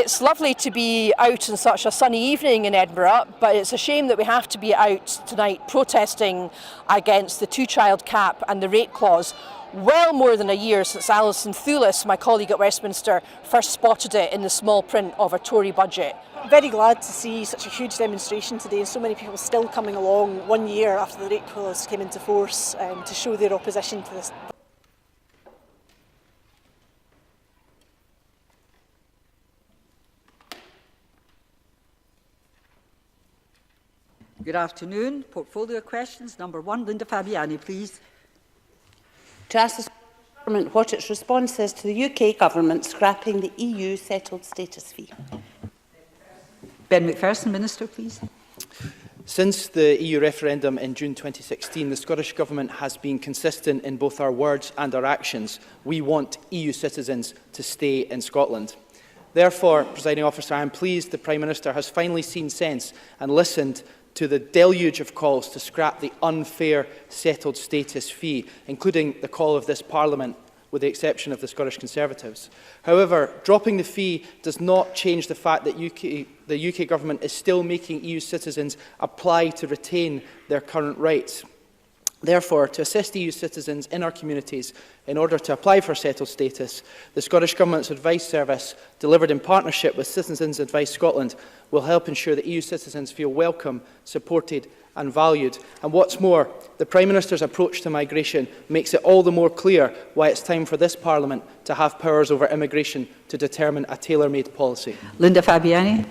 It's lovely to be out on such a sunny evening in Edinburgh, but it's a shame that we have to be out tonight protesting against the two-child cap and the rate clause, well more than a year since Alison, my colleague at Westminster, first spotted it in the small print of a Tory budget. Very glad to see such a huge demonstration today, and so many people still coming along 1 year after the rate clause came into force to show their opposition to this. Good afternoon. Portfolio questions. Number 1, Linda Fabiani, please. To ask the Government what its response is to the UK Government scrapping the EU settled status fee. Ben Macpherson, Minister, please. Since the EU referendum in June 2016, the Scottish Government has been consistent in both our words and our actions. We want EU citizens to stay in Scotland. Therefore, Presiding Officer, I am pleased the Prime Minister has finally seen sense and listened to the deluge of calls to scrap the unfair settled status fee, including the call of this Parliament, with the exception of the Scottish Conservatives. However, dropping the fee does not change the fact that the UK Government is still making EU citizens apply to retain their current rights. Therefore, to assist EU citizens in our communities in order to apply for settled status, the Scottish Government's Advice Service, delivered in partnership with Citizens Advice Scotland, will help ensure that EU citizens feel welcome, supported and valued. And what's more, the Prime Minister's approach to migration makes it all the more clear why it's time for this Parliament to have powers over immigration to determine a tailor-made policy. Linda Fabiani.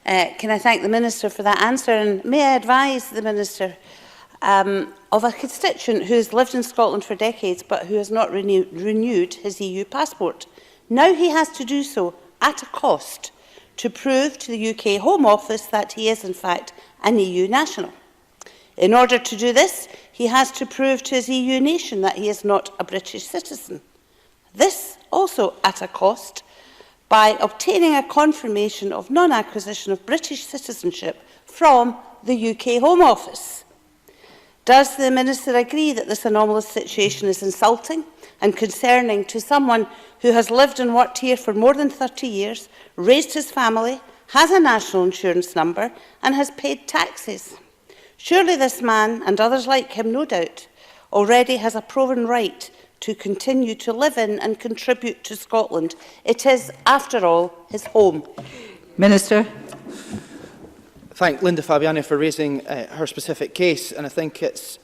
Can I thank the Minister for that answer, and may I advise the Minister of a constituent who has lived in Scotland for decades but who has not renewed his EU passport. Now he has to do so at a cost to prove to the UK Home Office that he is in fact an EU national. In order to do this, he has to prove to his EU nation that he is not a British citizen. This also at a cost by obtaining a confirmation of non-acquisition of British citizenship from the UK Home Office. Does the Minister agree that this anomalous situation is insulting and concerning to someone who has lived and worked here for more than 30 years, raised his family, has a national insurance number and has paid taxes? Surely this man, and others like him no doubt, already has a proven right to continue to live in and contribute to Scotland. It is, after all, his home. Minister. Thank Linda Fabiani for raising her specific case, and I think it's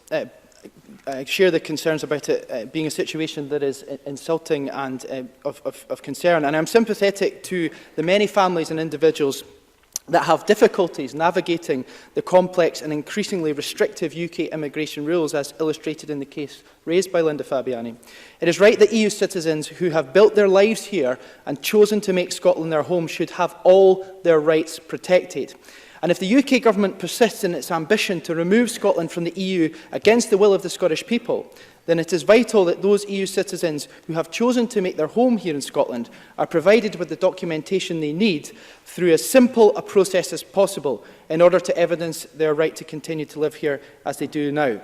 I share the concerns about it being a situation that is insulting and of concern, and I'm sympathetic to the many families and individuals that have difficulties navigating the complex and increasingly restrictive UK immigration rules, as illustrated in the case raised by Linda Fabiani. It is right that EU citizens who have built their lives here and chosen to make Scotland their home should have all their rights protected. And if the UK Government persists in its ambition to remove Scotland from the EU against the will of the Scottish people, then it is vital that those EU citizens who have chosen to make their home here in Scotland are provided with the documentation they need through as simple a process as possible in order to evidence their right to continue to live here as they do now.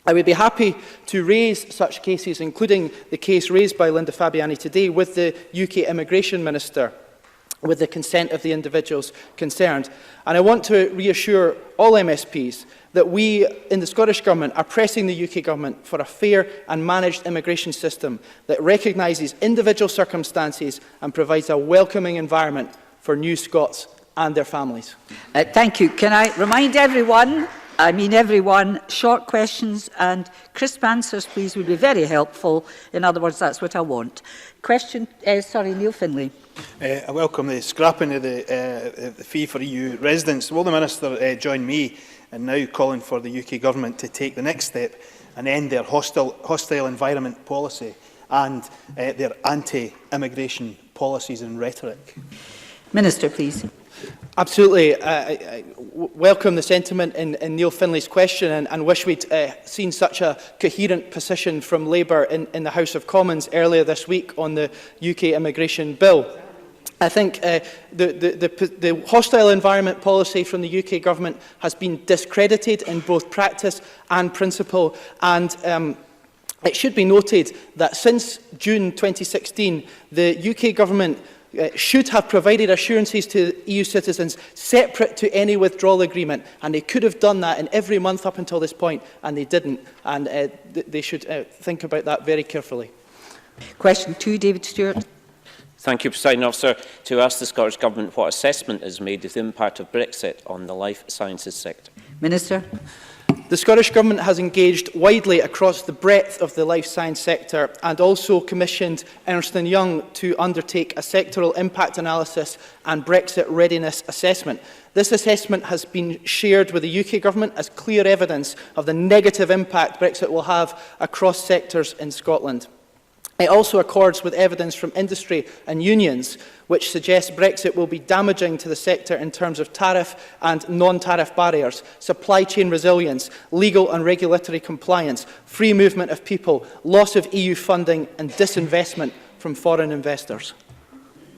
I would be happy to raise such cases, including the case raised by Linda Fabiani today, with the UK Immigration Minister, with the consent of the individuals concerned. And I want to reassure all MSPs that we in the Scottish Government are pressing the UK Government for a fair and managed immigration system that recognises individual circumstances and provides a welcoming environment for new Scots and their families. Thank you. Can I remind everyone, short questions and crisp answers, please, would be very helpful. In other words, that's what I want. Neil Finlay. I welcome the scrapping of the fee for EU residents. Will the Minister join me in now calling for the UK Government to take the next step and end their hostile environment policy and their anti-immigration policies and rhetoric? Minister, please. Absolutely. I welcome the sentiment in Neil Finlay's question and wish we'd seen such a coherent position from Labour in the House of Commons earlier this week on the UK immigration bill. I think the hostile environment policy from the UK Government has been discredited in both practice and principle, and it should be noted that since June 2016, the UK Government should have provided assurances to EU citizens separate to any withdrawal agreement, and they could have done that in every month up until this point, and they didn't, and they should think about that very carefully. Question 2, David Stewart. Thank you, Presiding Officer. To ask the Scottish Government what assessment is made of the impact of Brexit on the life sciences sector. Minister. The Scottish Government has engaged widely across the breadth of the life science sector and also commissioned Ernst & Young to undertake a sectoral impact analysis and Brexit readiness assessment. This assessment has been shared with the UK Government as clear evidence of the negative impact Brexit will have across sectors in Scotland. It also accords with evidence from industry and unions, which suggests Brexit will be damaging to the sector in terms of tariff and non-tariff barriers, supply chain resilience, legal and regulatory compliance, free movement of people, loss of EU funding and disinvestment from foreign investors.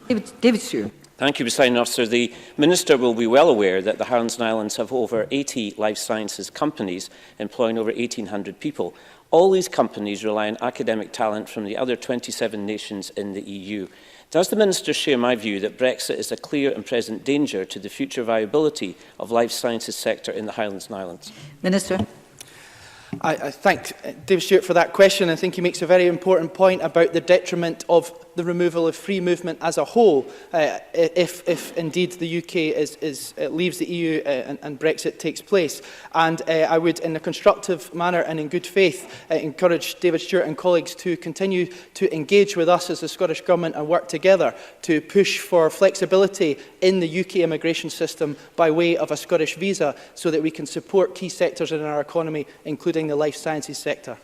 David Stewart. Thank you, Presiding Officer. The Minister will be well aware that the Highlands and Islands have over 80 life sciences companies employing over 1,800 people. All these companies rely on academic talent from the other 27 nations in the EU. Does the Minister share my view that Brexit is a clear and present danger to the future viability of life sciences sector in the Highlands and Islands? Minister. I thank David Stewart for that question. I think he makes a very important point about the detriment of the removal of free movement as a whole, if indeed the UK leaves the EU and Brexit takes place. And I would, in a constructive manner and in good faith, encourage David Stewart and colleagues to continue to engage with us as the Scottish Government and work together to push for flexibility in the UK immigration system by way of a Scottish visa, so that we can support key sectors in our economy, including the life sciences sector.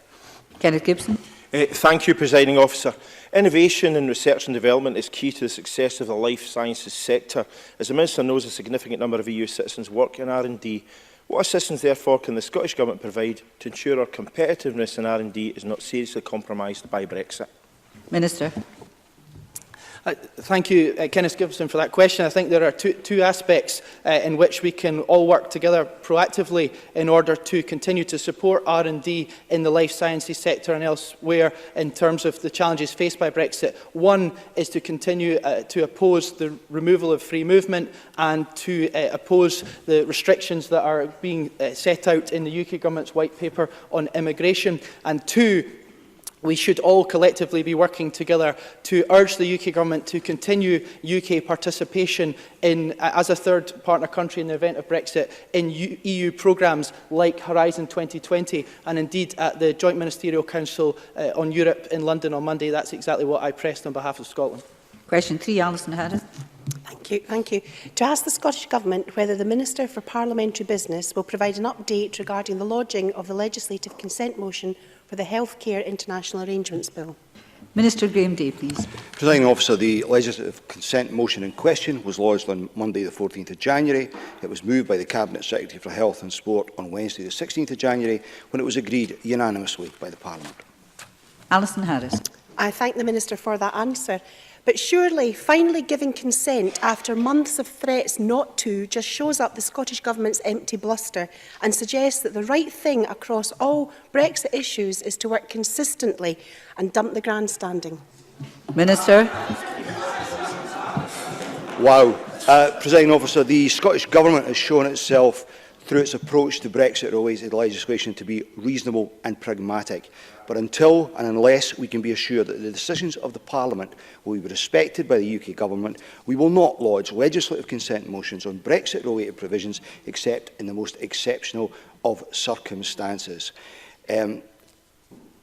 Kenneth Gibson. Thank you, Presiding Officer. Innovation in research and development is key to the success of the life sciences sector. As the Minister knows, a significant number of EU citizens work in R&D. What assistance, therefore, can the Scottish Government provide to ensure our competitiveness in R&D is not seriously compromised by Brexit? Minister. Thank you, Kenneth Gibson, for that question. I think there are two aspects in which we can all work together proactively in order to continue to support R&D in the life sciences sector and elsewhere in terms of the challenges faced by Brexit. One is to continue to oppose the removal of free movement and to oppose the restrictions that are being set out in the UK Government's white paper on immigration. And two, we should all collectively be working together to urge the UK Government to continue UK participation in, as a third partner country in the event of Brexit, in EU programmes like Horizon 2020, and indeed at the Joint Ministerial Council on Europe in London on Monday. That's exactly what I pressed on behalf of Scotland. Question 3, Alison Harris. Thank you. To ask the Scottish Government whether the Minister for Parliamentary Business will provide an update regarding the lodging of the legislative consent motion for the Healthcare International Arrangements Bill. Minister Graham Day, please. Presiding Officer, the legislative consent motion in question was lodged on Monday the 14th of January. It was moved by the Cabinet Secretary for Health and Sport on Wednesday the 16th of January, when it was agreed unanimously by the Parliament. Alison Harris. I thank the Minister for that answer. But surely, finally giving consent after months of threats not to just shows up the Scottish Government's empty bluster and suggests that the right thing across all Brexit issues is to work consistently and dump the grandstanding. Minister. Wow. Presiding Officer, the Scottish Government has shown itself through its approach to Brexit-related legislation to be reasonable and pragmatic. But until and unless we can be assured that the decisions of the Parliament will be respected by the UK Government, we will not lodge legislative consent motions on Brexit-related provisions except in the most exceptional of circumstances.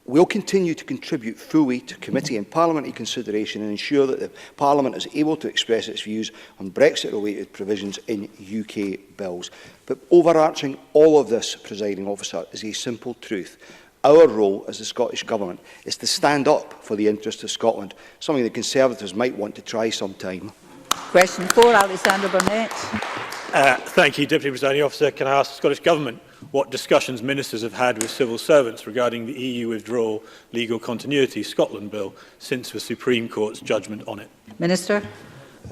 We'll continue to contribute fully to committee and parliamentary consideration and ensure that the Parliament is able to express its views on Brexit-related provisions in UK bills. But overarching all of this, Presiding Officer, is a simple truth. Our role as the Scottish Government is to stand up for the interests of Scotland, something the Conservatives might want to try sometime. Question 4, Alexander Burnett. Thank you, Deputy Presiding Officer. Can I ask the Scottish Government what discussions ministers have had with civil servants regarding the EU Withdrawal Legal Continuity Scotland Bill since the Supreme Court's judgment on it? Minister.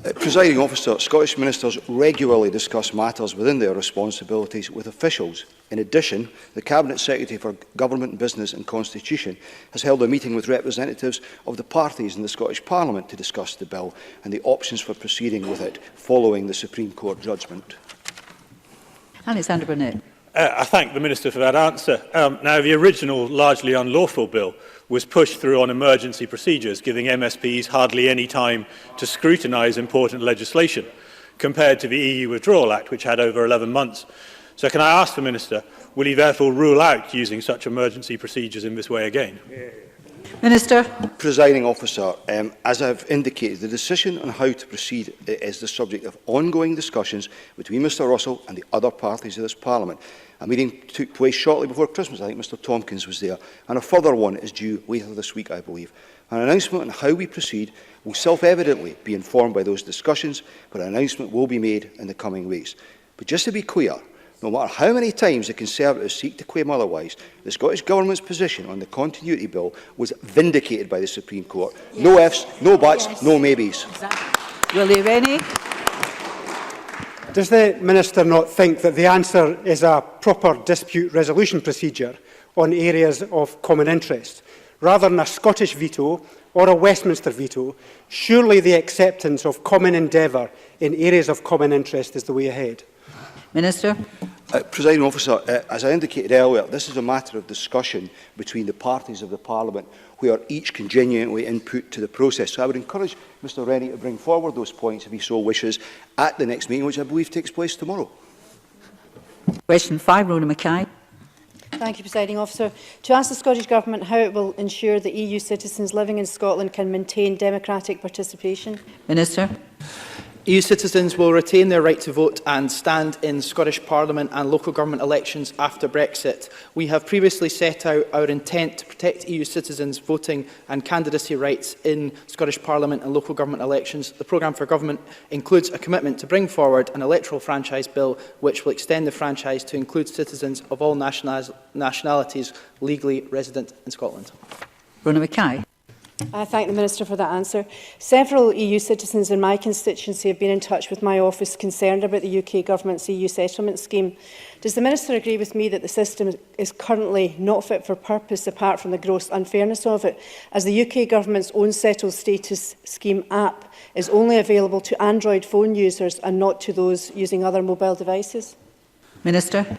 Presiding Officer, Scottish Ministers regularly discuss matters within their responsibilities with officials. In addition, the Cabinet Secretary for Government, Business and Constitution has held a meeting with representatives of the parties in the Scottish Parliament to discuss the bill and the options for proceeding with it following the Supreme Court judgment. Alexander Burnett. I thank the Minister for that answer. Now, the original largely unlawful bill was pushed through on emergency procedures, giving MSPs hardly any time to scrutinise important legislation, compared to the EU Withdrawal Act, which had over 11 months. So can I ask the Minister, will he therefore rule out using such emergency procedures in this way again? Minister. Presiding Officer, as I have indicated, the decision on how to proceed is the subject of ongoing discussions between Mr Russell and the other parties of this Parliament. A meeting took place shortly before Christmas. I think Mr Tompkins was there, and a further one is due later this week, I believe. An announcement on how we proceed will self-evidently be informed by those discussions, but an announcement will be made in the coming weeks. But just to be clear, no matter how many times the Conservatives seek to claim otherwise, the Scottish Government's position on the continuity bill was vindicated by the Supreme Court. Yes. No ifs, no buts, yes. No maybes. Exactly. Willie Rennie. Does the Minister not think that the answer is a proper dispute resolution procedure on areas of common interest? Rather than a Scottish veto or a Westminster veto, surely the acceptance of common endeavour in areas of common interest is the way ahead. Minister. Presiding Officer, as I indicated earlier, this is a matter of discussion between the parties of the Parliament, where each can genuinely input to the process. So I would encourage Mr Rennie to bring forward those points, if he so wishes, at the next meeting, which I believe takes place tomorrow. Question 5, Rona Mackay. Thank you, Presiding Officer. To ask the Scottish Government how it will ensure that EU citizens living in Scotland can maintain democratic participation. Minister. EU citizens will retain their right to vote and stand in Scottish Parliament and local government elections after Brexit. We have previously set out our intent to protect EU citizens' voting and candidacy rights in Scottish Parliament and local government elections. The programme for government includes a commitment to bring forward an electoral franchise bill which will extend the franchise to include citizens of all nationalities legally resident in Scotland. Rona Mackay. I thank the Minister for that answer. Several EU citizens in my constituency have been in touch with my office concerned about the UK Government's EU settlement scheme. Does the Minister agree with me that the system is currently not fit for purpose apart from the gross unfairness of it, as the UK Government's own settled status scheme app is only available to Android phone users and not to those using other mobile devices? Minister.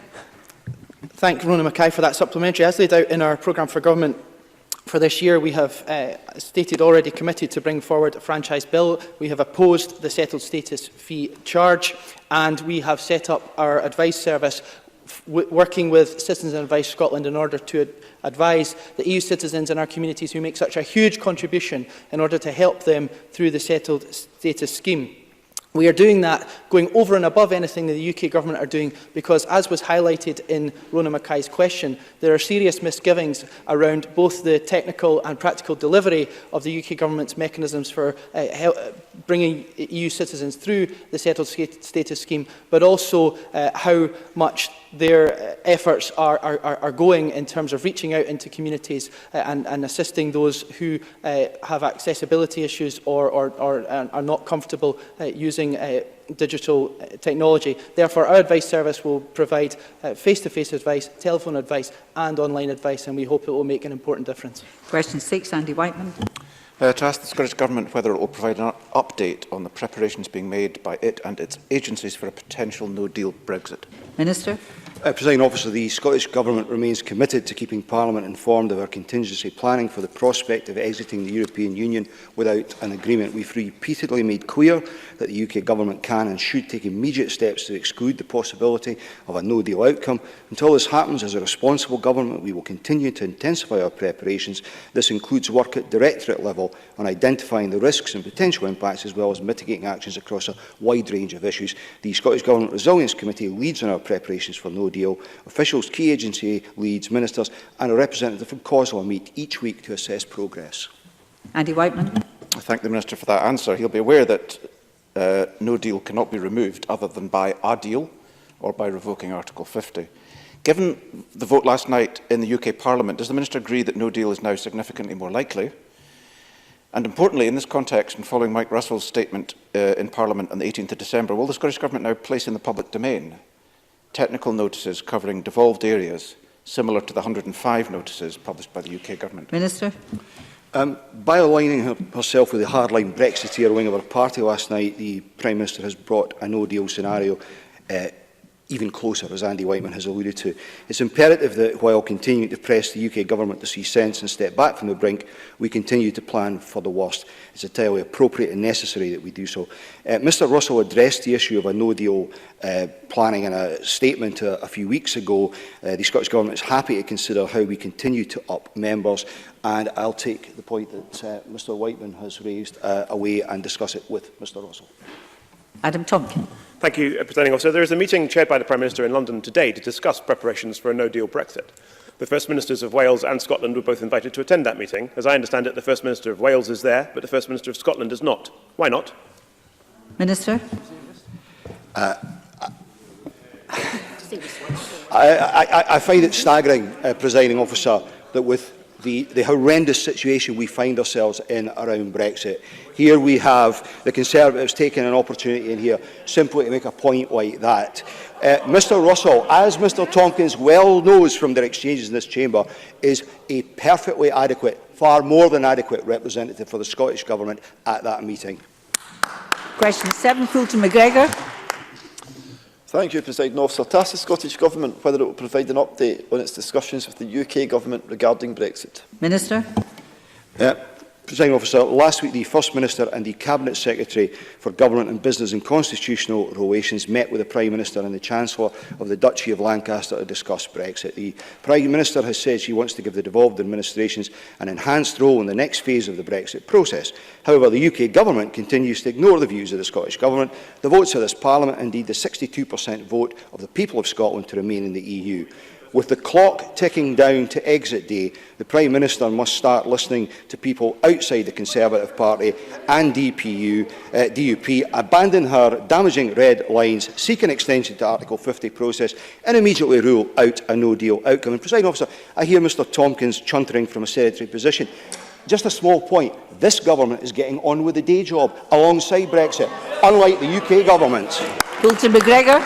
Thank Rona Mackay for that supplementary. As laid out in our programme for government, for this year, we have stated already committed to bring forward a franchise bill. We have opposed the settled status fee charge, and we have set up our advice service working with Citizens and Advice Scotland in order to advise the EU citizens in our communities who make such a huge contribution in order to help them through the settled status scheme. We are doing that, going over and above anything that the UK Government are doing, because, as was highlighted in Rona Mackay's question, there are serious misgivings around both the technical and practical delivery of the UK Government's mechanisms for bringing EU citizens through the settled status scheme, but also how much their efforts are going in terms of reaching out into communities and assisting those who have accessibility issues or are not comfortable using digital technology. Therefore, our advice service will provide face-to-face advice, telephone advice and online advice, and we hope it will make an important difference. Question 6, Andy Whiteman. To ask the Scottish Government whether it will provide an update on the preparations being made by it and its agencies for a potential no-deal Brexit. Minister. Presiding Officer, the Scottish Government remains committed to keeping Parliament informed of our contingency planning for the prospect of exiting the European Union without an agreement. We've repeatedly made clear that the UK Government can and should take immediate steps to exclude the possibility of a no-deal outcome. Until this happens, as a responsible government, we will continue to intensify our preparations. This includes work at directorate level on identifying the risks and potential impacts, as well as mitigating actions across a wide range of issues. The Scottish Government Resilience Committee leads on our preparations for no deal. Officials, key agency leads, ministers and a representative from COSLA meet each week to assess progress. Andy Whiteman. I thank the Minister for that answer. He'll be aware that no deal cannot be removed other than by a deal or by revoking Article 50. Given the vote last night in the UK Parliament, does the Minister agree that no deal is now significantly more likely? And importantly, in this context, and following Mike Russell's statement in Parliament on the 18th of December, will the Scottish Government now place in the public domain technical notices covering devolved areas similar to the 105 notices published by the UK Government? Minister. By aligning herself with the hardline Brexiteer wing of her party last night, the Prime Minister has brought a no-deal scenario even closer, as Andy Whiteman has alluded to. It's imperative that, while continuing to press the UK Government to see sense and step back from the brink, we continue to plan for the worst. It's entirely appropriate and necessary that we do so. Mr Russell addressed the issue of a no-deal planning in a statement a few weeks ago. The Scottish Government is happy to consider how we continue to up members, and I'll take the point that Mr Whiteman has raised away and discuss it with Mr Russell. Adam Tompkin. Thank you, Presiding Officer. There is a meeting chaired by the Prime Minister in London today to discuss preparations for a no-deal Brexit. The First Ministers of Wales and Scotland were both invited to attend that meeting. As I understand it, the First Minister of Wales is there, but the First Minister of Scotland is not. Why not? Minister. I find it staggering, Presiding Officer, that with the horrendous situation we find ourselves in around Brexit, here we have the Conservatives taking an opportunity in here simply to make a point like that. Mr Russell, as Mr Tompkins well knows from their exchanges in this chamber, is a perfectly adequate, far more than adequate representative for the Scottish Government at that meeting. Question 7, Fulton McGregor. Thank you, Presiding Officer. To ask the Scottish Government whether it will provide an update on its discussions with the UK Government regarding Brexit. Minister. Presiding Officer, last week the First Minister and the Cabinet Secretary for Government and Business and Constitutional Relations met with the Prime Minister and the Chancellor of the Duchy of Lancaster to discuss Brexit. The Prime Minister has said she wants to give the devolved administrations an enhanced role in the next phase of the Brexit process. However, the UK Government continues to ignore the views of the Scottish Government, the votes of this Parliament, and indeed the 62% vote of the people of Scotland to remain in the EU. With the clock ticking down to exit day, the Prime Minister must start listening to people outside the Conservative Party and DUP, abandon her damaging red lines, seek an extension to Article 50 process, and immediately rule out a no-deal outcome. And, Presiding Officer, I hear Mr Tompkins chuntering from a sedentary position. Just a small point. This government is getting on with the day job alongside Brexit, unlike the UK government. Fulton McGregor.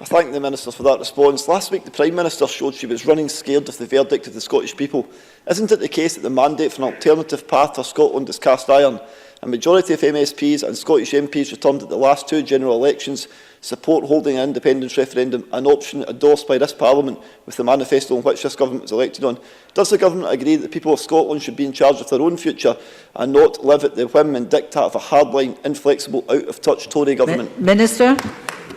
I thank the Minister for that response. Last week, the Prime Minister showed she was running scared of the verdict of the Scottish people. Isn't it the case that the mandate for an alternative path for Scotland is cast iron? A majority of MSPs and Scottish MPs returned at the last two general elections support holding an independence referendum, an option endorsed by this Parliament with the manifesto on which this Government was elected on. Does the Government agree that the people of Scotland should be in charge of their own future and not live at the whim and diktat of a hardline, inflexible, out-of-touch Tory Government? Minister.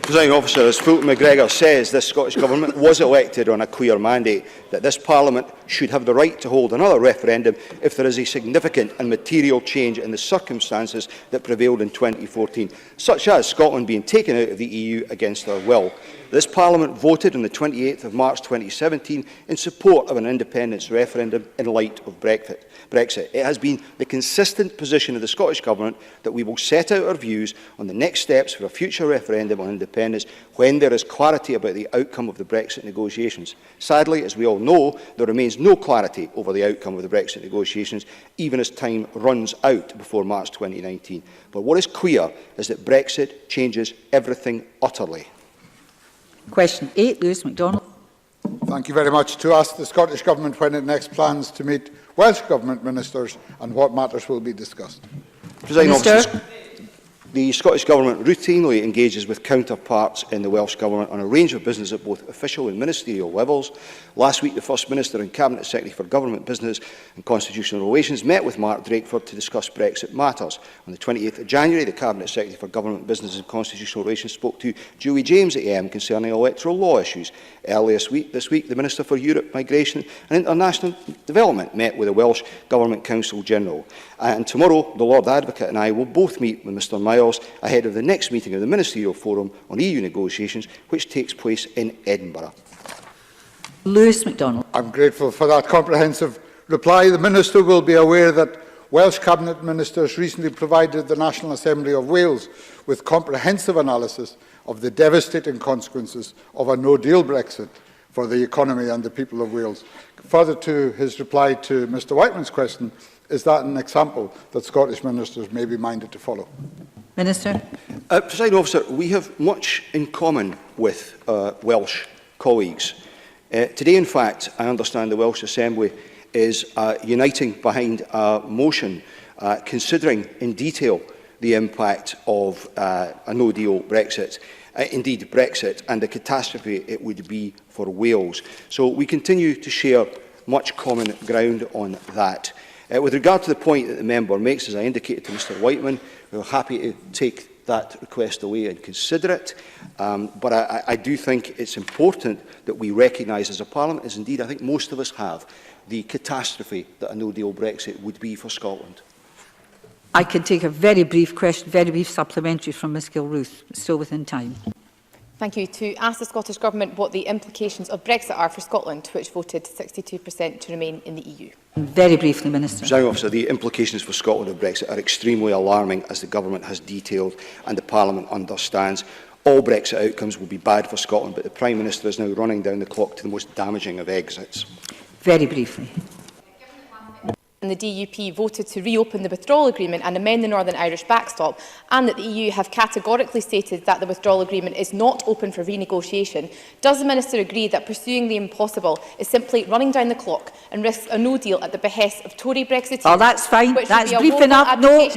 Presiding Officer, as Fulton McGregor says, this Scottish Government was elected on a clear mandate that this Parliament should have the right to hold another referendum if there is a significant and material change in the circumstances that prevailed in 2014, such as Scotland being taken out of the EU against their will. This Parliament voted on the 28th of March 2017 in support of an independence referendum in light of Brexit. It has been the consistent position of the Scottish Government that we will set out our views on the next steps for a future referendum on independence when there is clarity about the outcome of the Brexit negotiations. Sadly, as we all know, there remains no clarity over the outcome of the Brexit negotiations, even as time runs out before March 2019. But what is clear is that Brexit changes everything utterly. Question 8, Lewis MacDonald. Thank you very much. To ask the Scottish Government when it next plans to meet Welsh Government ministers and what matters will be discussed. Presiding Officer, the Scottish Government routinely engages with counterparts in the Welsh Government on a range of business at both official and ministerial levels. Last week, the First Minister and Cabinet Secretary for Government Business and Constitutional Relations met with Mark Drakeford to discuss Brexit matters. On the 28th of January, the Cabinet Secretary for Government Business and Constitutional Relations spoke to Julie James AM concerning electoral law issues. Earlier this week, the Minister for Europe, Migration and International Development met with the Welsh Government Council General. And tomorrow, the Lord Advocate and I will both meet with Mr Miles ahead of the next meeting of the Ministerial Forum on EU negotiations, which takes place in Edinburgh. Lewis MacDonald. I'm grateful for that comprehensive reply. The Minister will be aware that Welsh Cabinet Ministers recently provided the National Assembly of Wales with comprehensive analysis of the devastating consequences of a no-deal Brexit for the economy and the people of Wales. Further to his reply to Mr Whiteman's question, is that an example that Scottish ministers may be minded to follow? Minister. Presiding Officer, we have much in common with Welsh colleagues. Today, in fact, I understand the Welsh Assembly is uniting behind a motion considering in detail the impact of a no-deal Brexit, indeed Brexit, and the catastrophe it would be for Wales. So we continue to share much common ground on that. With regard to the point that the member makes, as I indicated to Mr Whiteman, we're happy to take that request away and consider it. But I do think it's important that we recognise as a Parliament, as indeed I think most of us have, the catastrophe that a no-deal Brexit would be for Scotland. I can take a very brief question, very brief supplementary from Ms Gilruth, still within time. Thank you. To ask the Scottish Government what the implications of Brexit are for Scotland, which voted 62% to remain in the EU. Very briefly, Minister. Presiding Officer, the implications for Scotland of Brexit are extremely alarming, as the Government has detailed and the Parliament understands. All Brexit outcomes will be bad for Scotland, but the Prime Minister is now running down the clock to the most damaging of exits. Very briefly. And the DUP voted to reopen the withdrawal agreement and amend the Northern Irish backstop, and that the EU have categorically stated that the withdrawal agreement is not open for renegotiation, does the Minister agree that pursuing the impossible is simply running down the clock and risks a no deal at the behest of Tory Brexiteers? Oh, that's fine. That's brief enough. No.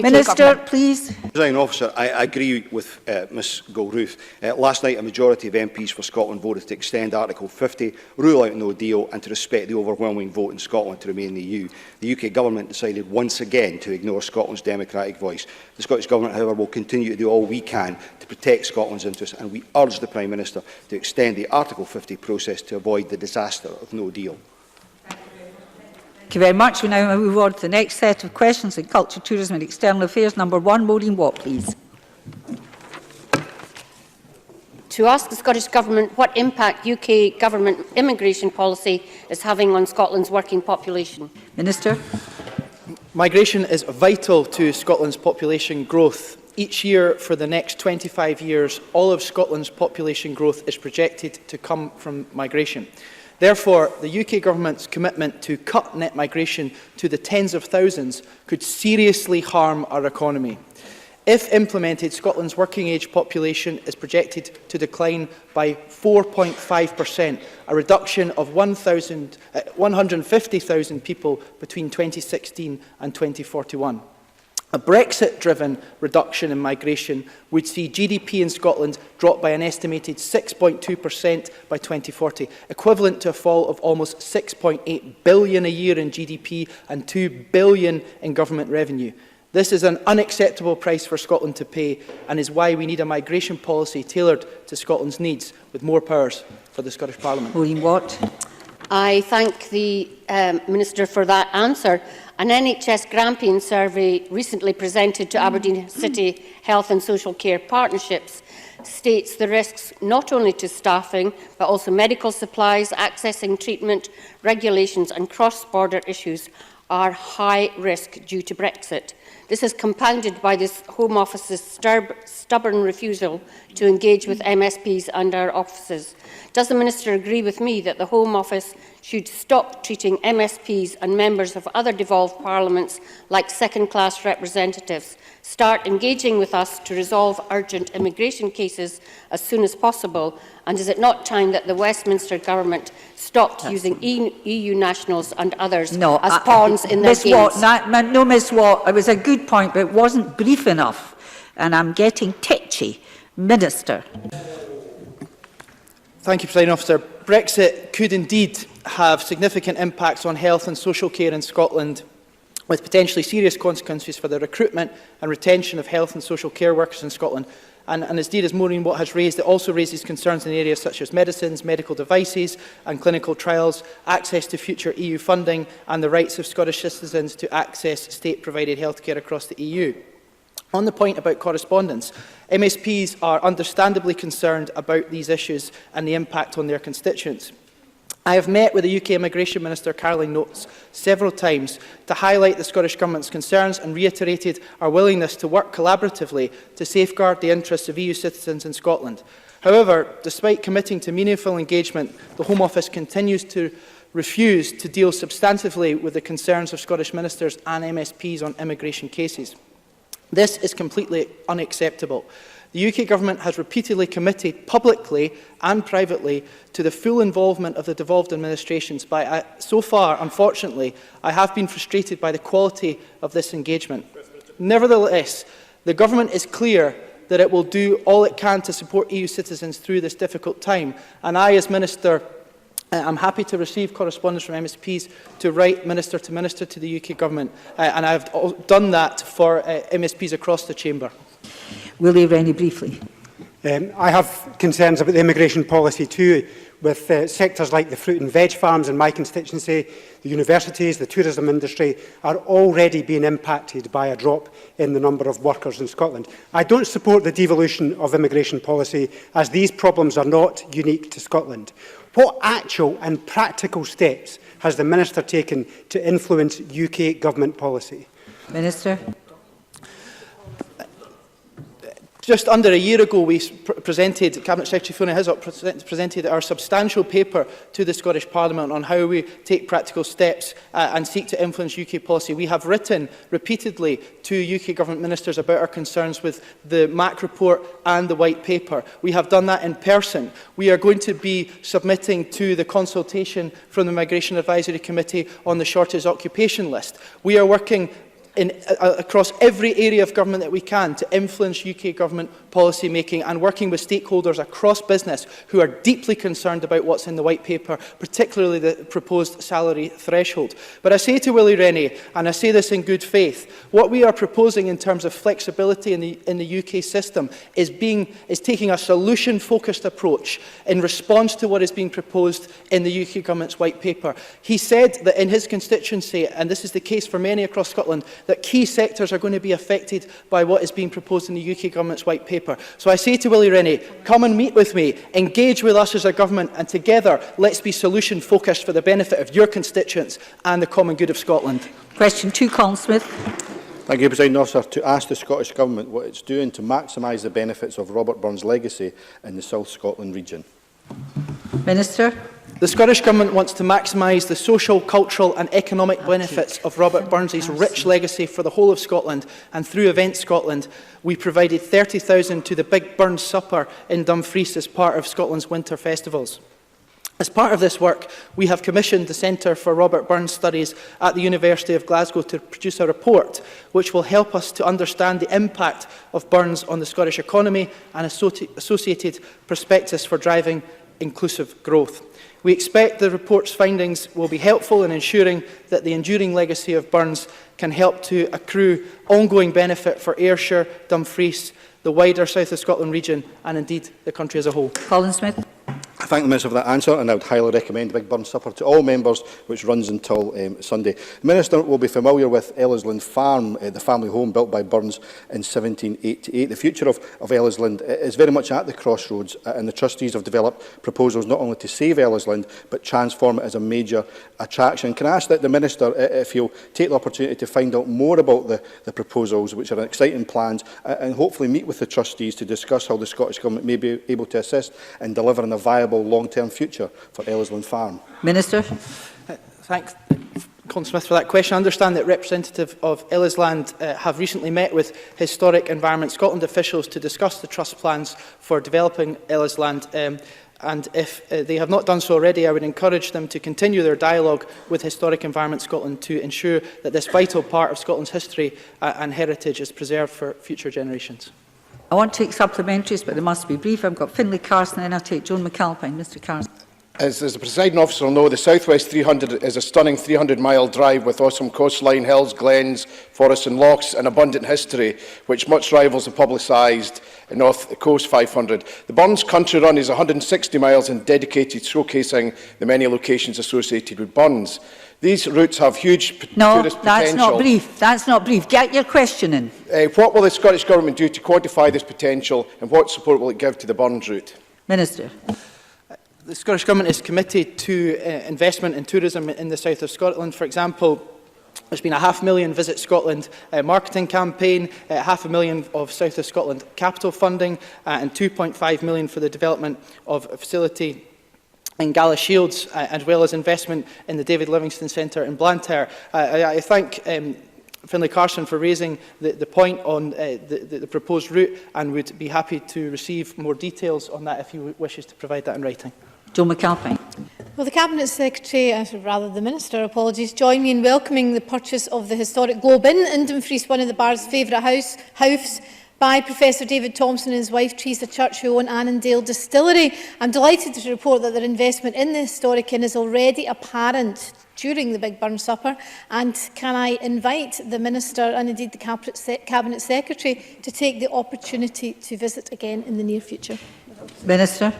Minister, government? Please. Presiding Officer, I agree with Ms Gilruth. Last night, a majority of MPs for Scotland voted to extend Article 50, rule out no deal, and to respect the overwhelming vote in Scotland to remain in the EU. The UK Government decided once again to ignore Scotland's democratic voice. The Scottish Government, however, will continue to do all we can to protect Scotland's interests, and we urge the Prime Minister to extend the Article 50 process to avoid the disaster of no deal. Thank you very much. We now move on to the next set of questions in Culture, Tourism and External Affairs. Number 1, Maureen Watt, please. To ask the Scottish Government what impact UK Government immigration policy is having on Scotland's working population. Minister. Migration is vital to Scotland's population growth. Each year for the next 25 years, all of Scotland's population growth is projected to come from migration. Therefore, the UK Government's commitment to cut net migration to the tens of thousands could seriously harm our economy. If implemented, Scotland's working-age population is projected to decline by 4.5%, a reduction of 150,000 people between 2016 and 2041. A Brexit-driven reduction in migration would see GDP in Scotland drop by an estimated 6.2% by 2040, equivalent to a fall of almost £6.8 billion a year in GDP and £2 billion in government revenue. This is an unacceptable price for Scotland to pay, and is why we need a migration policy tailored to Scotland's needs, with more powers for the Scottish Parliament. Maureen Watt. I thank the Minister for that answer. An NHS Grampian survey recently presented to Aberdeen City Health and Social Care Partnerships states the risks not only to staffing, but also medical supplies, accessing treatment, regulations and cross-border issues are high risk due to Brexit. This is compounded by this Home Office's stubborn refusal to engage with MSPs and our offices. Does the Minister agree with me that the Home Office should stop treating MSPs and members of other devolved parliaments like second-class representatives, start engaging with us to resolve urgent immigration cases as soon as possible, and is it not time that the Westminster Government stopped using EU nationals and others as pawns in their games? No, Ms Watt, it was a good point, but it wasn't brief enough, and I'm getting titchy. Minister. Thank you, Presiding Officer. Brexit could indeed have significant impacts on health and social care in Scotland, with potentially serious consequences for the recruitment and retention of health and social care workers in Scotland. And indeed, as Maureen Watt has raised, it also raises concerns in areas such as medicines, medical devices and clinical trials, access to future EU funding and the rights of Scottish citizens to access state-provided healthcare across the EU. On the point about correspondence, MSPs are understandably concerned about these issues and the impact on their constituents. I have met with the UK Immigration Minister, Caroline Notes, several times to highlight the Scottish Government's concerns and reiterated our willingness to work collaboratively to safeguard the interests of EU citizens in Scotland. However, despite committing to meaningful engagement, the Home Office continues to refuse to deal substantively with the concerns of Scottish ministers and MSPs on immigration cases. This is completely unacceptable. The UK Government has repeatedly committed publicly and privately to the full involvement of the devolved administrations, but so far, unfortunately, I have been frustrated by the quality of this engagement. Nevertheless, the Government is clear that it will do all it can to support EU citizens through this difficult time, and I, as Minister, I'm happy to receive correspondence from MSPs to write Minister to the UK Government, and I have done that for MSPs across the Chamber. Willie Rennie, briefly. I have concerns about the immigration policy too, with sectors like the fruit and veg farms in my constituency, the universities, the tourism industry are already being impacted by a drop in the number of workers in Scotland. I don't support the devolution of immigration policy, as these problems are not unique to Scotland. What actual and practical steps has the Minister taken to influence UK Government policy? Minister. Just under a year ago, we presented, Cabinet Secretary Fiona Hyssop presented our substantial paper to the Scottish Parliament on how we take practical steps and seek to influence UK policy. We have written repeatedly to UK Government ministers about our concerns with the MAC report and the White Paper. We have done that in person. We are going to be submitting to the consultation from the Migration Advisory Committee on the shortest occupation list. We are working across every area of government that we can to influence UK Government policy making and working with stakeholders across business who are deeply concerned about what's in the White Paper, particularly the proposed salary threshold. But I say to Willie Rennie, and I say this in good faith, what we are proposing in terms of flexibility in the UK system is taking a solution-focused approach in response to what is being proposed in the UK Government's White Paper. He said that in his constituency, and this is the case for many across Scotland, that key sectors are going to be affected by what is being proposed in the UK Government's White Paper. So I say to Willie Rennie, come and meet with me, engage with us as a government, and together let's be solution focused for the benefit of your constituents and the common good of Scotland. Question 2, Colin Smith. Thank you, President Officer. To ask the Scottish Government what it's doing to maximise the benefits of Robert Burns' legacy in the South Scotland region. Minister. The Scottish Government wants to maximise the social, cultural and economic benefits of Robert Burns' rich legacy for the whole of Scotland, and through Event Scotland we provided 30,000 to the Big Burns Supper in Dumfries as part of Scotland's winter festivals. As part of this work, we have commissioned the Centre for Robert Burns Studies at the University of Glasgow to produce a report which will help us to understand the impact of Burns on the Scottish economy and associated prospectus for driving inclusive growth. We expect the report's findings will be helpful in ensuring that the enduring legacy of Burns can help to accrue ongoing benefit for Ayrshire, Dumfries, the wider South of Scotland region and indeed the country as a whole. Colin Smith. I thank the Minister for that answer, and I would highly recommend the Big Burns Supper to all members, which runs until Sunday. The Minister will be familiar with Ellisland Farm, the family home built by Burns in 1788. The future of Ellisland is very much at the crossroads, and the trustees have developed proposals not only to save Ellisland, but transform it as a major attraction. Can I ask that the Minister, if he'll take the opportunity to find out more about the proposals, which are exciting plans, and hopefully meet with the trustees to discuss how the Scottish Government may be able to assist in delivering a viable long-term future for Ellisland Farm? Minister. Thanks, Colin Smith, for that question. I understand that representatives of Ellisland have recently met with Historic Environment Scotland officials to discuss the trust plans for developing Ellisland. And if they have not done so already, I would encourage them to continue their dialogue with Historic Environment Scotland to ensure that this vital part of Scotland's history and heritage is preserved for future generations. I want to take supplementaries, but they must be brief. I've got Finlay Carson, and I'll take Joan McAlpine. Mr. Carson. As the presiding officer will know, the South West 300 is a stunning 300-mile drive with awesome coastline, hills, glens, forests and lochs, and abundant history, which much rivals the publicised North Coast 500. The Burns Country Run is 160 miles and dedicated, showcasing the many locations associated with Burns. These routes have huge tourist potential. No, that's not brief. That's not brief. Get your question in. What will the Scottish Government do to quantify this potential, and what support will it give to the Burns route? Minister. The Scottish Government is committed to investment in tourism in the south of Scotland. For example, There's been a £500,000 Visit Scotland marketing campaign, £500,000 of South of Scotland capital funding, and £2.5 million for the development of a facility in Gala Shields, as well as investment in the David Livingstone Centre in Blantyre. I thank Finlay Carson for raising the point on the proposed route, and would be happy to receive more details on that if he wishes to provide that in writing. Joe McAlpine. Well, the Cabinet Secretary, rather the Minister, apologies, join me in welcoming the purchase of the historic Globe Inn in Dumfries, one of the Bar's favourite house by Professor David Thompson and his wife Teresa Church, who own Annandale Distillery. I'm delighted to report that their investment in the historic inn is already apparent during the Big Burn Supper. And can I invite the Minister and indeed the Cabinet Secretary to take the opportunity to visit again in the near future? Minister.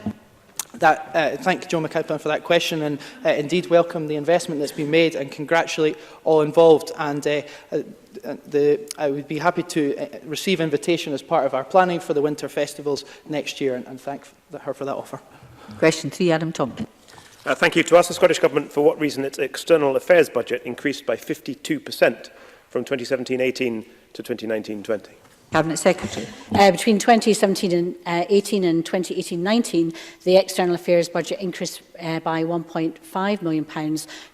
Thank Joe McAlpine for that question, and indeed welcome the investment that's been made and congratulate all involved. And I would be happy to receive invitation as part of our planning for the winter festivals next year, and thank her for that offer. Question 3, Adam Tompkins. Thank you. To ask the Scottish Government for what reason its external affairs budget increased by 52% from 2017-18 to 2019-20. Cabinet Secretary. Between 2017-18 and 2018-19, the external affairs budget increased by £1.5 million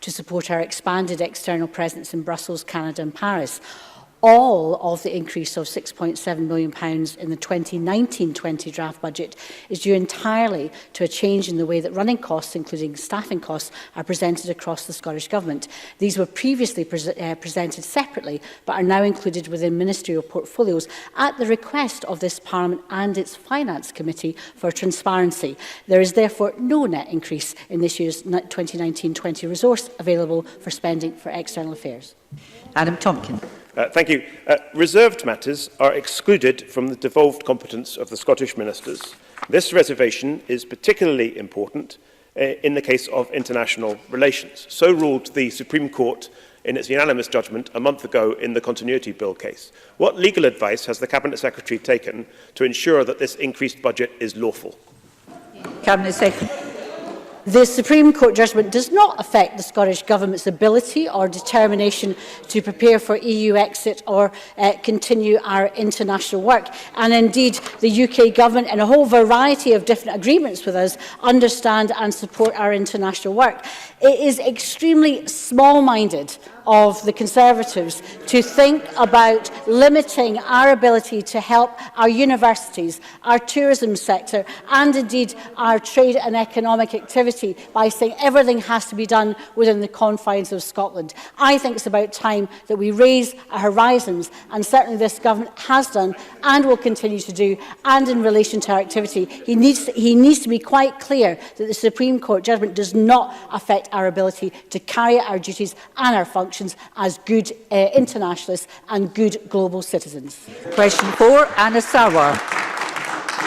to support our expanded external presence in Brussels, Canada and Paris. All of the increase of £6.7 million in the 2019-20 draft budget is due entirely to a change in the way that running costs, including staffing costs, are presented across the Scottish Government. These were previously presented separately, but are now included within ministerial portfolios at the request of this Parliament and its Finance Committee for transparency. There is therefore no net increase in this year's 2019-20 resource available for spending for external affairs. Adam Tompkins. Thank you. Reserved matters are excluded from the devolved competence of the Scottish ministers. This reservation is particularly important in the case of international relations. So ruled the Supreme Court in its unanimous judgment a month ago in the Continuity Bill case. What legal advice has the Cabinet Secretary taken to ensure that this increased budget is lawful? Cabinet Secretary. The Supreme Court judgment does not affect the Scottish Government's ability or determination to prepare for EU exit or continue our international work. And indeed, the UK Government and a whole variety of different agreements with us understand and support our international work. It is extremely small-minded of the Conservatives to think about limiting our ability to help our universities, our tourism sector and indeed our trade and economic activity by saying everything has to be done within the confines of Scotland. I think it's about time that we raise our horizons, and certainly this Government has done and will continue to do. And in relation to our activity, he needs to be quite clear that the Supreme Court judgment does not affect our ability to carry out our duties and our functions as good internationalists and good global citizens. Question 4, Anna Sarwar.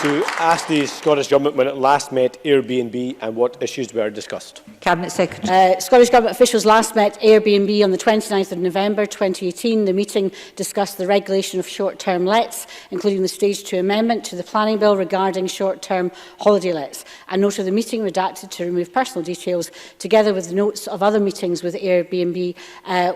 To ask the Scottish Government when it last met Airbnb and what issues were discussed. Cabinet Secretary. Scottish Government officials last met Airbnb on the 29th of November 2018. The meeting discussed the regulation of short-term lets, including the Stage 2 amendment to the planning bill regarding short-term holiday lets. A note of the meeting redacted to remove personal details, together with the notes of other meetings with Airbnb,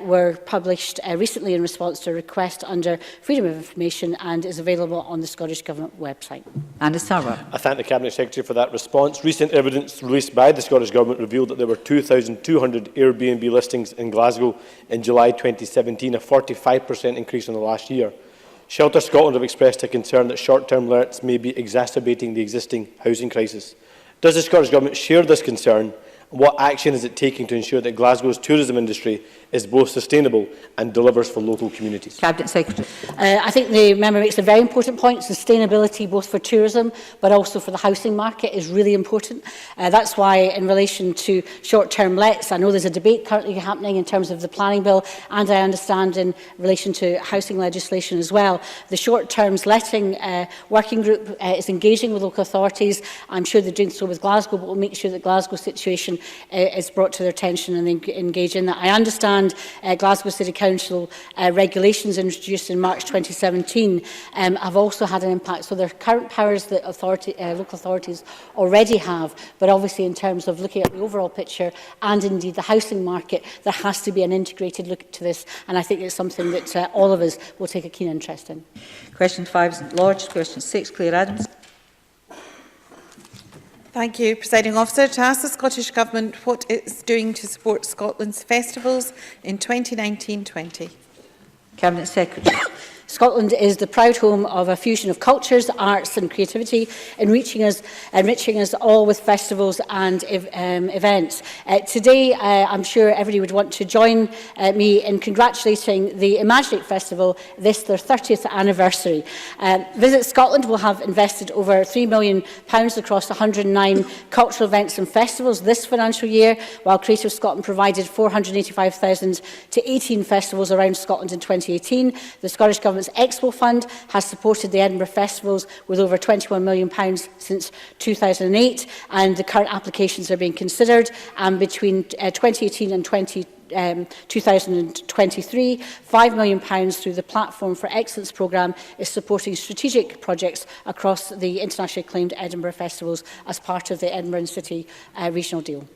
were published recently in response to a request under Freedom of Information and is available on the Scottish Government website. Anna Sarwar. I thank the Cabinet Secretary for that response. Recent evidence released by the Scottish Government revealed that there were 2,200 Airbnb listings in Glasgow in July 2017, a 45% increase in the last year. Shelter Scotland have expressed a concern that short-term lets may be exacerbating the existing housing crisis. Does the Scottish Government share this concern? What action is it taking to ensure that Glasgow's tourism industry is both sustainable and delivers for local communities? Cabinet Secretary. I think the member makes a very important point. Sustainability, both for tourism but also for the housing market, is really important. That's why, in relation to short-term lets, I know there's a debate currently happening in terms of the planning bill, and I understand in relation to housing legislation as well. The short-term letting working group is engaging with local authorities. I'm sure they're doing so with Glasgow, but we'll make sure that Glasgow's situation is brought to their attention and engage in that. I understand understand, Glasgow City Council regulations introduced in March 2017 have also had an impact. So there are current powers that local authorities already have, but obviously in terms of looking at the overall picture and indeed the housing market, there has to be an integrated look to this, and I think it's something that all of us will take a keen interest in. Question 5 is lodged. Question 6, Claire Adams. Thank you, Presiding Officer. To ask the Scottish Government what it is doing to support Scotland's festivals in 2019-20. Cabinet Secretary. Scotland is the proud home of a fusion of cultures, arts and creativity, enriching us all with festivals and events. Today, I'm sure everybody would want to join me in congratulating the Imaginate Festival, this their 30th anniversary. Visit Scotland will have invested over £3 million across 109 cultural events and festivals this financial year, while Creative Scotland provided £485,000 to 18 festivals around Scotland in 2018. The Scottish Government's Expo Fund has supported the Edinburgh festivals with over £21 million since 2008, and the current applications are being considered, and between 2018 and 2023, £5 million through the Platform for Excellence programme is supporting strategic projects across the internationally acclaimed Edinburgh festivals as part of the Edinburgh and City regional deal.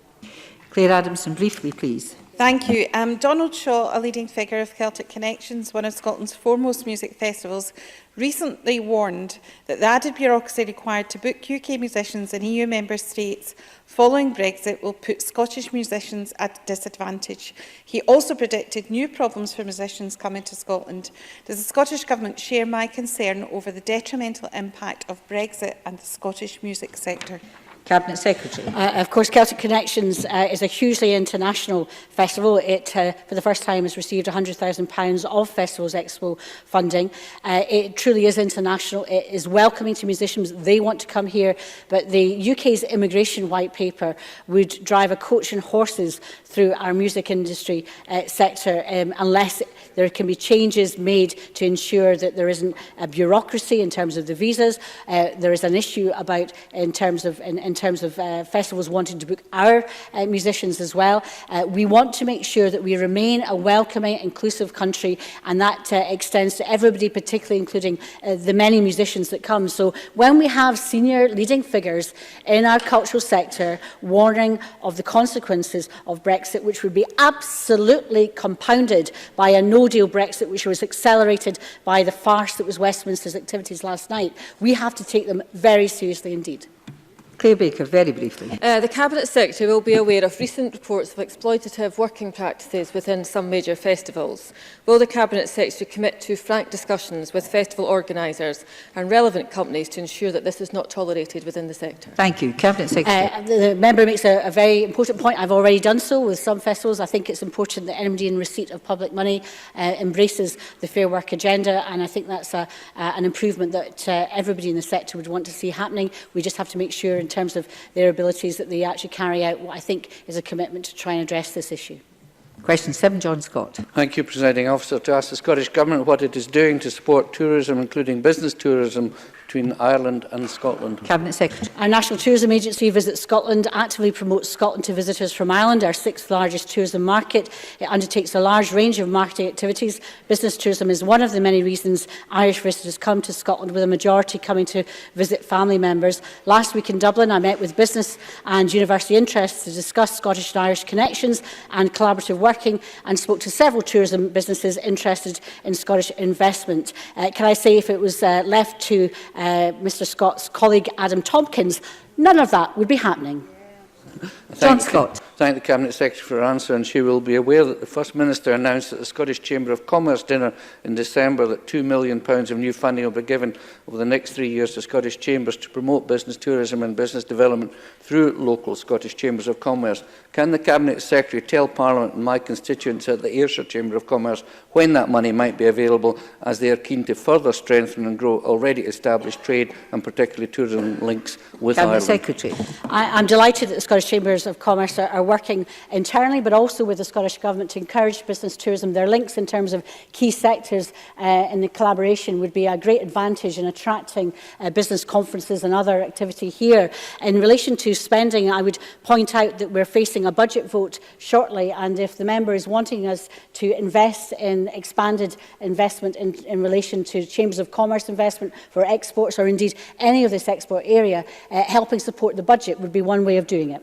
Claire Adamson, briefly, please. Thank you. Donald Shaw, a leading figure of Celtic Connections, one of Scotland's foremost music festivals, recently warned that the added bureaucracy required to book UK musicians in EU member states following Brexit will put Scottish musicians at a disadvantage. He also predicted new problems for musicians coming to Scotland. Does the Scottish Government share my concern over the detrimental impact of Brexit and the Scottish music sector? Cabinet Secretary. Of course, Celtic Connections is a hugely international festival. It, for the first time, has received £100,000 of Festivals Expo funding. It truly is international. It is welcoming to musicians. They want to come here, but the UK's immigration white paper would drive a coach and horses through our music industry sector unless there can be changes made to ensure that there isn't a bureaucracy in terms of the visas. There is an issue about in terms of festivals wanting to book our musicians as well. We want to make sure that we remain a welcoming, inclusive country, and that extends to everybody, particularly including the many musicians that come. So when we have senior leading figures in our cultural sector warning of the consequences of Brexit, which would be absolutely compounded by a no-deal Brexit, which was accelerated by the farce that was Westminster's activities last night, we have to take them very seriously indeed. Claire Baker, very briefly. The Cabinet Secretary will be aware of recent reports of exploitative working practices within some major festivals. Will the Cabinet Secretary commit to frank discussions with festival organisers and relevant companies to ensure that this is not tolerated within the sector? Thank you. Cabinet Secretary. The member makes a very important point. I've already done so with some festivals. I think it's important that anybody in receipt of public money embraces the Fair Work agenda, and I think that's an improvement that everybody in the sector would want to see happening. We just have to make sure in terms of their abilities that they actually carry out what I think is a commitment to try and address this issue. Question 7, John Scott. Thank you, Presiding Officer. To ask the Scottish Government what it is doing to support tourism, including business tourism, between Ireland and Scotland. Cabinet Secretary. Our National Tourism Agency Visit Scotland actively promotes Scotland to visitors from Ireland, our 6th largest tourism market. It undertakes a large range of marketing activities. Business tourism is one of the many reasons Irish visitors come to Scotland, with a majority coming to visit family members. Last week in Dublin, I met with business and university interests to discuss Scottish and Irish connections and collaborative working, and spoke to several tourism businesses interested in Scottish investment. Can I say, if it was left to Mr Scott's colleague Adam Tompkins, none of that would be happening. John Scott. Thank the Cabinet Secretary for her answer, and she will be aware that the First Minister announced at the Scottish Chamber of Commerce dinner in December that £2 million of new funding will be given over the next 3 years to Scottish Chambers to promote business tourism and business development through local Scottish Chambers of Commerce. Can the Cabinet Secretary tell Parliament and my constituents at the Ayrshire Chamber of Commerce when that money might be available, as they are keen to further strengthen and grow already established trade and particularly tourism links with Cabinet Ireland? Secretary. I'm delighted that the Scottish Chambers of Commerce are working internally, but also with the Scottish Government to encourage business tourism. Their links in terms of key sectors in the collaboration would be a great advantage in attracting business conferences and other activity here. In relation to spending, I would point out that we're facing a budget vote shortly, and if the member is wanting us to invest in expanded investment in relation to chambers of commerce investment for exports, or indeed any of this export area, helping support the budget would be one way of doing it.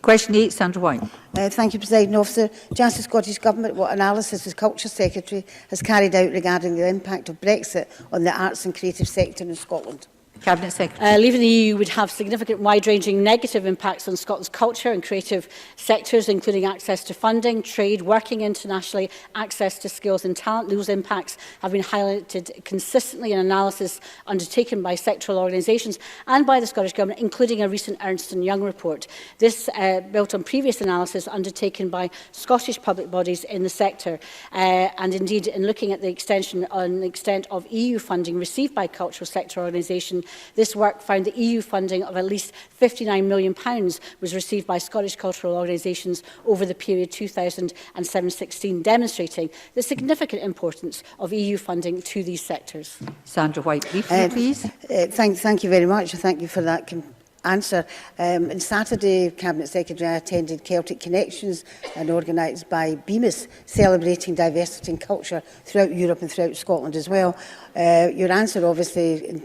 Question 8, Sandra White. Thank you, Presiding Officer. To ask the Scottish Government what analysis the Culture Secretary has carried out regarding the impact of Brexit on the arts and creative sector in Scotland. Cabinet Secretary. Leaving the EU would have significant wide-ranging negative impacts on Scotland's culture and creative sectors, including access to funding, trade, working internationally, access to skills and talent. Those impacts have been highlighted consistently in analysis undertaken by sectoral organisations and by the Scottish Government, including a recent Ernst & Young report. This built on previous analysis undertaken by Scottish public bodies in the sector. And indeed, in looking at the extent of EU funding received by cultural sector organisations, this work found that EU funding of at least £59 million was received by Scottish cultural organisations over the period 2007-16, demonstrating the significant importance of EU funding to these sectors. Sandra White, briefly, please. Thank you very much. Thank you for that answer. On Saturday, Cabinet Secretary, I attended Celtic Connections and organised by BEMIS, celebrating diversity and culture throughout Europe and throughout Scotland as well. Your answer obviously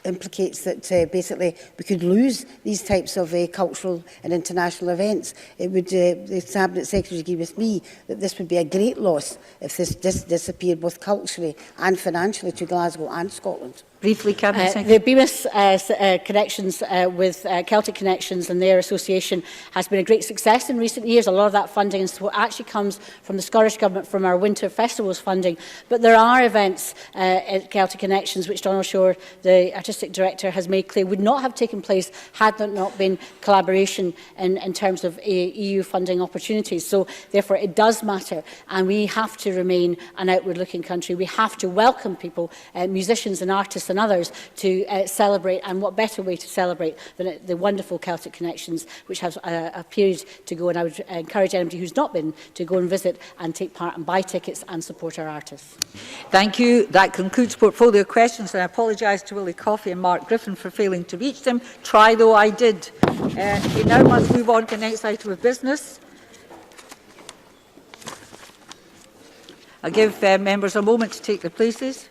implicates that basically we could lose these types of cultural and international events. It would, the Cabinet Secretary agree with me that this would be a great loss if this disappeared both culturally and financially to Glasgow and Scotland. Briefly, Cabinet Secretary. The BEMIS connections with Celtic Connections and their association has been a great success in recent years. A lot of that funding and support actually comes from the Scottish Government from our winter festivals funding. But there are events at Celtic Connections which Donald Shore, the Artistic Director, has made clear would not have taken place had there not been collaboration in terms of EU funding opportunities. So therefore it does matter, and we have to remain an outward-looking country. We have to welcome people, musicians and artists and others, to celebrate, and what better way to celebrate than the wonderful Celtic Connections, which has a period to go, and I would encourage anybody who's not been to go and visit and take part and buy tickets and support our artists. Thank you. That concludes portfolio questions, and I apologise to Willie Coffey and Mark Griffin for failing to reach them. Try though I did. We now must move on to the next item of business. I'll give members a moment to take their places.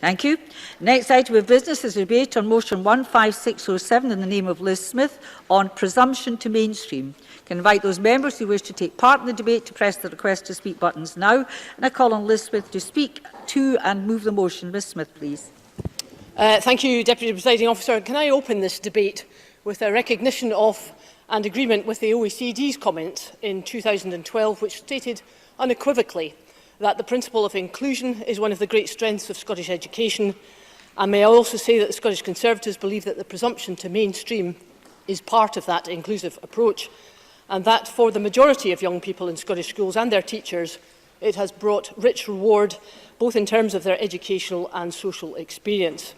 Thank you. Next item of business is a debate on motion 15607 in the name of Liz Smith on presumption to mainstream. I can invite those members who wish to take part in the debate to press the request to speak buttons now, and I call on Liz Smith to speak to and move the motion. Ms Smith, please. Thank you, Deputy Presiding Officer. Can I open this debate with a recognition of and agreement with the OECD's comment in 2012, which stated unequivocally that the principle of inclusion is one of the great strengths of Scottish education, and may I also say that the Scottish Conservatives believe that the presumption to mainstream is part of that inclusive approach, and that for the majority of young people in Scottish schools and their teachers, it has brought rich reward, both in terms of their educational and social experience.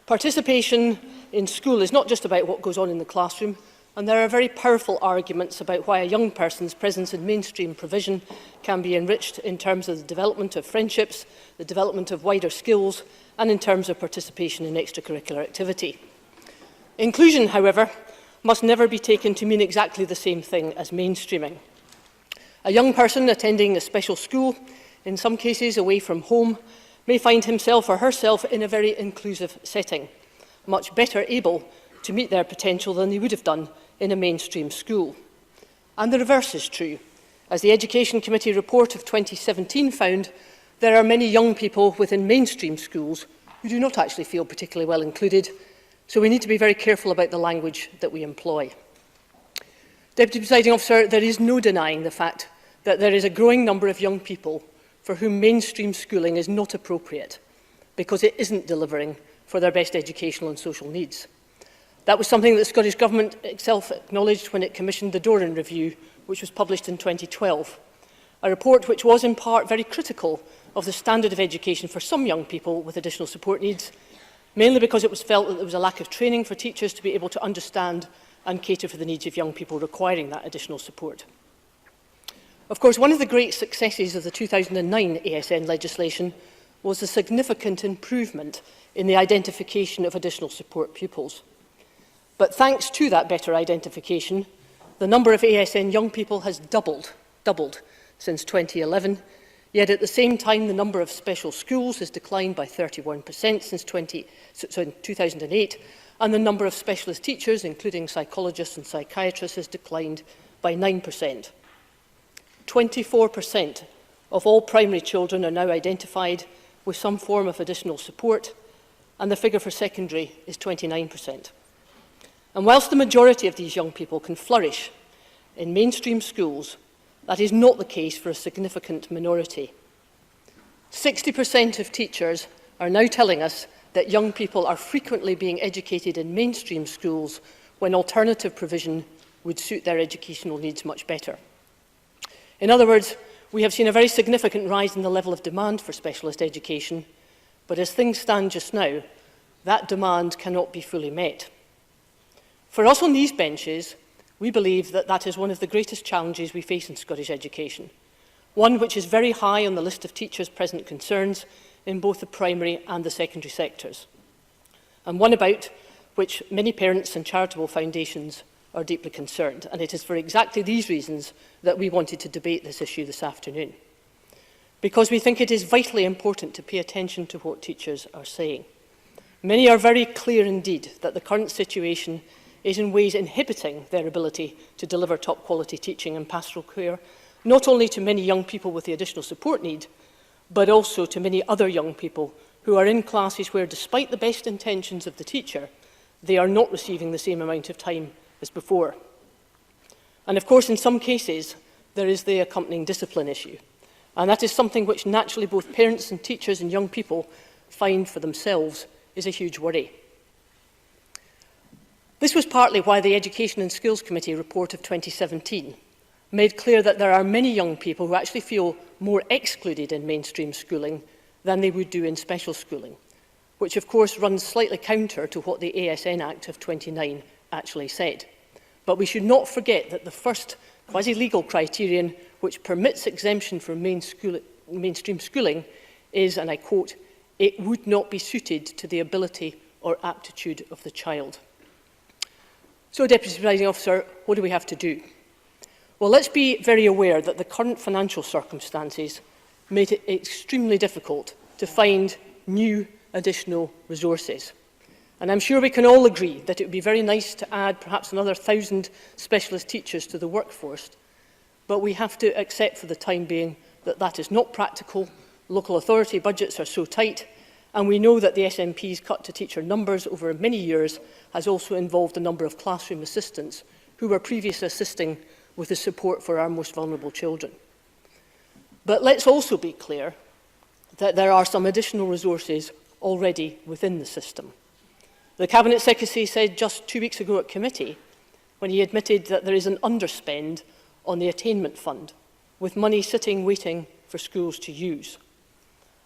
Participation in school is not just about what goes on in the classroom, and there are very powerful arguments about why a young person's presence in mainstream provision can be enriched in terms of the development of friendships, the development of wider skills, and in terms of participation in extracurricular activity. Inclusion, however, must never be taken to mean exactly the same thing as mainstreaming. A young person attending a special school, in some cases away from home, may find himself or herself in a very inclusive setting, much better able to meet their potential than they would have done in a mainstream school. And the reverse is true. As the Education Committee report of 2017 found, there are many young people within mainstream schools who do not actually feel particularly well included, so we need to be very careful about the language that we employ. Deputy Presiding Officer, there is no denying the fact that there is a growing number of young people for whom mainstream schooling is not appropriate because it isn't delivering for their best educational and social needs. That was something that the Scottish Government itself acknowledged when it commissioned the Doran Review, which was published in 2012. A report which was in part very critical of the standard of education for some young people with additional support needs, mainly because it was felt that there was a lack of training for teachers to be able to understand and cater for the needs of young people requiring that additional support. Of course, one of the great successes of the 2009 ASN legislation was the significant improvement in the identification of additional support pupils. But thanks to that better identification, the number of ASN young people has doubled since 2011, yet at the same time the number of special schools has declined by 31% since 2008, and the number of specialist teachers, including psychologists and psychiatrists, has declined by 9%. 24% of all primary children are now identified with some form of additional support, and the figure for secondary is 29%. And whilst the majority of these young people can flourish in mainstream schools, that is not the case for a significant minority. 60% of teachers are now telling us that young people are frequently being educated in mainstream schools when alternative provision would suit their educational needs much better. In other words, we have seen a very significant rise in the level of demand for specialist education, but as things stand just now, that demand cannot be fully met. For us on these benches, we believe that that is one of the greatest challenges we face in Scottish education, one which is very high on the list of teachers' present concerns in both the primary and the secondary sectors, and one about which many parents and charitable foundations are deeply concerned. And it is for exactly these reasons that we wanted to debate this issue this afternoon, because we think it is vitally important to pay attention to what teachers are saying. Many are very clear indeed that the current situation is in ways inhibiting their ability to deliver top quality teaching and pastoral care, not only to many young people with the additional support need, but also to many other young people who are in classes where, despite the best intentions of the teacher, they are not receiving the same amount of time as before. And of course, in some cases, there is the accompanying discipline issue. And that is something which naturally both parents and teachers and young people find for themselves is a huge worry. This was partly why the Education and Skills Committee report of 2017 made clear that there are many young people who actually feel more excluded in mainstream schooling than they would do in special schooling, which of course runs slightly counter to what the ASN Act of 29 actually said. But we should not forget that the first quasi-legal criterion which permits exemption from mainstream schooling is, and I quote, "it would not be suited to the ability or aptitude of the child." So, Deputy Presiding Officer, what do we have to do? Well, let's be very aware that the current financial circumstances made it extremely difficult to find new additional resources. And I'm sure we can all agree that it would be very nice to add perhaps another 1,000 specialist teachers to the workforce, but we have to accept for the time being that that is not practical. Local authority budgets are so tight, and we know that the SNP's cut to teacher numbers over many years has also involved a number of classroom assistants who were previously assisting with the support for our most vulnerable children. But let's also be clear that there are some additional resources already within the system. The Cabinet Secretary said just 2 weeks ago at committee, when he admitted that there is an underspend on the attainment fund, with money sitting waiting for schools to use.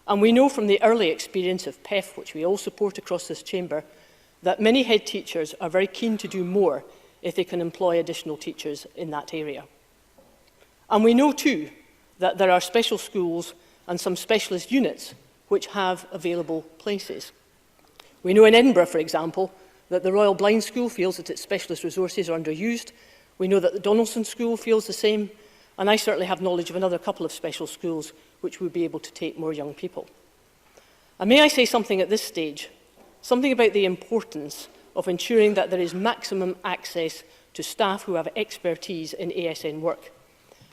And we know from the early experience of PEF, which we all support across this chamber, that many head teachers are very keen to do more if they can employ additional teachers in that area. And we know too that there are special schools and some specialist units which have available places. We know in Edinburgh, for example, that the Royal Blind School feels that its specialist resources are underused. We know that the Donaldson School feels the same, and I certainly have knowledge of another couple of special schools which would be able to take more young people. And may I say something at this stage, something about the importance of ensuring that there is maximum access to staff who have expertise in ASN work.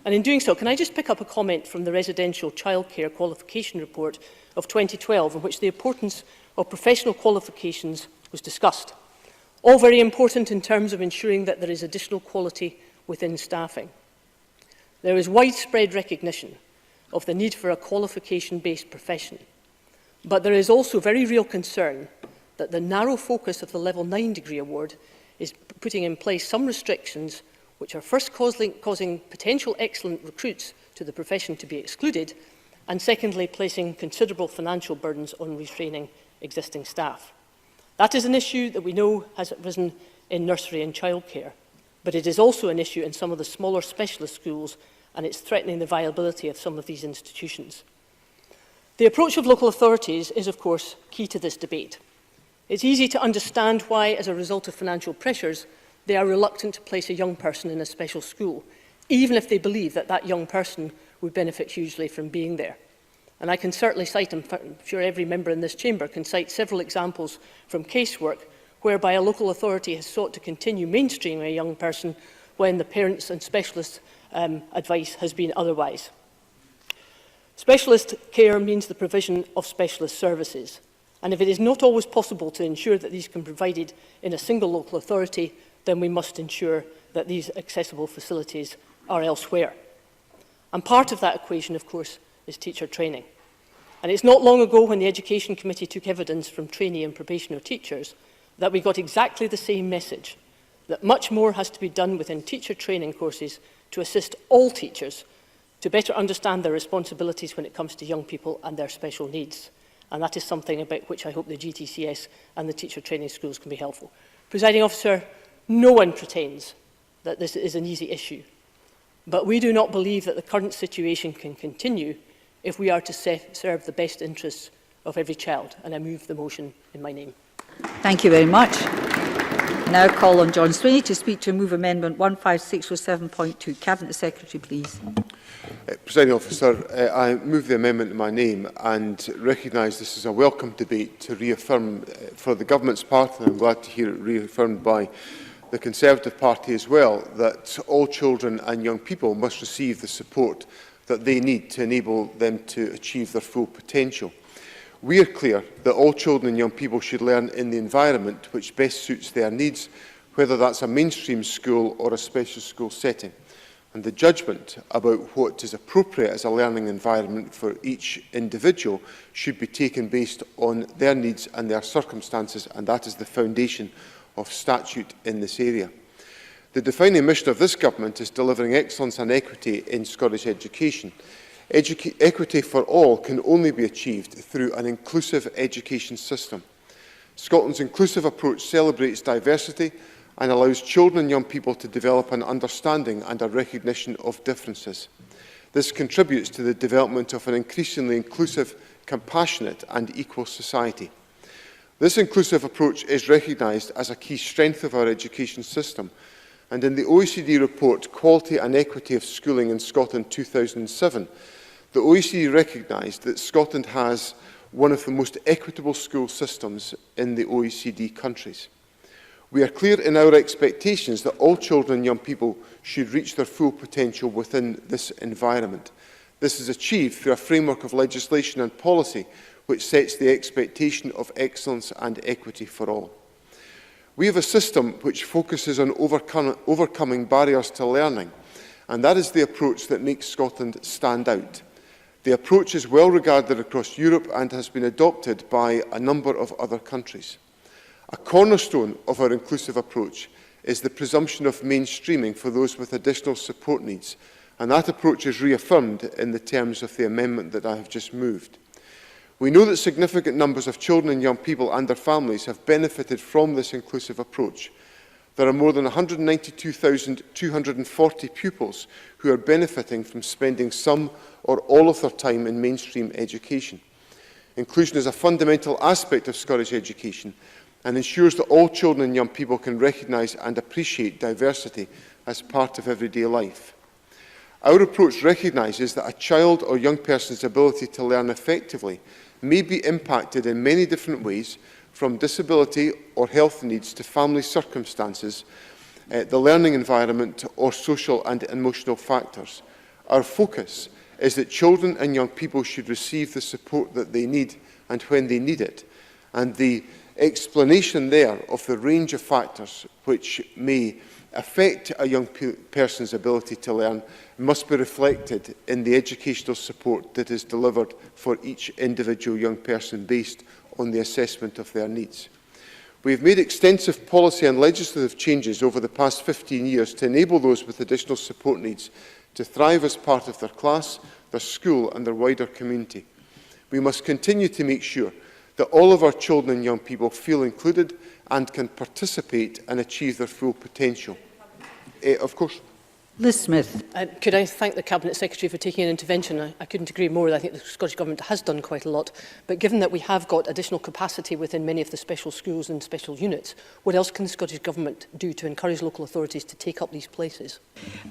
And in doing so, can I just pick up a comment from the Residential Childcare Qualification Report of 2012, in which the importance of professional qualifications was discussed. All very important in terms of ensuring that there is additional quality within staffing. There is widespread recognition of the need for a qualification-based profession, but there is also very real concern that the narrow focus of the Level 9 degree award is putting in place some restrictions which are first causing potential excellent recruits to the profession to be excluded, and secondly, placing considerable financial burdens on retraining existing staff. That is an issue that we know has arisen in nursery and childcare, but it is also an issue in some of the smaller specialist schools, and it's threatening the viability of some of these institutions. The approach of local authorities is, of course, key to this debate. It's easy to understand why, as a result of financial pressures, they are reluctant to place a young person in a special school, even if they believe that that young person would benefit hugely from being there. And I can certainly cite, I'm sure every member in this chamber can cite several examples from casework whereby a local authority has sought to continue mainstreaming a young person when the parents and specialist advice has been otherwise. Specialist care means the provision of specialist services. And if it is not always possible to ensure that these can be provided in a single local authority, then we must ensure that these accessible facilities are elsewhere. And part of that equation, of course, is teacher training. And it's not long ago when the Education Committee took evidence from trainee and probationer teachers that we got exactly the same message, that much more has to be done within teacher training courses to assist all teachers to better understand their responsibilities when it comes to young people and their special needs. And that is something about which I hope the GTCS and the teacher training schools can be helpful. Presiding Officer, no one pretends that this is an easy issue. But we do not believe that the current situation can continue if we are to serve the best interests of every child. And I move the motion in my name. Thank you very much. I now call on John Swinney to speak to move Amendment 15607.2. Cabinet Secretary, please. Presiding Officer, I move the amendment in my name and recognise this is a welcome debate to reaffirm for the Government's part, and I'm glad to hear it reaffirmed by the Conservative Party as well, that all children and young people must receive the support that they need to enable them to achieve their full potential. We are clear that all children and young people should learn in the environment which best suits their needs, whether that's a mainstream school or a special school setting. And the judgement about what is appropriate as a learning environment for each individual should be taken based on their needs and their circumstances, and that is the foundation of statute in this area. The defining mission of this government is delivering excellence and equity in Scottish education. Equity for all can only be achieved through an inclusive education system. Scotland's inclusive approach celebrates diversity and allows children and young people to develop an understanding and a recognition of differences. This contributes to the development of an increasingly inclusive, compassionate and equal society. This inclusive approach is recognised as a key strength of our education system, and in the OECD report Quality and Equity of Schooling in Scotland 2007, the OECD recognised that Scotland has one of the most equitable school systems in the OECD countries. We are clear in our expectations that all children and young people should reach their full potential within this environment. This is achieved through a framework of legislation and policy which sets the expectation of excellence and equity for all. We have a system which focuses on overcoming barriers to learning, and that is the approach that makes Scotland stand out. The approach is well regarded across Europe and has been adopted by a number of other countries. A cornerstone of our inclusive approach is the presumption of mainstreaming for those with additional support needs, and that approach is reaffirmed in the terms of the amendment that I have just moved. We know that significant numbers of children and young people and their families have benefited from this inclusive approach. There are more than 192,240 pupils who are benefiting from spending some or all of their time in mainstream education. Inclusion is a fundamental aspect of Scottish education and ensures that all children and young people can recognise and appreciate diversity as part of everyday life. Our approach recognises that a child or young person's ability to learn effectively may be impacted in many different ways, from disability or health needs to family circumstances, the learning environment or social and emotional factors. Our focus is that children and young people should receive the support that they need and when they need it, and the explanation there of the range of factors which may affect a young person's ability to learn must be reflected in the educational support that is delivered for each individual young person based on the assessment of their needs. We have made extensive policy and legislative changes over the past 15 years to enable those with additional support needs to thrive as part of their class, their school and their wider community. We must continue to make sure that all of our children and young people feel included and can participate and achieve their full potential. Of course. Liz Smith. Could I thank the Cabinet Secretary for taking an intervention? I couldn't agree more. I think the Scottish Government has done quite a lot. But given that we have got additional capacity within many of the special schools and special units, what else can the Scottish Government do to encourage local authorities to take up these places?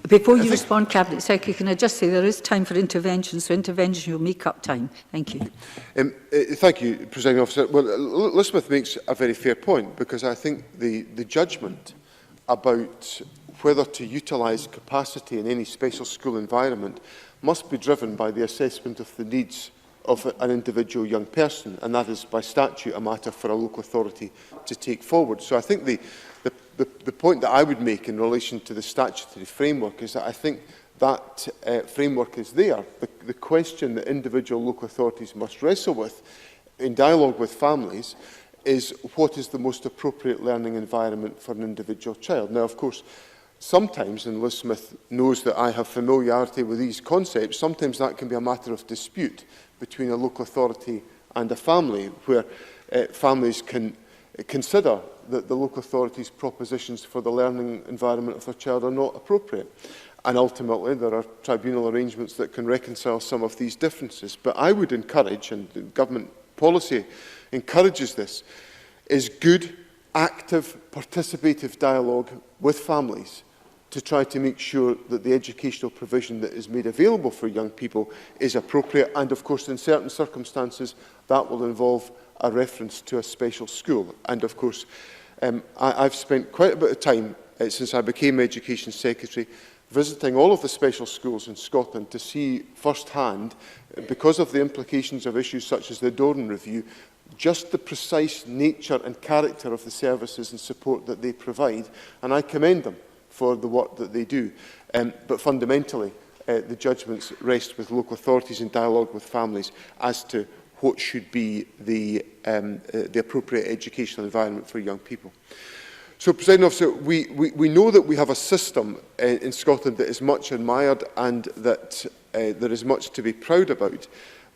Before you respond, Cabinet Secretary, can I just say there is time for intervention, so intervention will make up time. Thank you. Thank you, Presiding Officer. Well, Liz Smith makes a very fair point, because I think the judgment about whether to utilise capacity in any special school environment must be driven by the assessment of the needs of an individual young person, and that is by statute a matter for a local authority to take forward. So I think the point that I would make in relation to the statutory framework is that I think that framework is there. The question that individual local authorities must wrestle with in dialogue with families is what is the most appropriate learning environment for an individual child. Now, of course, sometimes, and Liz Smith knows that I have familiarity with these concepts, sometimes that can be a matter of dispute between a local authority and a family, where families can consider that the local authority's propositions for the learning environment of their child are not appropriate. And ultimately, there are tribunal arrangements that can reconcile some of these differences. But I would encourage, and the government policy encourages this, is good, active, participative dialogue with families to try to make sure that the educational provision that is made available for young people is appropriate. And of course, in certain circumstances, that will involve a reference to a special school. And of course, I've spent quite a bit of time since I became Education Secretary visiting all of the special schools in Scotland to see firsthand, because of the implications of issues such as the Doran Review, just the precise nature and character of the services and support that they provide. And I commend them for the work that they do. But fundamentally, the judgments rest with local authorities in dialogue with families as to what should be the appropriate educational environment for young people. So, President Officer, we know that we have a system in Scotland that is much admired and that there is much to be proud about.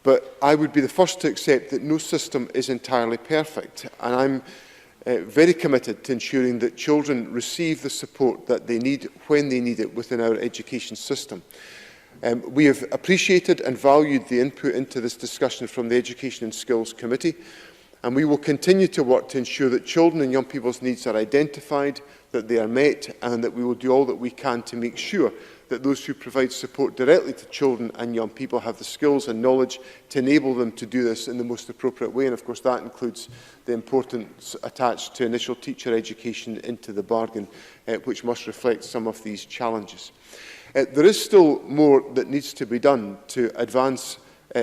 But I would be the first to accept that no system is entirely perfect. And I'm very committed to ensuring that children receive the support that they need when they need it within our education system. We have appreciated and valued the input into this discussion from the Education and Skills Committee, and we will continue to work to ensure that children and young people's needs are identified, that they are met, and that we will do all that we can to make sure that those who provide support directly to children and young people have the skills and knowledge to enable them to do this in the most appropriate way. And of course that includes the importance attached to initial teacher education into the bargain, which must reflect some of these challenges. There is still more that needs to be done to advance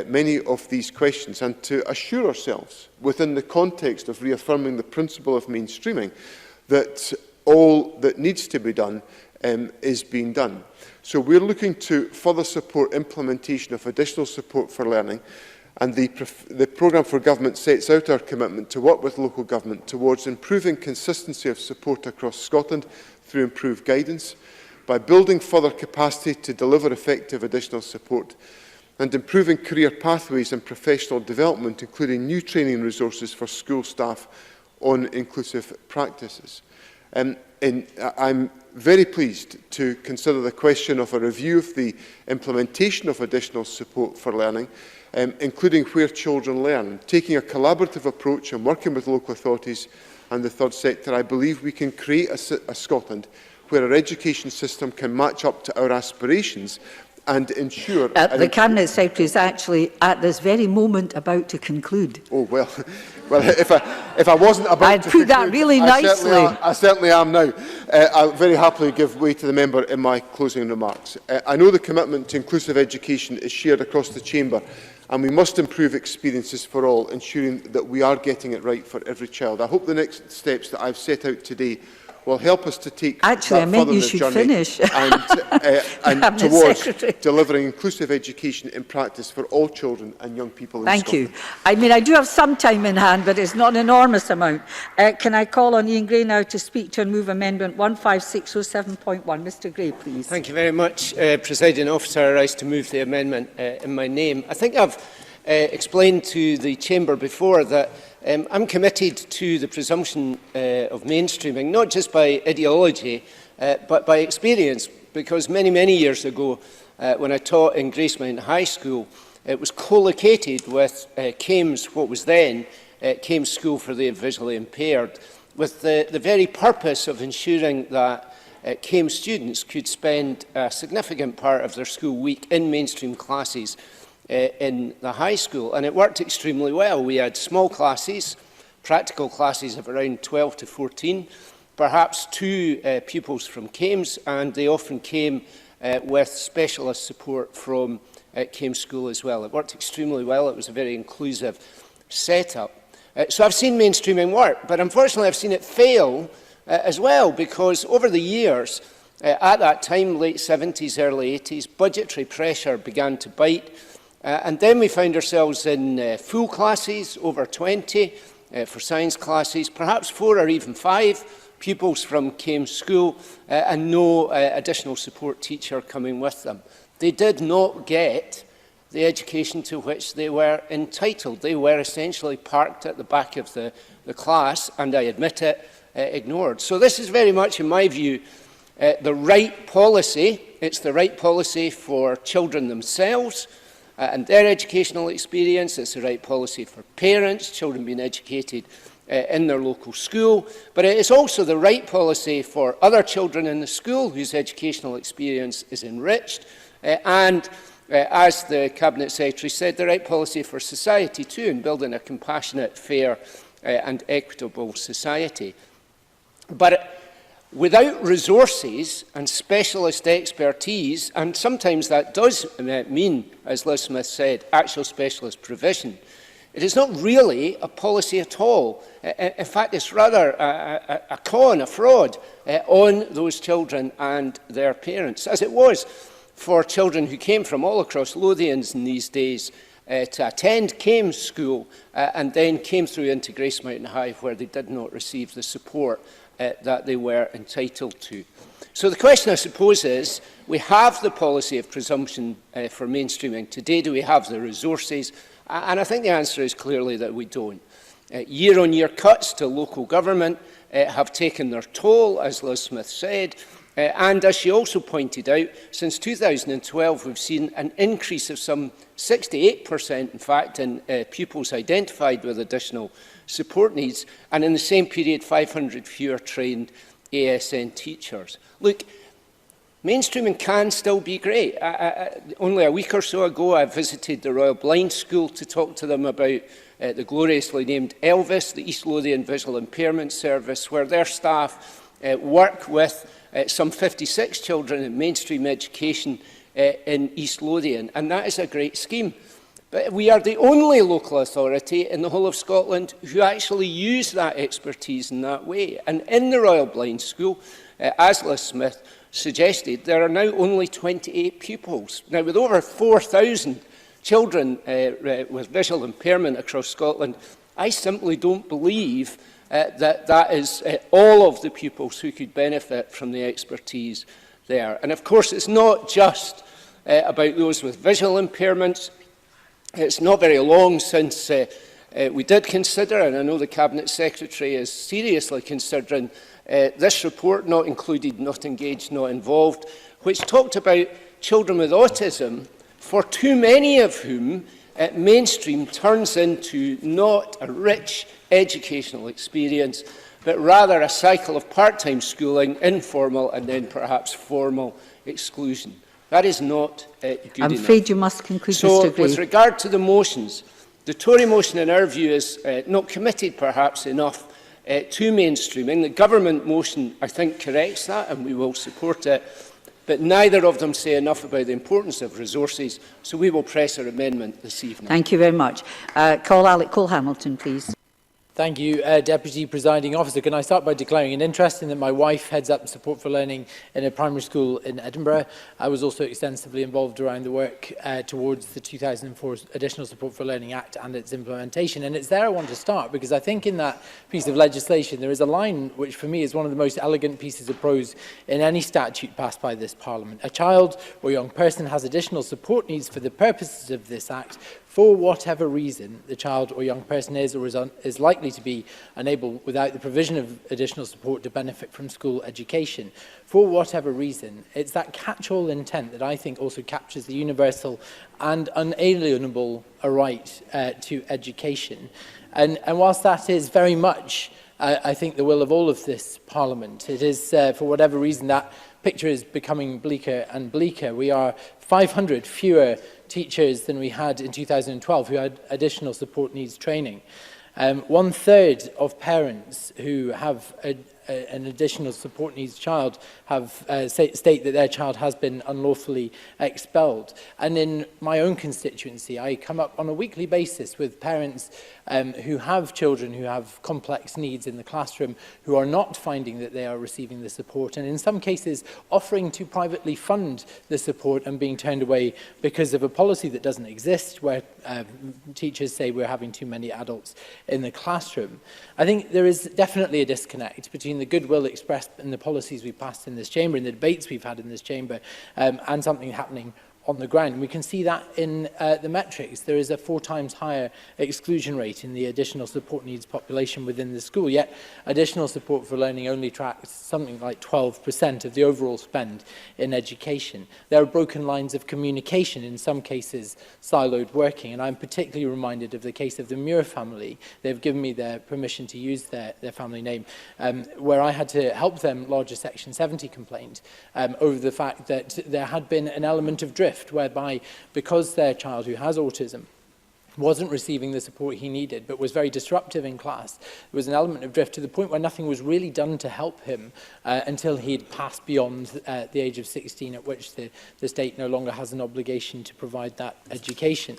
many of these questions and to assure ourselves, within the context of reaffirming the principle of mainstreaming, that all that needs to be done is being done. So we're looking to further support implementation of additional support for learning, and the programme for government sets out our commitment to work with local government towards improving consistency of support across Scotland through improved guidance, by building further capacity to deliver effective additional support, and improving career pathways and professional development, including new training resources for school staff on inclusive practices. I'm very pleased to consider the question of a review of the implementation of additional support for learning, including where children learn. Taking a collaborative approach and working with local authorities and the third sector, I believe we can create a Scotland where our education system can match up to our aspirations and ensure... The Cabinet Secretary is actually at this very moment about to conclude. Oh, well, if I wasn't about to put that really nicely. I certainly am now. I'll very happily give way to the member in my closing remarks. I know the commitment to inclusive education is shared across the Chamber, and we must improve experiences for all, ensuring that we are getting it right for every child. I hope the next steps that I've set out today will help us to take Actually, I that meant further you in the should journey finish. and towards delivering inclusive education in practice for all children and young people in Thank Scotland. you. I mean, I do have some time in hand, but it's not an enormous amount. Can I call on Ian Gray now to speak to and move Amendment 15607.1? Mr Gray, please. Thank you very much, Presiding Officer. I rise to move the amendment in my name. I think I've explained to the Chamber before that I'm committed to the presumption of mainstreaming, not just by ideology, but by experience, because many years ago, when I taught in Gracemount High School, it was co-located with Kames, what was then Kames School for the Visually Impaired, with the very purpose of ensuring that Kames students could spend a significant part of their school week in mainstream classes in the high school, and it worked extremely well. We had small classes, practical classes of around 12 to 14, perhaps 2 pupils from Kames, and they often came with specialist support from Kames School as well. It worked extremely well. It was a very inclusive setup. So I've seen mainstreaming work, but unfortunately I've seen it fail as well, because over the years, at that time, late 70s, early 80s, budgetary pressure began to bite. And then we found ourselves in full classes, over 20 for science classes, perhaps 4 or even 5 pupils from Kames School, and no additional support teacher coming with them. They did not get the education to which they were entitled. They were essentially parked at the back of the class, and I admit it, ignored. So this is very much, in my view, the right policy. It's the right policy for children themselves, and their educational experience. It's the right policy for parents, children being educated in their local school, but it is also the right policy for other children in the school whose educational experience is enriched, and as the Cabinet Secretary said, the right policy for society too, in building a compassionate, fair and equitable society. But without resources and specialist expertise, and sometimes that does mean, as Liz Smith said, actual specialist provision, it is not really a policy at all. In fact, it's rather a con, a fraud on those children and their parents, as it was for children who came from all across Lothians in these days to attend Kames School and then came through into Gracemount High, where they did not receive the support that they were entitled to. So the question, I suppose, is, we have the policy of presumption for mainstreaming. Today, do we have the resources? And I think the answer is clearly that we don't. Year-on-year cuts to local government have taken their toll, as Liz Smith said, and as she also pointed out, since 2012 we've seen an increase of some 68%, in fact, in pupils identified with additional support needs, and in the same period 500 fewer trained ASN teachers. Look, mainstreaming can still be great. Only a week or so ago I visited the Royal Blind School to talk to them about the gloriously named Elvis, the East Lothian Visual Impairment Service, where their staff work with some 56 children in mainstream education in East Lothian, and that is a great scheme. But we are the only local authority in the whole of Scotland who actually use that expertise in that way. And in the Royal Blind School, as Liz Smith suggested, there are now only 28 pupils. Now, with over 4,000 children with visual impairment across Scotland, I simply don't believe that is all of the pupils who could benefit from the expertise there. And of course, it's not just about those with visual impairments. It's not very long since we did consider, and I know the Cabinet Secretary is seriously considering this report, Not Included, Not Engaged, Not Involved, which talked about children with autism, for too many of whom mainstream turns into not a rich educational experience, but rather a cycle of part-time schooling, informal and then perhaps formal exclusion. That is not good enough. I'm afraid you must conclude, so, Mr. Gray. with regard to the motions, the Tory motion, in our view, is not committed perhaps enough to mainstreaming. The government motion, I think, corrects that, and we will support it. But neither of them say enough about the importance of resources, so we will press our amendment this evening. Thank you very much. Call Alec Cole-Hamilton, please. Thank you, Deputy Presiding Officer. Can I start by declaring an interest in that my wife heads up support for learning in a primary school in Edinburgh. I was also extensively involved around the work towards the 2004 Additional Support for Learning Act and its implementation. And it's there I want to start, because I think in that piece of legislation there is a line which for me is one of the most elegant pieces of prose in any statute passed by this Parliament. A child or young person has additional support needs for the purposes of this Act, for whatever reason the child or young person is or is likely to be unable, without the provision of additional support, to benefit from school education. For whatever reason, it's that catch-all intent that I think also captures the universal and unalienable right to education. And whilst that is very much, I think, the will of all of this Parliament, it is, for whatever reason, that picture is becoming bleaker and bleaker. We are 500 fewer teachers than we had in 2012 who had additional support needs training. 1/3 of parents who have an additional support needs child have state that their child has been unlawfully expelled. And in my own constituency, I come up on a weekly basis with parents who have children who have complex needs in the classroom, who are not finding that they are receiving the support, and in some cases offering to privately fund the support and being turned away because of a policy that doesn't exist, where teachers say we're having too many adults in the classroom. I think there is definitely a disconnect between the goodwill expressed in the policies we passed in this chamber, in the debates we've had in this chamber, and something happening on the ground. We can see that in the metrics. There is a 4 times higher exclusion rate in the additional support needs population within the school, yet additional support for learning only tracks something like 12% of the overall spend in education. There are broken lines of communication, in some cases siloed working, and I'm particularly reminded of the case of the Muir family. They've given me their permission to use their family name, where I had to help them lodge a Section 70 complaint over the fact that there had been an element of drift, whereby, because their child who has autism wasn't receiving the support he needed, but was very disruptive in class, there was an element of drift to the point where nothing was really done to help him until he'd passed beyond the age of 16, at which the state no longer has an obligation to provide that education.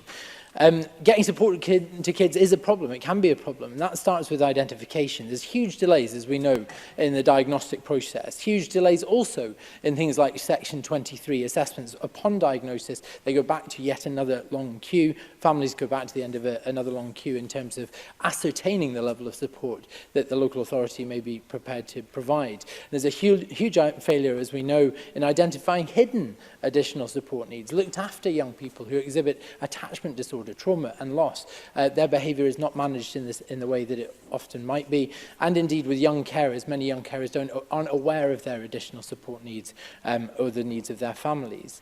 Getting support to kids is a problem. It can be a problem, and that starts with identification. There's huge delays, as we know, in the diagnostic process. Huge delays also in things like Section 23 assessments. Upon diagnosis, they go back to yet another long queue. Families go back to the end of another long queue in terms of ascertaining the level of support that the local authority may be prepared to provide. There's a huge failure, as we know, in identifying hidden additional support needs. Looked after young people who exhibit attachment disorder, trauma and loss. Their behaviour is not managed in the way that it often might be, and indeed with young carers, many young carers aren't aware of their additional support needs or the needs of their families.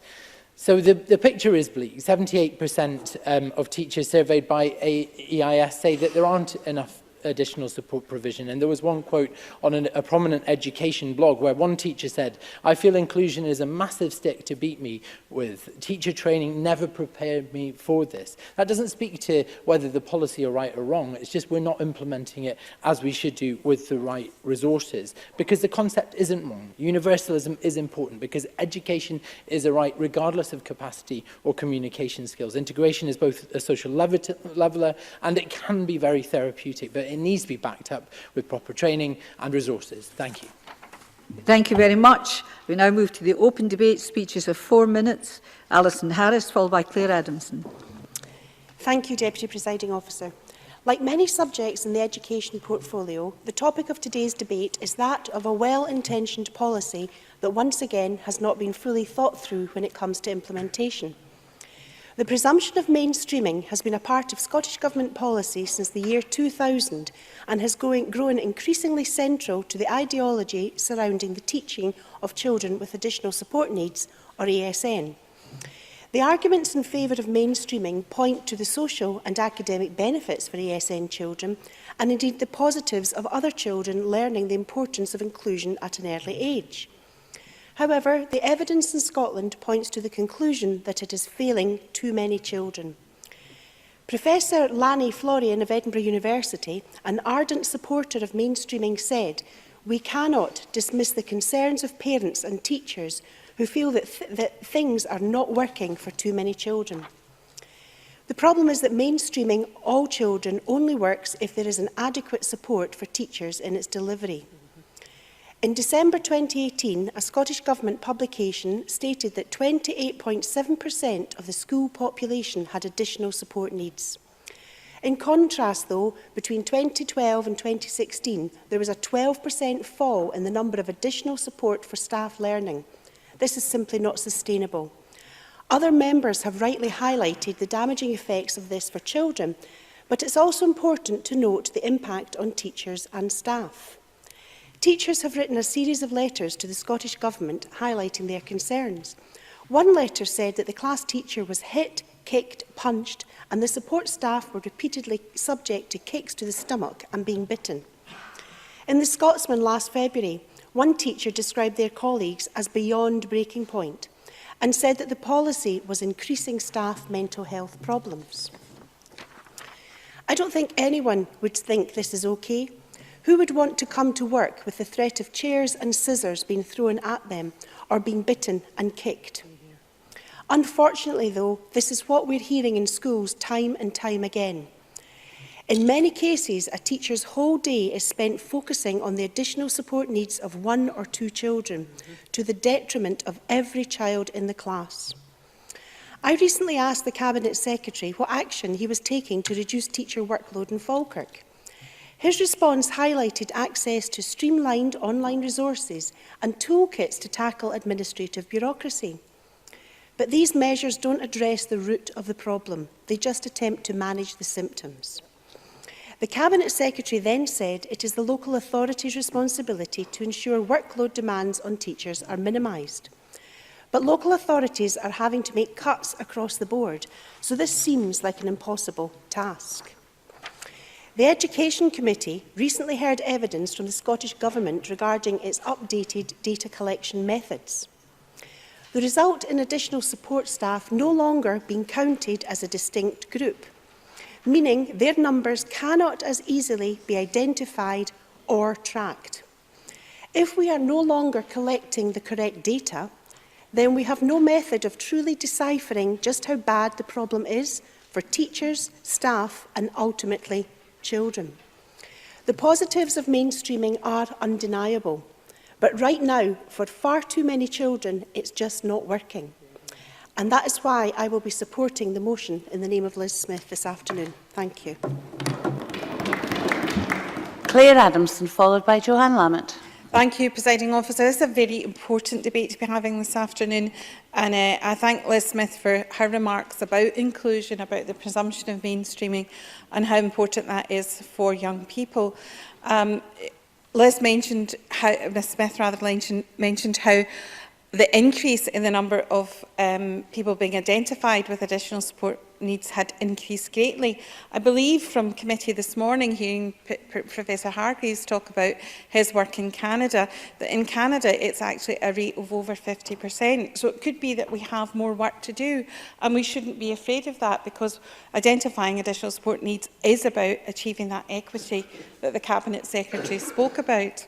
So the picture is bleak. 78% of teachers surveyed by EIS say that there aren't enough additional support provision. And there was one quote on a prominent education blog where one teacher said, "I feel inclusion is a massive stick to beat me with. Teacher training never prepared me for this." That doesn't speak to whether the policy are right or wrong. It's just we're not implementing it as we should do with the right resources, because the concept isn't wrong. Universalism is important because education is a right regardless of capacity or communication skills. Integration is both a social leveler and it can be very therapeutic, but it needs to be backed up with proper training and resources. Thank you. Thank you very much. We now move to the open debate. Speeches of 4 minutes. Alison Harris, followed by Claire Adamson. Thank you, Deputy Presiding Officer. Like many subjects in the education portfolio, the topic of today's debate is that of a well-intentioned policy that once again has not been fully thought through when it comes to implementation. The presumption of mainstreaming has been a part of Scottish Government policy since the year 2000 and has grown increasingly central to the ideology surrounding the teaching of children with additional support needs, or ASN. The arguments in favour of mainstreaming point to the social and academic benefits for ASN children and indeed the positives of other children learning the importance of inclusion at an early age. However, the evidence in Scotland points to the conclusion that it is failing too many children. Professor Lanny Florian of Edinburgh University, an ardent supporter of mainstreaming, said, "We cannot dismiss the concerns of parents and teachers who feel that things are not working for too many children. The problem is that mainstreaming all children only works if there is an adequate support for teachers in its delivery. In December 2018, a Scottish Government publication stated that 28.7% of the school population had additional support needs. In contrast, though, between 2012 and 2016, there was a 12% fall in the number of additional support for staff learning. This is simply not sustainable. Other members have rightly highlighted the damaging effects of this for children, but it's also important to note the impact on teachers and staff. Teachers have written a series of letters to the Scottish Government highlighting their concerns. One letter said that the class teacher was hit, kicked, punched, and the support staff were repeatedly subject to kicks to the stomach and being bitten. In the Scotsman last February, one teacher described their colleagues as beyond breaking point and said that the policy was increasing staff mental health problems. I don't think anyone would think this is okay. Who would want to come to work with the threat of chairs and scissors being thrown at them or being bitten and kicked? Unfortunately, though, this is what we're hearing in schools time and time again. In many cases, a teacher's whole day is spent focusing on the additional support needs of one or two children, to the detriment of every child in the class. I recently asked the Cabinet Secretary what action he was taking to reduce teacher workload in Falkirk. His response highlighted access to streamlined online resources and toolkits to tackle administrative bureaucracy. But these measures don't address the root of the problem. They just attempt to manage the symptoms. The Cabinet Secretary then said it is the local authority's responsibility to ensure workload demands on teachers are minimised. But local authorities are having to make cuts across the board, so this seems like an impossible task. The Education Committee recently heard evidence from the Scottish Government regarding its updated data collection methods. The result in additional support staff no longer being counted as a distinct group, meaning their numbers cannot as easily be identified or tracked. If we are no longer collecting the correct data, then we have no method of truly deciphering just how bad the problem is for teachers, staff, and ultimately children. The positives of mainstreaming are undeniable, but right now, for far too many children, it's just not working. And that is why I will be supporting the motion in the name of Liz Smith this afternoon. Thank you. Claire Adamson, followed by Joanna Lamont. Thank you, Presiding Officer. This is a very important debate to be having this afternoon, and I thank Liz Smith for her remarks about inclusion, about the presumption of mainstreaming and how important that is for young people. Liz mentioned how, Ms Smith rather mentioned how the increase in the number of people being identified with additional support needs had increased greatly. I believe from committee this morning, hearing Professor Hargreaves talk about his work in Canada, that in Canada it's actually a rate of over 50%. So it could be that we have more work to do, and we shouldn't be afraid of that, because identifying additional support needs is about achieving that equity that the Cabinet Secretary spoke about.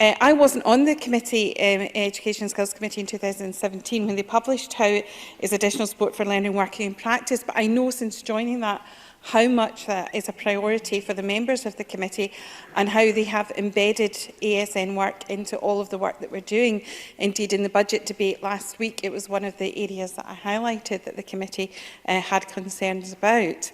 I wasn't on the committee, Education and Skills Committee in 2017 when they published how is additional support for learning, working and practice, but I know since joining that how much that is a priority for the members of the committee and how they have embedded ASN work into all of the work that we're doing. Indeed, in the budget debate last week, it was one of the areas that I highlighted that the committee had concerns about.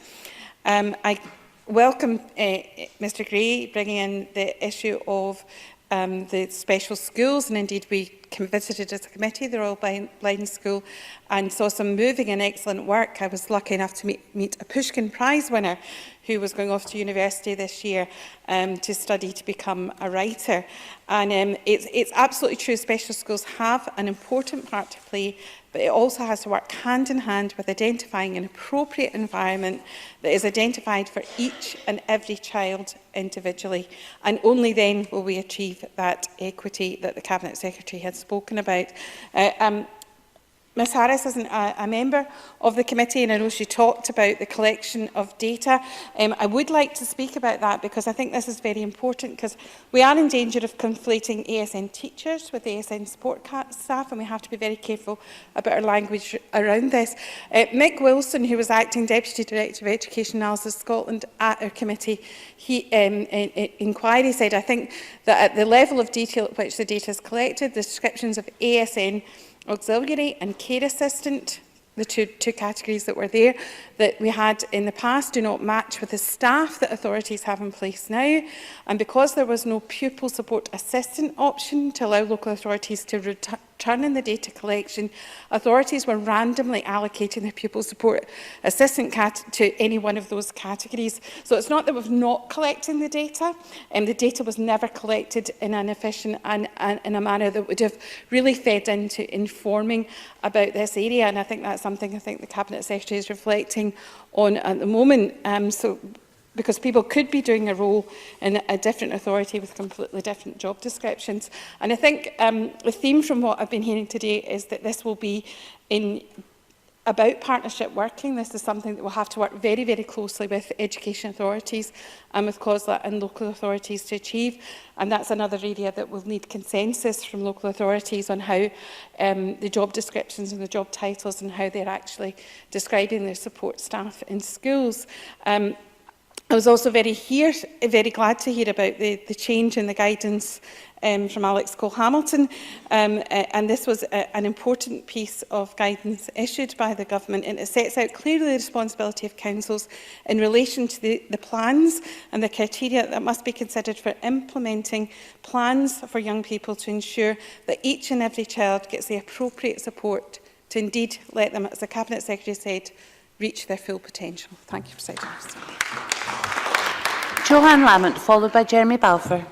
I welcome Mr Gray bringing in the issue of the special schools, and indeed we visited as a committee the Royal Blind School and saw some moving and excellent work. I was lucky enough to meet a Pushkin Prize winner who was going off to university this year to study to become a writer. And it's absolutely true, special schools have an important part to play, but it also has to work hand in hand with identifying an appropriate environment that is identified for each and every child individually. And only then will we achieve that equity that the Cabinet Secretary had spoken about. Ms Harris isn't a member of the committee, and I know she talked about the collection of data. I would like to speak about that because I think this is very important, because we are in danger of conflating ASN teachers with ASN support staff, and we have to be very careful about our language around this. Mick Wilson, who was Acting Deputy Director of Education Analysis Scotland at our committee inquiry, said, I think that at the level of detail at which the data is collected, the descriptions of ASN auxiliary and care assistant, the two categories that were there, that we had in the past, do not match with the staff that authorities have in place now. And because there was no pupil support assistant option to allow local authorities to return in the data collection, authorities were randomly allocating the pupil support assistant to any one of those categories. So it's not that we've not collecting the data, and the data was never collected in an efficient and in a manner that would have really fed into informing about this area. And I think that's something I think the Cabinet Secretary is reflecting on at the moment. Because people could be doing a role in a different authority with completely different job descriptions. And I think the theme from what I've been hearing today is that this will be about partnership working. This is something that we'll have to work very, very closely with education authorities and with COSLA and local authorities to achieve. And that's another area that will need consensus from local authorities on how the job descriptions and the job titles and how they're actually describing their support staff in schools. I was also very glad to hear about the change in the guidance from Alex Cole-Hamilton, and this was an important piece of guidance issued by the government, and it sets out clearly the responsibility of councils in relation to the plans and the criteria that must be considered for implementing plans for young people to ensure that each and every child gets the appropriate support to indeed let them, as the Cabinet Secretary said, reach their full potential. Thank you, President Officer. Joanna Lamont, followed by Jeremy Balfour.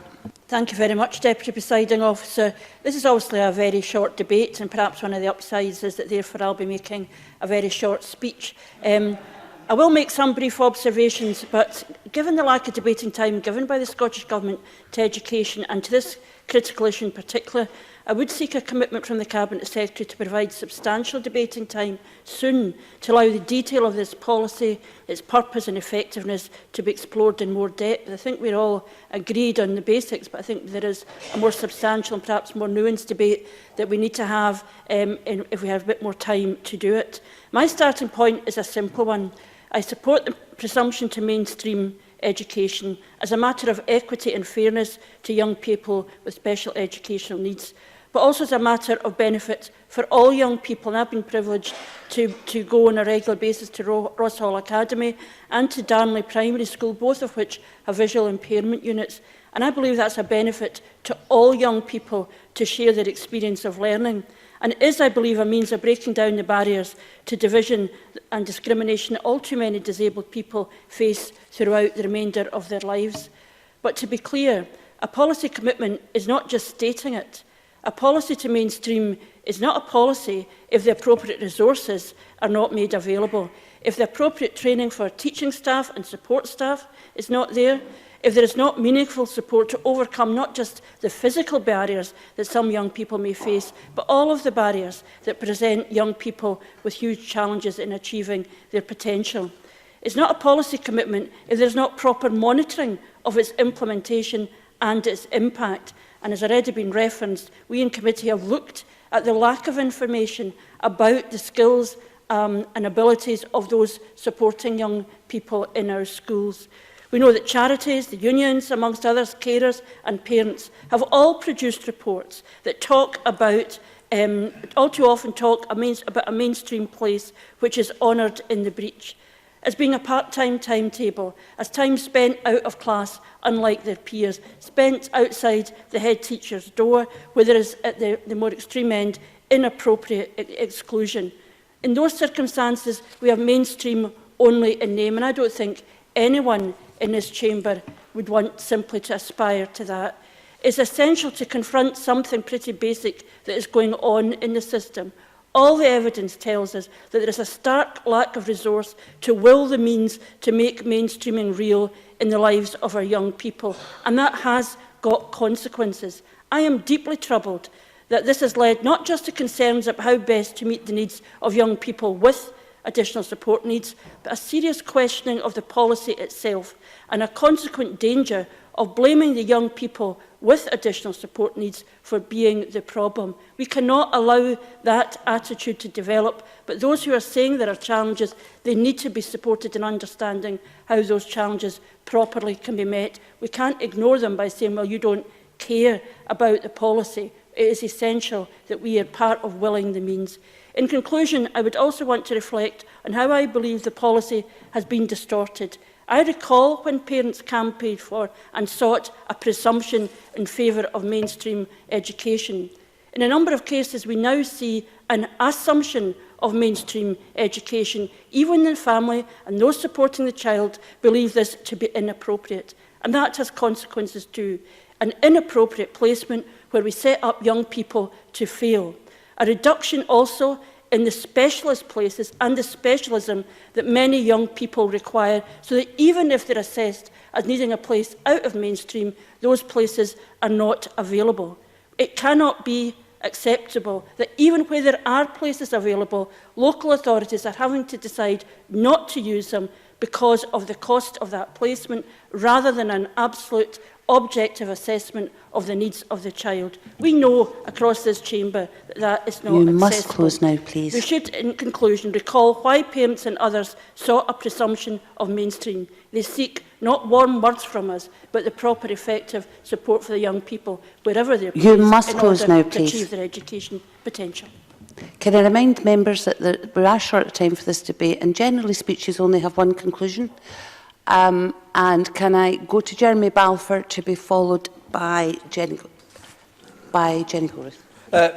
Thank you very much, Deputy Presiding Officer. This is obviously a very short debate, and perhaps one of the upsides is that therefore I'll be making a very short speech. I will make some brief observations, but given the lack of debating time given by the Scottish Government to education and to this critical issue in particular, I would seek a commitment from the Cabinet Secretary to provide substantial debating time soon to allow the detail of this policy, its purpose and effectiveness to be explored in more depth. I think we're all agreed on the basics, but I think there is a more substantial and perhaps more nuanced debate that we need to have if we have a bit more time to do it. My starting point is a simple one. I support the presumption to mainstream education as a matter of equity and fairness to young people with special educational needs, but also as a matter of benefit for all young people. And I've been privileged to go on a regular basis to Ross Hall Academy and to Darnley Primary School, both of which have visual impairment units. And I believe that's a benefit to all young people to share their experience of learning. And it is, I believe, a means of breaking down the barriers to division and discrimination that all too many disabled people face throughout the remainder of their lives. But to be clear, a policy commitment is not just stating it. A policy to mainstream is not a policy if the appropriate resources are not made available, if the appropriate training for teaching staff and support staff is not there, if there is not meaningful support to overcome not just the physical barriers that some young people may face, but all of the barriers that present young people with huge challenges in achieving their potential. It's not a policy commitment if there is not proper monitoring of its implementation and its impact. And as already been referenced, we in committee have looked at the lack of information about the skills and abilities of those supporting young people in our schools. We know that charities, the unions, amongst others, carers and parents have all produced reports that talk about, all too often talk about a mainstream place which is honoured in the breach, as being a part-time timetable, as time spent out of class, unlike their peers, spent outside the head teacher's door, where there is, at the more extreme end, inappropriate exclusion. In those circumstances, we have mainstream only in name, and I don't think anyone in this chamber would want simply to aspire to that. It's essential to confront something pretty basic that is going on in the system. All the evidence tells us that there is a stark lack of resource to will the means to make mainstreaming real in the lives of our young people, and that has got consequences. I am deeply troubled that this has led not just to concerns about how best to meet the needs of young people with additional support needs, but a serious questioning of the policy itself and a consequent danger of blaming the young people with additional support needs for being the problem. We cannot allow that attitude to develop, but those who are saying there are challenges, they need to be supported in understanding how those challenges properly can be met. We can't ignore them by saying, well, you don't care about the policy. It is essential that we are part of willing the means. In conclusion, I would also want to reflect on how I believe the policy has been distorted. I recall when parents campaigned for and sought a presumption in favour of mainstream education. In a number of cases, we now see an assumption of mainstream education, even in the family and those supporting the child believe this to be inappropriate. And that has consequences too. An inappropriate placement where we set up young people to fail. A reduction also in the specialist places and the specialism that many young people require, so that even if they're assessed as needing a place out of mainstream, those places are not available. It cannot be acceptable that even where there are places available, local authorities are having to decide not to use them because of the cost of that placement, rather than an absolute objective assessment of the needs of the child. We know across this chamber that that is not You accessible. must close now, please. We should, in conclusion, recall why parents and others sought a presumption of mainstream. They seek not warm words from us, but the proper effective support for the young people, wherever they're placed, You must in close order now, to please. achieve their education potential. Can I remind members that we are short of time for this debate, and generally speeches only have one conclusion. And can I go to Jeremy Balfour to be followed by Jenny Gorris?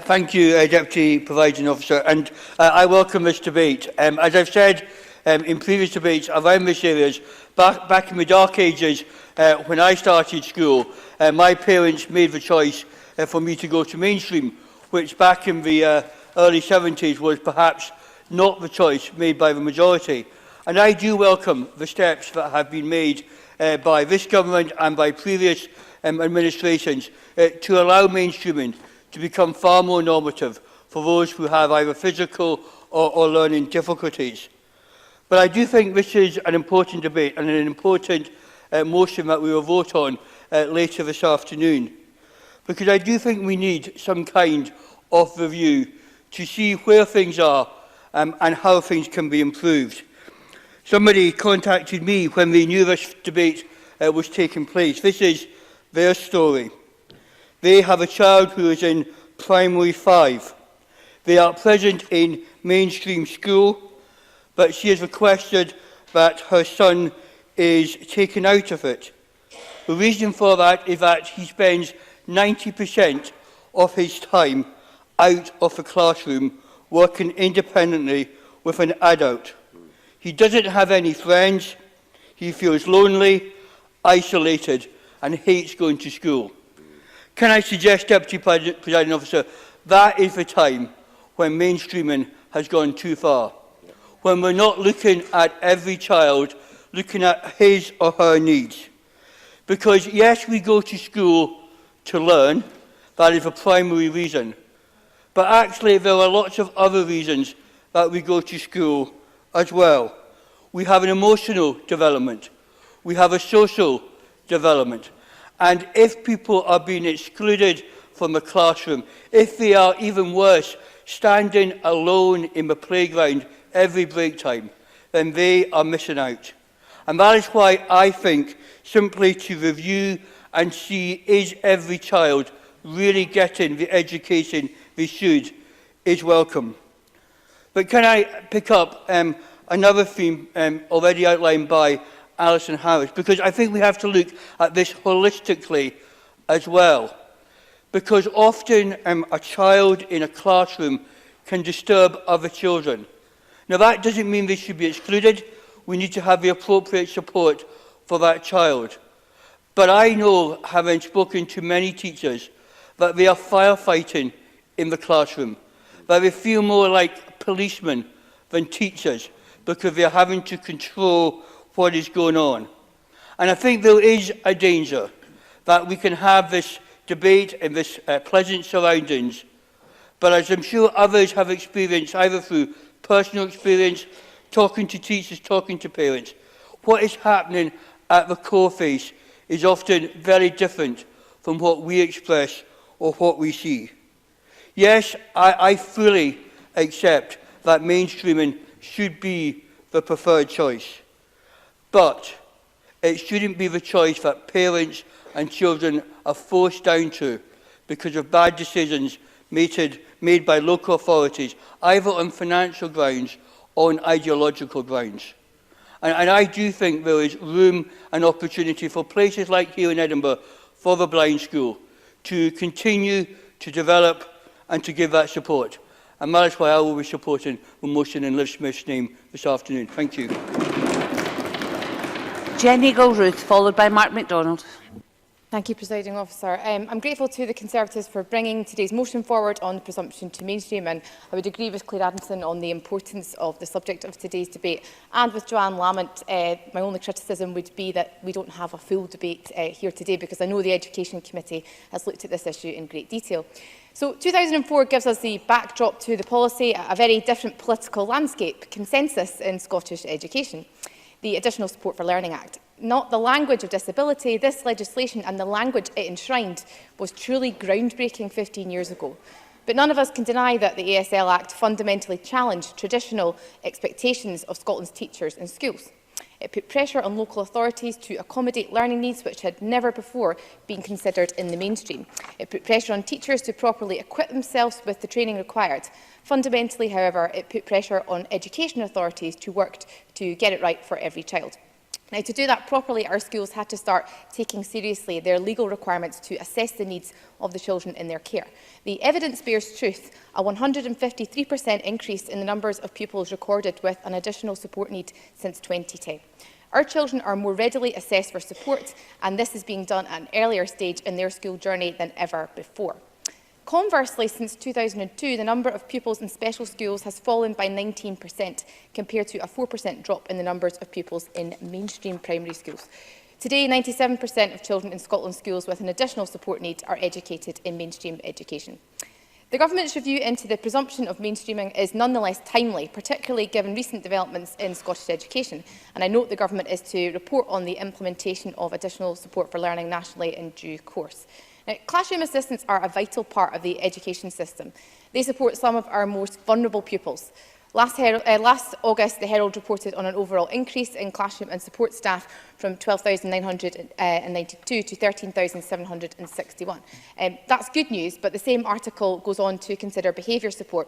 Thank you, Deputy Presiding Officer, and I welcome this debate. As I've said in previous debates around this area, back in the dark ages, when I started school, my parents made the choice for me to go to mainstream, which back in the early 70s was perhaps not the choice made by the majority. And I do welcome the steps that have been made by this government and by previous administrations to allow mainstreaming to become far more normative for those who have either physical or learning difficulties. But I do think this is an important debate and an important motion that we will vote on later this afternoon, because I do think we need some kind of review to see where things are and how things can be improved. Somebody contacted me when they knew this debate was taking place. This is their story. They have a child who is in primary 5. They are present in mainstream school, but she has requested that her son is taken out of it. The reason for that is that he spends 90% of his time out of the classroom working independently with an adult. He doesn't have any friends, he feels lonely, isolated, and hates going to school. Can I suggest, Deputy Presiding Officer, that is the time when mainstreaming has gone too far, when we're not looking at every child, looking at his or her needs. Because yes, we go to school to learn, that is a primary reason, but actually there are lots of other reasons that we go to school as well. We have an emotional development, we have a social development, and if people are being excluded from the classroom, if they are even worse, standing alone in the playground every break time, then they are missing out. And that is why I think simply to review and see is every child really getting the education they should is welcome. But can I pick up another theme already outlined by Alison Harris, because I think we have to look at this holistically as well. Because often a child in a classroom can disturb other children. Now that doesn't mean they should be excluded. We need to have the appropriate support for that child. But I know, having spoken to many teachers, that they are firefighting in the classroom, that they feel more like policemen than teachers because they are having to control what is going on. And I think there is a danger that we can have this debate in this pleasant surroundings, But as I'm sure others have experienced, either through personal experience, talking to teachers, talking to parents, what is happening at the coreface is often very different from what we express or what we see. Yes, I fully accept that mainstreaming should be the preferred choice, but it shouldn't be the choice that parents and children are forced down to because of bad decisions made by local authorities, either on financial grounds or on ideological grounds. And I do think there is room and opportunity for places like here in Edinburgh for the blind school to continue to develop and to give that support. And that is why I will be supporting the motion in Liv Smith's name this afternoon. Thank you. Jenny Gilruth, followed by Mark MacDonald. Thank you, Presiding Officer. I'm grateful to the Conservatives for bringing today's motion forward on the presumption to mainstream, and I would agree with Claire Adamson on the importance of the subject of today's debate. And with Joanne Lamont, my only criticism would be that we don't have a full debate here today, because I know the Education Committee has looked at this issue in great detail. So 2004 gives us the backdrop to the policy, a very different political landscape, consensus in Scottish education, the Additional Support for Learning Act. Not the language of disability, this legislation and the language it enshrined was truly groundbreaking 15 years ago. But none of us can deny that the ASL Act fundamentally challenged traditional expectations of Scotland's teachers and schools. It put pressure on local authorities to accommodate learning needs which had never before been considered in the mainstream. It put pressure on teachers to properly equip themselves with the training required. Fundamentally, however, it put pressure on education authorities to work to get it right for every child. Now, to do that properly, our schools had to start taking seriously their legal requirements to assess the needs of the children in their care. The evidence bears truth, a 153% increase in the numbers of pupils recorded with an additional support need since 2010. Our children are more readily assessed for support, and this is being done at an earlier stage in their school journey than ever before. Conversely, since 2002, the number of pupils in special schools has fallen by 19%, compared to a 4% drop in the numbers of pupils in mainstream primary schools. Today, 97% of children in Scotland's schools with an additional support need are educated in mainstream education. The Government's review into the presumption of mainstreaming is nonetheless timely, particularly given recent developments in Scottish education, and I note the Government is to report on the implementation of additional support for learning nationally in due course. Now, classroom assistants are a vital part of the education system. They support some of our most vulnerable pupils. Last August, the Herald reported on an overall increase in classroom and support staff from 12,992 to 13,761. That's good news, but the same article goes on to consider behaviour support,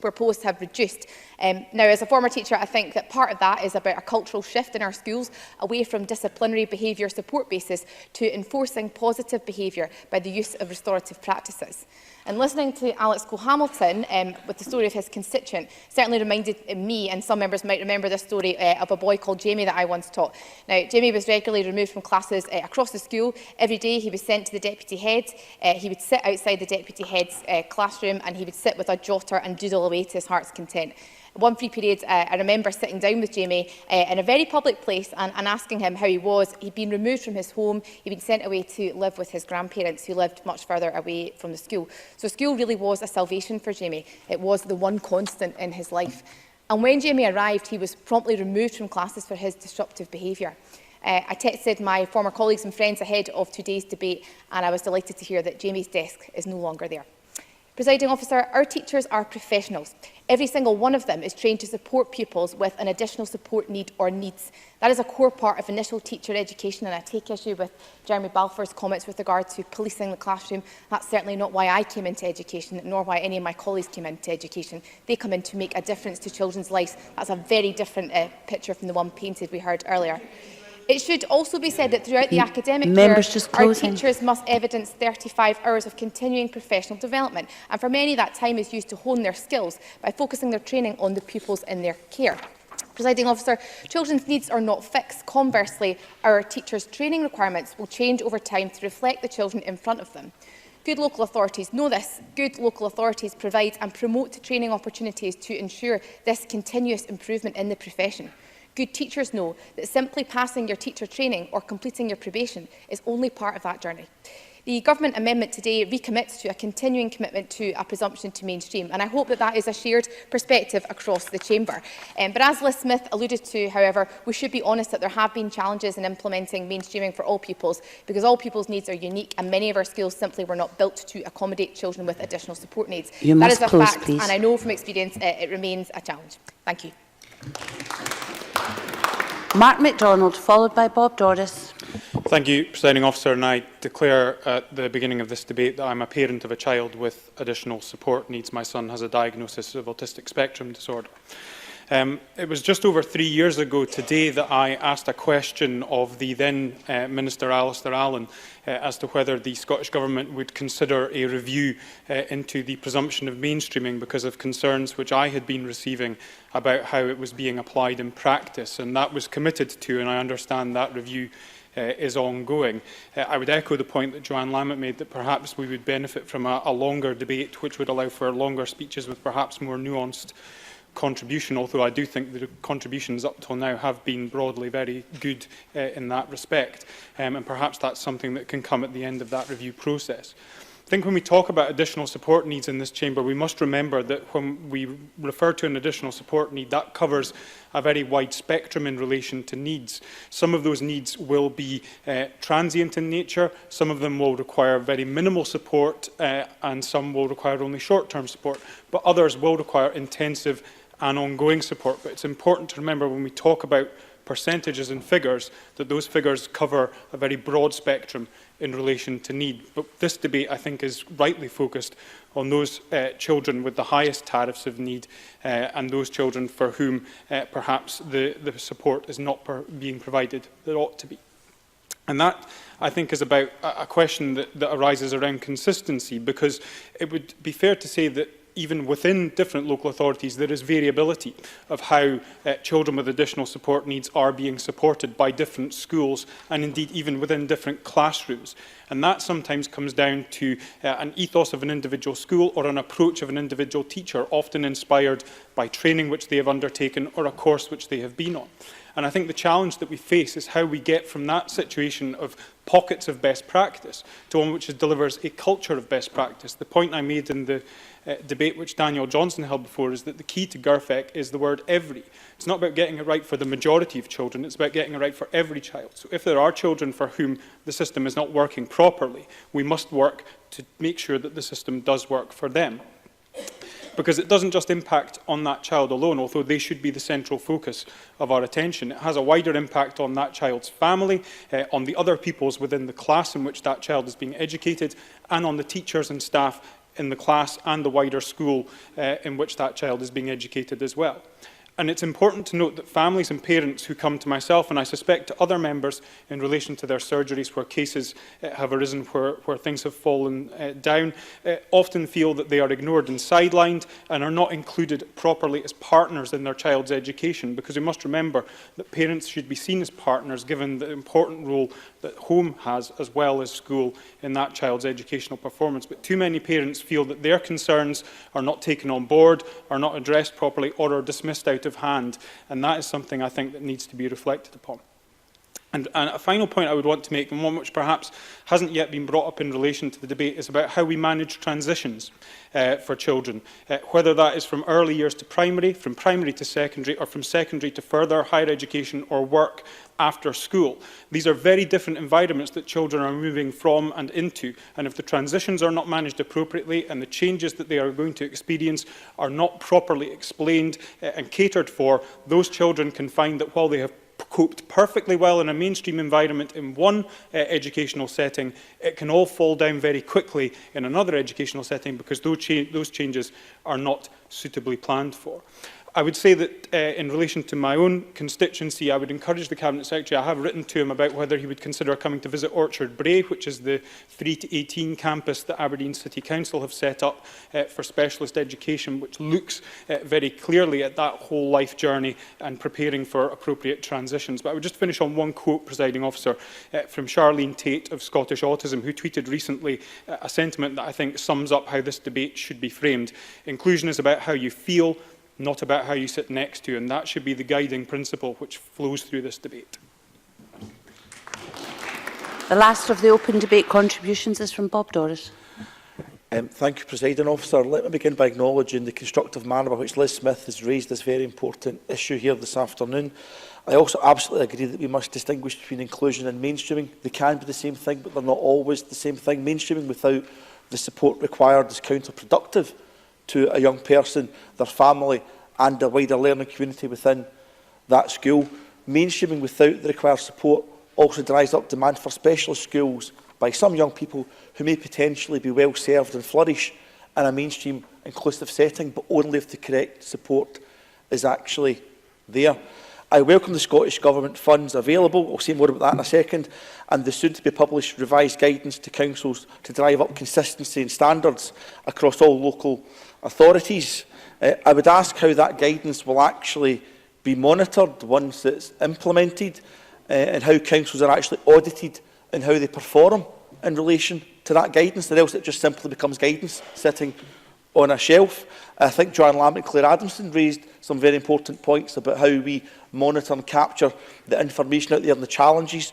where posts have reduced. Now, as a former teacher, I think that part of that is about a cultural shift in our schools away from disciplinary behaviour support bases to enforcing positive behaviour by the use of restorative practices. And listening to Alex Cole-Hamilton with the story of his constituent certainly reminded me, and some members might remember this story, of a boy called Jamie that I once taught. Now, Jamie was regularly removed from classes across the school. Every day he was sent to the deputy head. He would sit outside the deputy head's classroom, and he would sit with a jotter and doodle away to his heart's content. One free period, I remember sitting down with Jamie in a very public place and asking him how he was. He'd been removed from his home. He'd been sent away to live with his grandparents, who lived much further away from the school. So school really was a salvation for Jamie. It was the one constant in his life. And when Jamie arrived, he was promptly removed from classes for his disruptive behaviour. I texted my former colleagues and friends ahead of today's debate, and I was delighted to hear that Jamie's desk is no longer there. Presiding Officer, our teachers are professionals. Every single one of them is trained to support pupils with an additional support need or needs. That is a core part of initial teacher education, and I take issue with Jeremy Balfour's comments with regard to policing the classroom. That's certainly not why I came into education, nor why any of my colleagues came into education. They come in to make a difference to children's lives. That's a very different picture from the one painted we heard earlier. It should also be said that throughout the academic year, our teachers must evidence 35 hours of continuing professional development. And for many, that time is used to hone their skills by focusing their training on the pupils in their care. Presiding Officer, children's needs are not fixed. Conversely, our teachers' training requirements will change over time to reflect the children in front of them. Good local authorities know this. Good local authorities provide and promote training opportunities to ensure this continuous improvement in the profession. Good teachers know that simply passing your teacher training or completing your probation is only part of that journey. The Government amendment today recommits to a continuing commitment to a presumption to mainstream, and I hope that that is a shared perspective across the Chamber. But as Liz Smith alluded to, however, we should be honest that there have been challenges in implementing mainstreaming for all pupils, because all pupils' needs are unique and many of our schools simply were not built to accommodate children with additional support needs. That is a fact, please. And I know from experience it remains a challenge. Thank you. Mark MacDonald, followed by Bob Doris. Thank you, Presiding Officer, and I declare at the beginning of this debate that I'm a parent of a child with additional support needs. My son has a diagnosis of autistic spectrum disorder. It was just over 3 years ago today that I asked a question of the then Minister Alison as to whether the Scottish Government would consider a review into the presumption of mainstreaming because of concerns which I had been receiving about how it was being applied in practice, and that was committed to, and I understand that review is ongoing. I would echo the point that Joanna Lamont made that perhaps we would benefit from a longer debate which would allow for longer speeches with perhaps more nuanced contribution, although I do think the contributions up till now have been broadly very good in that respect, and perhaps that's something that can come at the end of that review process. I think when we talk about additional support needs in this chamber, we must remember that when we refer to an additional support need, that covers a very wide spectrum in relation to needs. Some of those needs will be transient in nature, some of them will require very minimal support, and some will require only short-term support, but others will require intensive and ongoing support. But it's important to remember when we talk about percentages and figures that those figures cover a very broad spectrum in relation to need. But this debate, I think, is rightly focused on those children with the highest tariffs of need and those children for whom perhaps the support is not being provided that ought to be. And that, I think, is about a question that arises around consistency, because it would be fair to say that even within different local authorities, there is variability of how children with additional support needs are being supported by different schools, and indeed even within different classrooms. And that sometimes comes down to an ethos of an individual school or an approach of an individual teacher, often inspired by training which they have undertaken or a course which they have been on. And I think the challenge that we face is how we get from that situation of pockets of best practice to one which delivers a culture of best practice. The point I made in the debate which Daniel Johnson held before is that the key to GIRFEC is the word every. It's not about getting it right for the majority of children, it's about getting it right for every child. So if there are children for whom the system is not working properly, we must work to make sure that the system does work for them. Because it doesn't just impact on that child alone, although they should be the central focus of our attention. It has a wider impact on that child's family, on the other pupils within the class in which that child is being educated, and on the teachers and staff in the class and the wider school in which that child is being educated as well. And it's important to note that families and parents who come to myself, and I suspect to other members in relation to their surgeries where cases have arisen where things have fallen down, often feel that they are ignored and sidelined and are not included properly as partners in their child's education, because we must remember that parents should be seen as partners given the important role that home has as well as school in that child's educational performance. But too many parents feel that their concerns are not taken on board, are not addressed properly, or are dismissed out of hand, and that is something I think that needs to be reflected upon. And a final point I would want to make, and one which perhaps hasn't yet been brought up in relation to the debate, is about how we manage transitions for children, whether that is from early years to primary, from primary to secondary, or from secondary to further higher education or work after school. These are very different environments that children are moving from and into, and if the transitions are not managed appropriately and the changes that they are going to experience are not properly explained and catered for, those children can find that while they have coped perfectly well in a mainstream environment in one educational setting, it can all fall down very quickly in another educational setting because those changes are not suitably planned for. I would say that in relation to my own constituency, I would encourage the Cabinet Secretary. I have written to him about whether he would consider coming to visit Orchard Brae, which is the 3 to 18 campus that Aberdeen City Council have set up for specialist education, which looks very clearly at that whole life journey and preparing for appropriate transitions. But I would just finish on one quote, Presiding Officer, from Charlene Tate of Scottish Autism, who tweeted recently a sentiment that I think sums up how this debate should be framed. Inclusion is about how you feel, not about how you sit next to, and that should be the guiding principle which flows through this debate. The last of the open debate contributions is from Bob Doris. Thank you, Presiding Officer. Let me begin by acknowledging the constructive manner by which Liz Smith has raised this very important issue here this afternoon. I also absolutely agree that we must distinguish between inclusion and mainstreaming. They can be the same thing, but they're not always the same thing. Mainstreaming without the support required is counterproductive to a young person, their family and the wider learning community within that school. Mainstreaming without the required support also drives up demand for specialist schools by some young people who may potentially be well served and flourish in a mainstream inclusive setting, but only if the correct support is actually there. I welcome the Scottish Government funds available, I'll say more about that in a second, and the soon-to-be published revised guidance to councils to drive up consistency and standards across all local authorities. I would ask how that guidance will actually be monitored once it's implemented, and how councils are actually audited in how they perform in relation to that guidance, or else it just simply becomes guidance sitting on a shelf. I think Joanna and Claire Adamson raised some very important points about how we monitor and capture the information out there and the challenges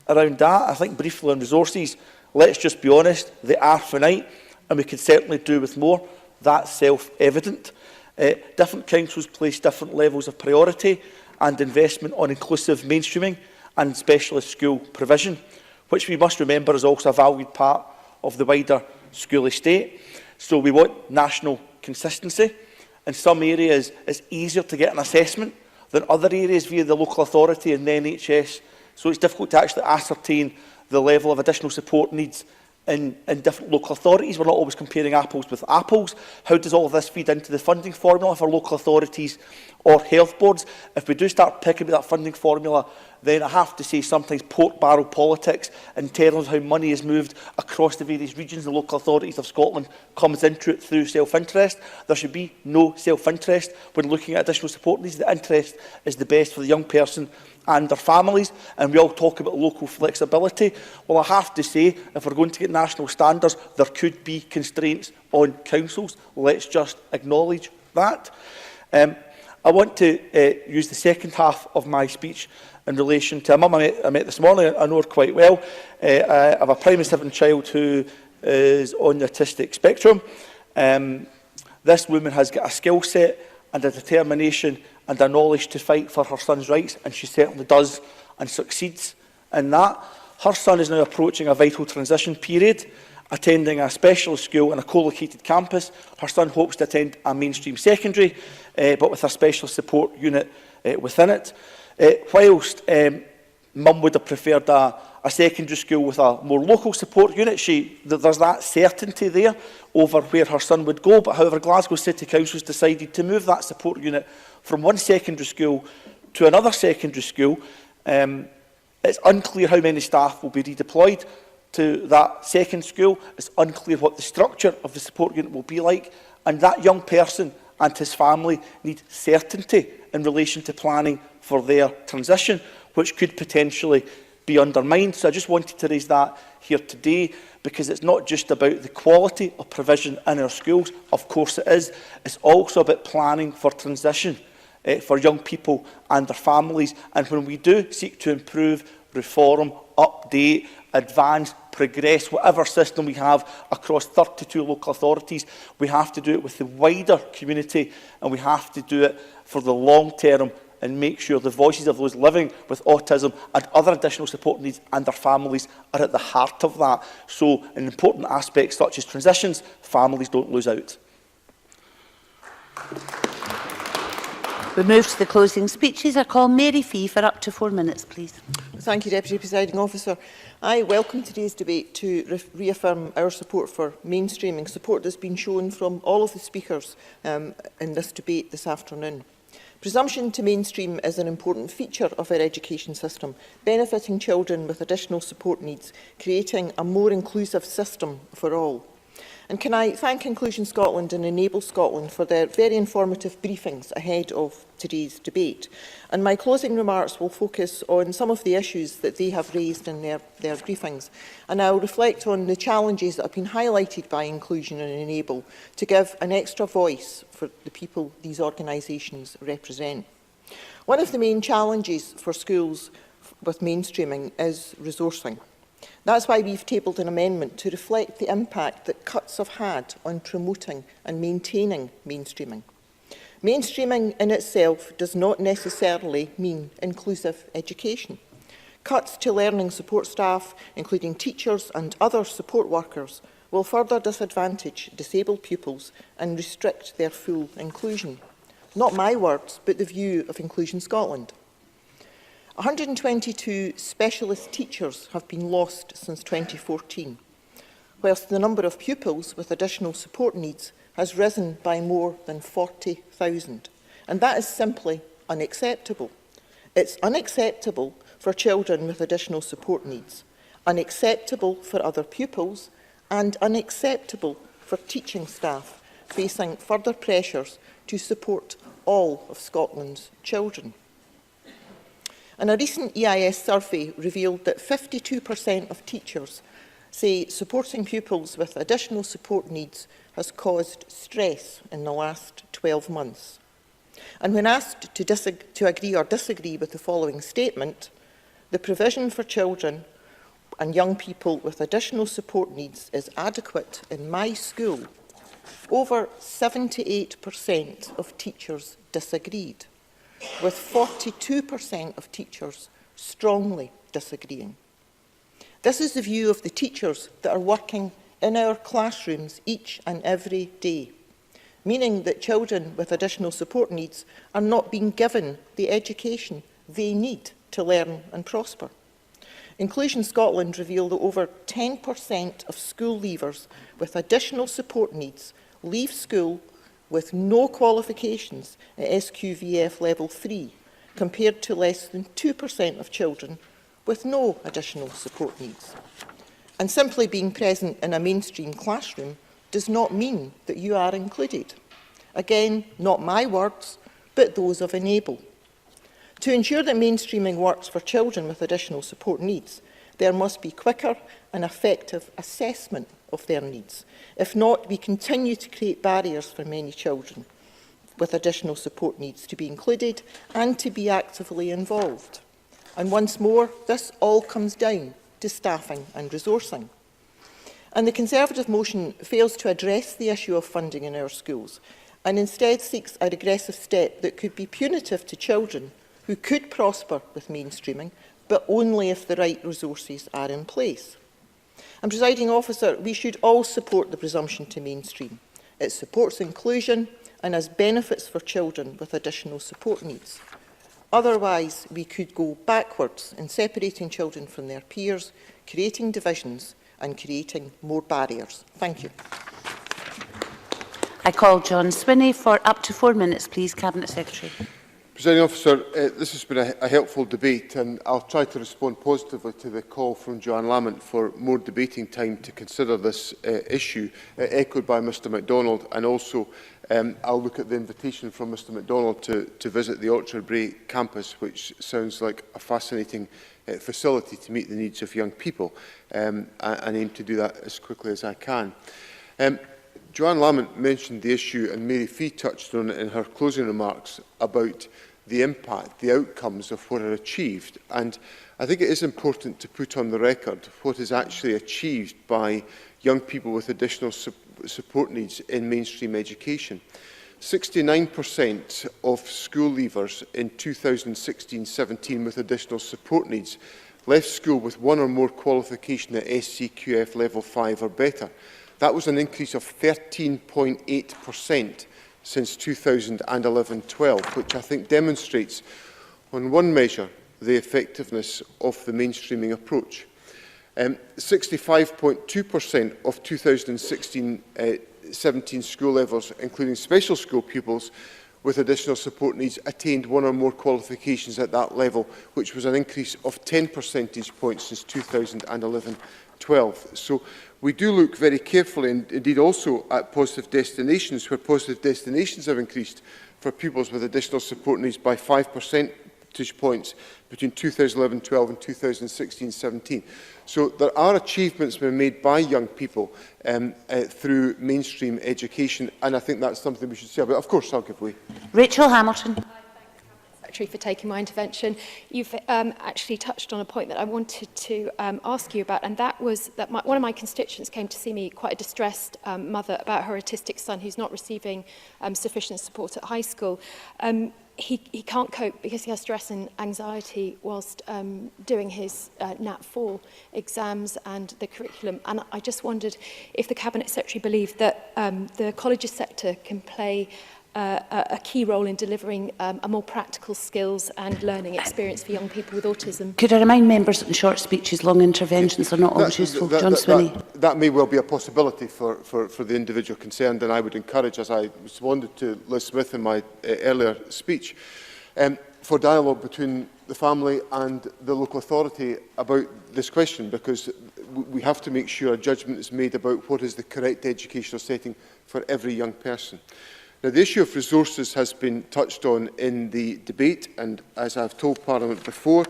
around that. I think briefly on resources, let's just be honest, they are finite and we could certainly do with more. That's self-evident. Different councils place different levels of priority and investment on inclusive mainstreaming and specialist school provision, which we must remember is also a valued part of the wider school estate. So we want national consistency. In some areas, it's easier to get an assessment than other areas via the local authority and the NHS. So it's difficult to actually ascertain the level of additional support needs in different local authorities. We're not always comparing apples with apples. How does all of this feed into the funding formula for local authorities or health boards? If we do start picking about that funding formula, then I have to say sometimes pork barrel politics in terms of how money is moved across the various regions and local authorities of Scotland comes into it through self-interest. There should be no self-interest when looking at additional support needs. The interest is the best for the young person and their families, and we all talk about local flexibility. Well, I have to say, if we're going to get national standards, there could be constraints on councils. Let's just acknowledge that. I want to use the second half of my speech in relation to a mum I met this morning. I know her quite well. I have a primary 7 child who is on the autistic spectrum. This woman has got a skill set and a determination and a knowledge to fight for her son's rights, and she certainly does and succeeds in that. Her son is now approaching a vital transition period, attending a specialist school on a co-located campus. Her son hopes to attend a mainstream secondary, but with a special support unit within it. Whilst mum would have preferred a secondary school with a more local support unit, there's that certainty there over where her son would go. But however, Glasgow City Council has decided to move that support unit from one secondary school to another secondary school. It's unclear how many staff will be redeployed to that second school. It's unclear what the structure of the support unit will be like. And that young person and his family need certainty in relation to planning for their transition, which could potentially be undermined. So I just wanted to raise that here today, because it's not just about the quality of provision in our schools. Of course it is. It's also about planning for transition for young people and their families. And when we do seek to improve, reform, update, advance, progress, whatever system we have across 32 local authorities, we have to do it with the wider community, and we have to do it for the long term and make sure the voices of those living with autism and other additional support needs and their families are at the heart of that. So in important aspects such as transitions, families don't lose out. We move to the closing speeches. I call Mary Fee for up to 4 minutes, please. Thank you, Deputy Presiding Officer. I welcome today's debate to reaffirm our support for mainstreaming, support that's been shown from all of the speakers in this debate this afternoon. Presumption to mainstream is an important feature of our education system, benefiting children with additional support needs, creating a more inclusive system for all. And can I thank Inclusion Scotland and Enable Scotland for their very informative briefings ahead of today's debate. And my closing remarks will focus on some of the issues that they have raised in their briefings. And I will reflect on the challenges that have been highlighted by Inclusion and Enable to give an extra voice for the people these organisations represent. One of the main challenges for schools with mainstreaming is resourcing. That's why we've tabled an amendment to reflect the impact that cuts have had on promoting and maintaining mainstreaming. Mainstreaming in itself does not necessarily mean inclusive education. Cuts to learning support staff, including teachers and other support workers, will further disadvantage disabled pupils and restrict their full inclusion. Not my words, but the view of Inclusion Scotland. 122 specialist teachers have been lost since 2014, whilst the number of pupils with additional support needs has risen by more than 40,000. And that is simply unacceptable. It's unacceptable for children with additional support needs, unacceptable for other pupils, and unacceptable for teaching staff facing further pressures to support all of Scotland's children. And a recent EIS survey revealed that 52% of teachers say supporting pupils with additional support needs has caused stress in the last 12 months. And when asked to agree or disagree with the following statement, the provision for children and young people with additional support needs is adequate in my school, over 78% of teachers disagreed, with 42% of teachers strongly disagreeing. This is the view of the teachers that are working in our classrooms each and every day, meaning that children with additional support needs are not being given the education they need to learn and prosper. Inclusion Scotland revealed that over 10% of school leavers with additional support needs leave school with no qualifications at SQVF level 3, compared to less than 2% of children with no additional support needs. And simply being present in a mainstream classroom does not mean that you are included. Again, not my words, but those of Enable. To ensure that mainstreaming works for children with additional support needs, there must be quicker and effective assessment of their needs. If not, we continue to create barriers for many children with additional support needs to be included and to be actively involved. And once more, this all comes down to staffing and resourcing. And the Conservative motion fails to address the issue of funding in our schools and instead seeks a regressive step that could be punitive to children who could prosper with mainstreaming, but only if the right resources are in place. And, Presiding Officer, we should all support the presumption to mainstream. It supports inclusion and has benefits for children with additional support needs. Otherwise, we could go backwards in separating children from their peers, creating divisions and creating more barriers. Thank you. I call John Swinney for up to 4 minutes, please, Cabinet Secretary. Presiding Officer, this has been a helpful debate, and I'll try to respond positively to the call from Joanna Lamont for more debating time to consider this issue, echoed by Mr MacDonald, and also I'll look at the invitation from Mr MacDonald to visit the Orchard Brae campus, which sounds like a fascinating facility to meet the needs of young people, and aim to do that as quickly as I can. Joanna Lamont mentioned the issue, and Mary Fee touched on it in her closing remarks, about the impact, the outcomes of what are achieved. And I think it is important to put on the record what is actually achieved by young people with additional support needs in mainstream education. 69% of school leavers in 2016-17 with additional support needs left school with one or more qualification at SCQF level 5 or better. That was an increase of 13.8% since 2011-12, which I think demonstrates, on one measure, the effectiveness of the mainstreaming approach. 65.2% of 2016-17 school levels, including special school pupils with additional support needs, attained one or more qualifications at that level, which was an increase of 10 percentage points since 2011-12. So we do look very carefully, and indeed also at positive destinations, where positive destinations have increased for pupils with additional support needs by 5 percentage points between 2011-12 and 2016-17. So there are achievements being made by young people through mainstream education, and I think that's something we should say about. Of course, I'll give way. Rachel Hamilton. Secretary, for taking my intervention. You've actually touched on a point that I wanted to ask you about, and that was that one of my constituents came to see me, quite a distressed mother, about her autistic son who's not receiving sufficient support at high school. He can't cope because he has stress and anxiety whilst doing his Nat 4 exams and the curriculum. And I just wondered if the Cabinet Secretary believed that the colleges sector can play a key role in delivering a more practical skills and learning experience for young people with autism. Could I remind members that in short speeches, long interventions are not always useful? John Swinney. That may well be a possibility for the individual concerned, and I would encourage, as I responded to Liz Smith in my earlier speech, for dialogue between the family and the local authority about this question, because we have to make sure a judgment is made about what is the correct educational setting for every young person. Now, the issue of resources has been touched on in the debate, and as I've told Parliament before,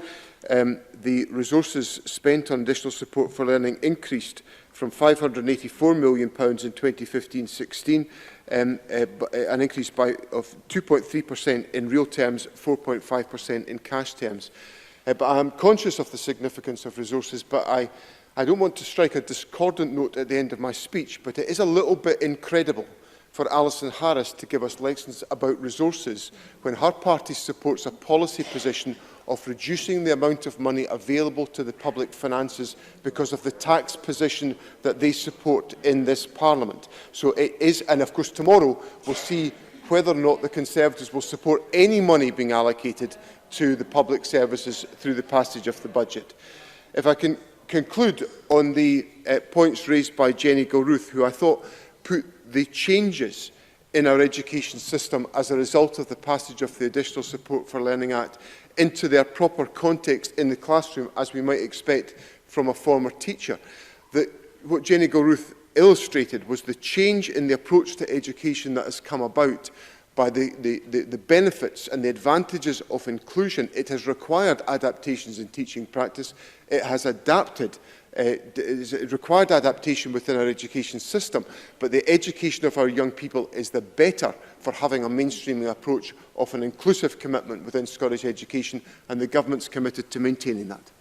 the resources spent on additional support for learning increased from £584 million in 2015-16, an increase of 2.3% in real terms, 4.5% in cash terms. But I am conscious of the significance of resources, but I don't want to strike a discordant note at the end of my speech, but it is a little bit incredible for Alison Harris to give us lessons about resources when her party supports a policy position of reducing the amount of money available to the public finances because of the tax position that they support in this Parliament. So it is, and of course tomorrow we'll see whether or not the Conservatives will support any money being allocated to the public services through the passage of the budget. If I can conclude on the points raised by Jenny Gilruth, who I thought put the changes in our education system as a result of the passage of the Additional Support for Learning Act into their proper context in the classroom, as we might expect from a former teacher. What Jenny Gilruth illustrated was the change in the approach to education that has come about by the benefits and the advantages of inclusion. It has required adaptations in teaching practice. It has adapted. It required adaptation within our education system, but the education of our young people is the better for having a mainstreaming approach of an inclusive commitment within Scottish education, and the Government's committed to maintaining that.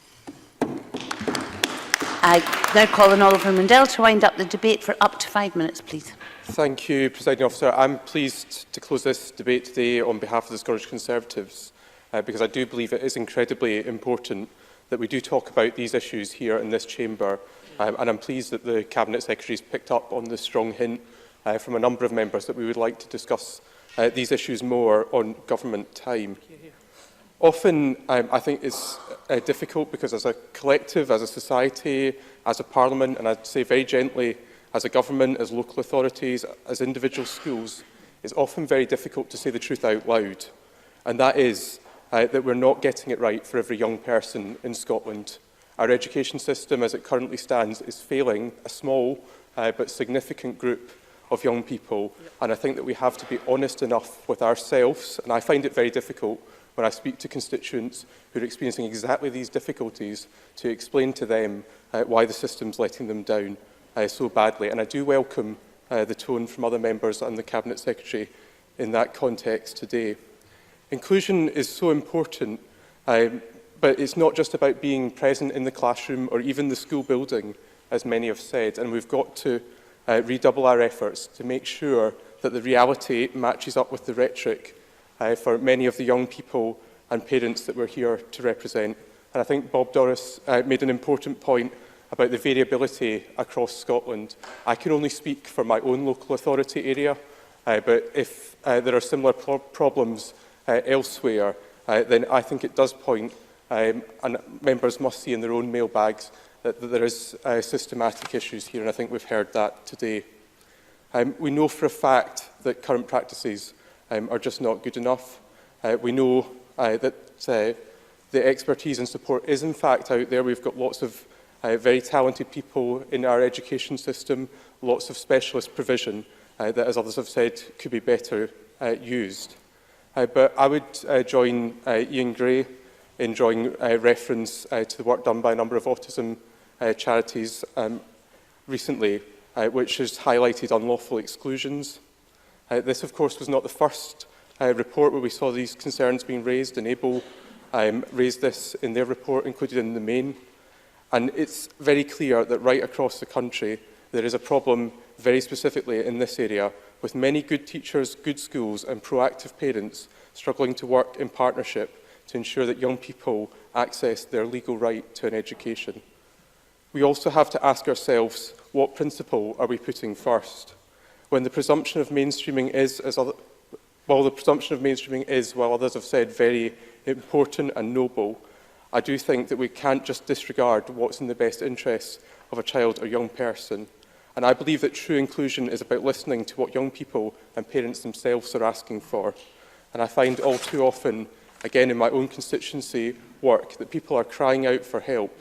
I now call on Oliver Mundell to wind up the debate for up to 5 minutes, please. Thank you, Presiding Officer. I'm pleased to close this debate today on behalf of the Scottish Conservatives, because I do believe it is incredibly important that we do talk about these issues here in this chamber, and I'm pleased that the Cabinet Secretary has picked up on the strong hint from a number of members that we would like to discuss these issues more on government time. Often, I think it's difficult because as a collective, as a society, as a parliament, and I'd say very gently, as a government, as local authorities, as individual schools, it's often very difficult to say the truth out loud, and that is that we're not getting it right for every young person in Scotland. Our education system, as it currently stands, is failing a small but significant group of young people, and I think that we have to be honest enough with ourselves, and I find it very difficult when I speak to constituents who are experiencing exactly these difficulties to explain to them why the system's letting them down so badly. And I do welcome the tone from other members and the Cabinet Secretary in that context today. Inclusion is so important, but it's not just about being present in the classroom or even the school building, as many have said, and we've got to redouble our efforts to make sure that the reality matches up with the rhetoric for many of the young people and parents that we're here to represent. And I think Bob Doris made an important point about the variability across Scotland. I can only speak for my own local authority area, but if there are similar problems elsewhere, then I think it does point, and members must see in their own mailbags, that there is systematic issues here, and I think we've heard that today. We know for a fact that current practices are just not good enough. We know that the expertise and support is in fact out there. We've got lots of very talented people in our education system, lots of specialist provision that, as others have said, could be better used. But I would join Ian Gray in drawing reference to the work done by a number of autism charities recently, which has highlighted unlawful exclusions. This, of course, was not the first report where we saw these concerns being raised, and ABLE raised this in their report, included in the main. And it's very clear that right across the country there is a problem very specifically in this area, with many good teachers, good schools and proactive parents struggling to work in partnership to ensure that young people access their legal right to an education. We also have to ask ourselves, what principle are we putting first? When the presumption of mainstreaming is, while others have said, very important and noble, I do think that we can't just disregard what's in the best interests of a child or young person. And I believe that true inclusion is about listening to what young people and parents themselves are asking for. And I find all too often, again in my own constituency work, that people are crying out for help.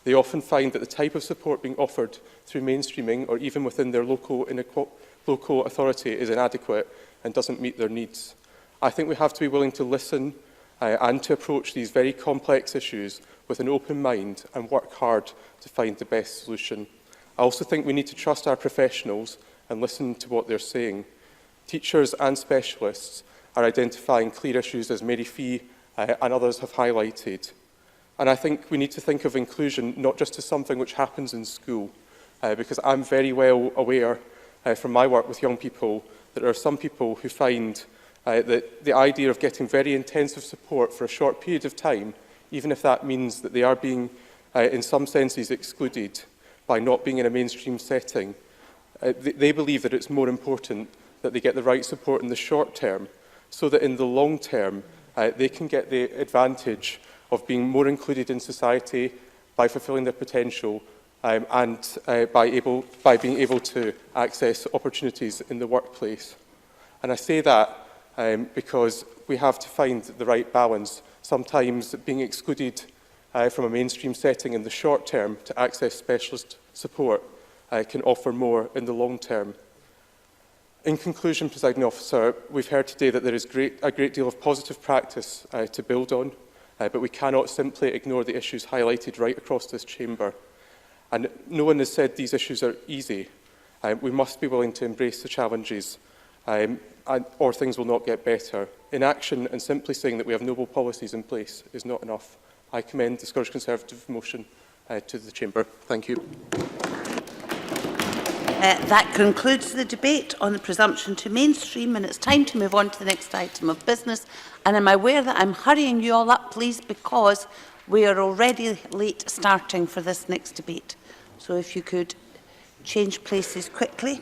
They often find that the type of support being offered through mainstreaming or even within their local authority is inadequate and doesn't meet their needs. I think we have to be willing to listen and to approach these very complex issues with an open mind and work hard to find the best solution. I also think we need to trust our professionals and listen to what they're saying. Teachers and specialists are identifying clear issues, as Mary Fee and others have highlighted. And I think we need to think of inclusion not just as something which happens in school, because I'm very well aware from my work with young people that there are some people who find that the idea of getting very intensive support for a short period of time, even if that means that they are being, in some senses, excluded by not being in a mainstream setting, they believe that it's more important that they get the right support in the short term, so that in the long term they can get the advantage of being more included in society by fulfilling their potential and by being able to access opportunities in the workplace. And I say that because we have to find the right balance. Sometimes being excluded from a mainstream setting in the short term to access specialist support can offer more in the long term. In conclusion, Presiding Officer, we've heard today that there is a great deal of positive practice to build on, but we cannot simply ignore the issues highlighted right across this chamber. And no one has said these issues are easy. We must be willing to embrace the challenges, or things will not get better. Inaction and simply saying that we have noble policies in place is not enough. I commend the Scottish Conservative motion to the Chamber. Thank you. That concludes the debate on the presumption to mainstream, and it's time to move on to the next item of business. And I'm aware that I'm hurrying you all up, please, because we are already late starting for this next debate. So if you could change places quickly.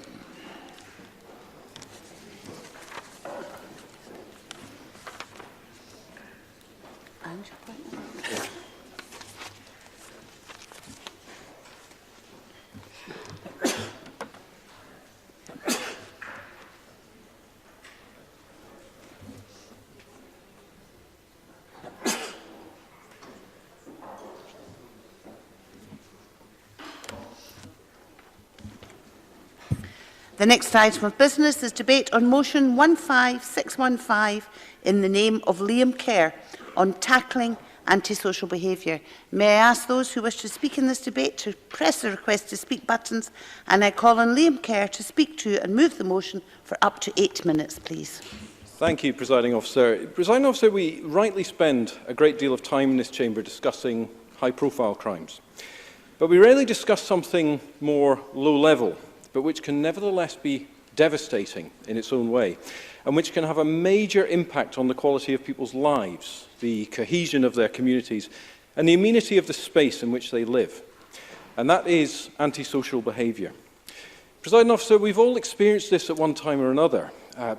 The next item of business is debate on motion 15615 in the name of Liam Kerr on tackling antisocial behaviour. May I ask those who wish to speak in this debate to press the request to speak buttons, and I call on Liam Kerr to speak to and move the motion for up to 8 minutes, please. Thank you, Presiding Officer. Presiding Officer, we rightly spend a great deal of time in this chamber discussing high-profile crimes. But we rarely discuss something more low-level, but which can nevertheless be devastating in its own way, and which can have a major impact on the quality of people's lives, the cohesion of their communities, and the amenity of the space in which they live. And that is antisocial behaviour. Presiding Officer, we've all experienced this at one time or another.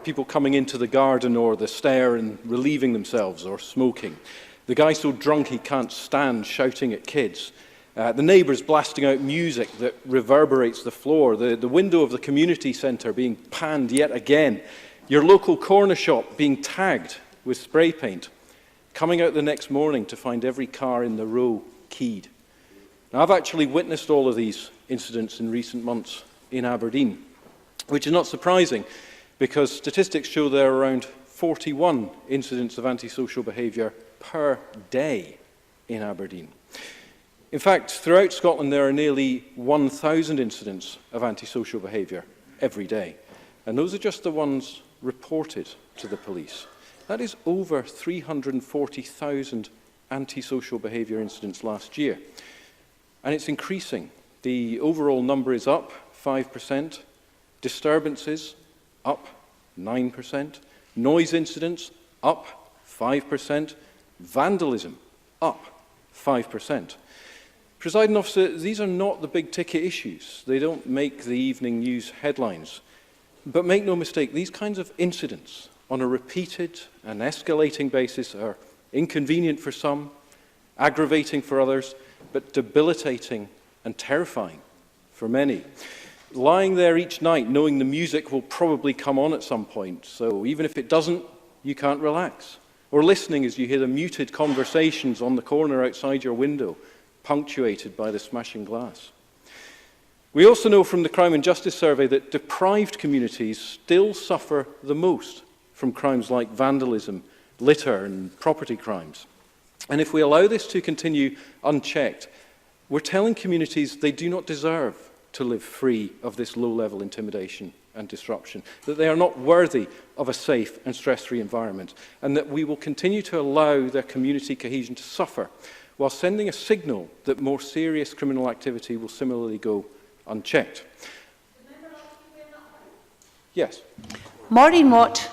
People coming into the garden or the stair and relieving themselves, or smoking. The guy so drunk he can't stand shouting at kids. The neighbours blasting out music that reverberates the floor, the window of the community centre being panned yet again, your local corner shop being tagged with spray paint, coming out the next morning to find every car in the row keyed. Now, I've actually witnessed all of these incidents in recent months in Aberdeen, which is not surprising because statistics show there are around 41 incidents of antisocial behaviour per day in Aberdeen. In fact, throughout Scotland, there are nearly 1,000 incidents of antisocial behaviour every day. And those are just the ones reported to the police. That is over 340,000 antisocial behaviour incidents last year. And it's increasing. The overall number is up 5%, disturbances up 9%, noise incidents up 5%, vandalism up 5%. Presiding Officer, these are not the big ticket issues. They don't make the evening news headlines. But make no mistake, these kinds of incidents on a repeated and escalating basis are inconvenient for some, aggravating for others, but debilitating and terrifying for many. Lying there each night knowing the music will probably come on at some point, so even if it doesn't, you can't relax. Or listening as you hear the muted conversations on the corner outside your window, punctuated by the smashing glass. We also know from the Crime and Justice Survey that deprived communities still suffer the most from crimes like vandalism, litter and property crimes. And if we allow this to continue unchecked, we're telling communities they do not deserve to live free of this low-level intimidation and disruption, that they are not worthy of a safe and stress-free environment, and that we will continue to allow their community cohesion to suffer, while sending a signal that more serious criminal activity will similarly go unchecked. Yes. Maureen Watt.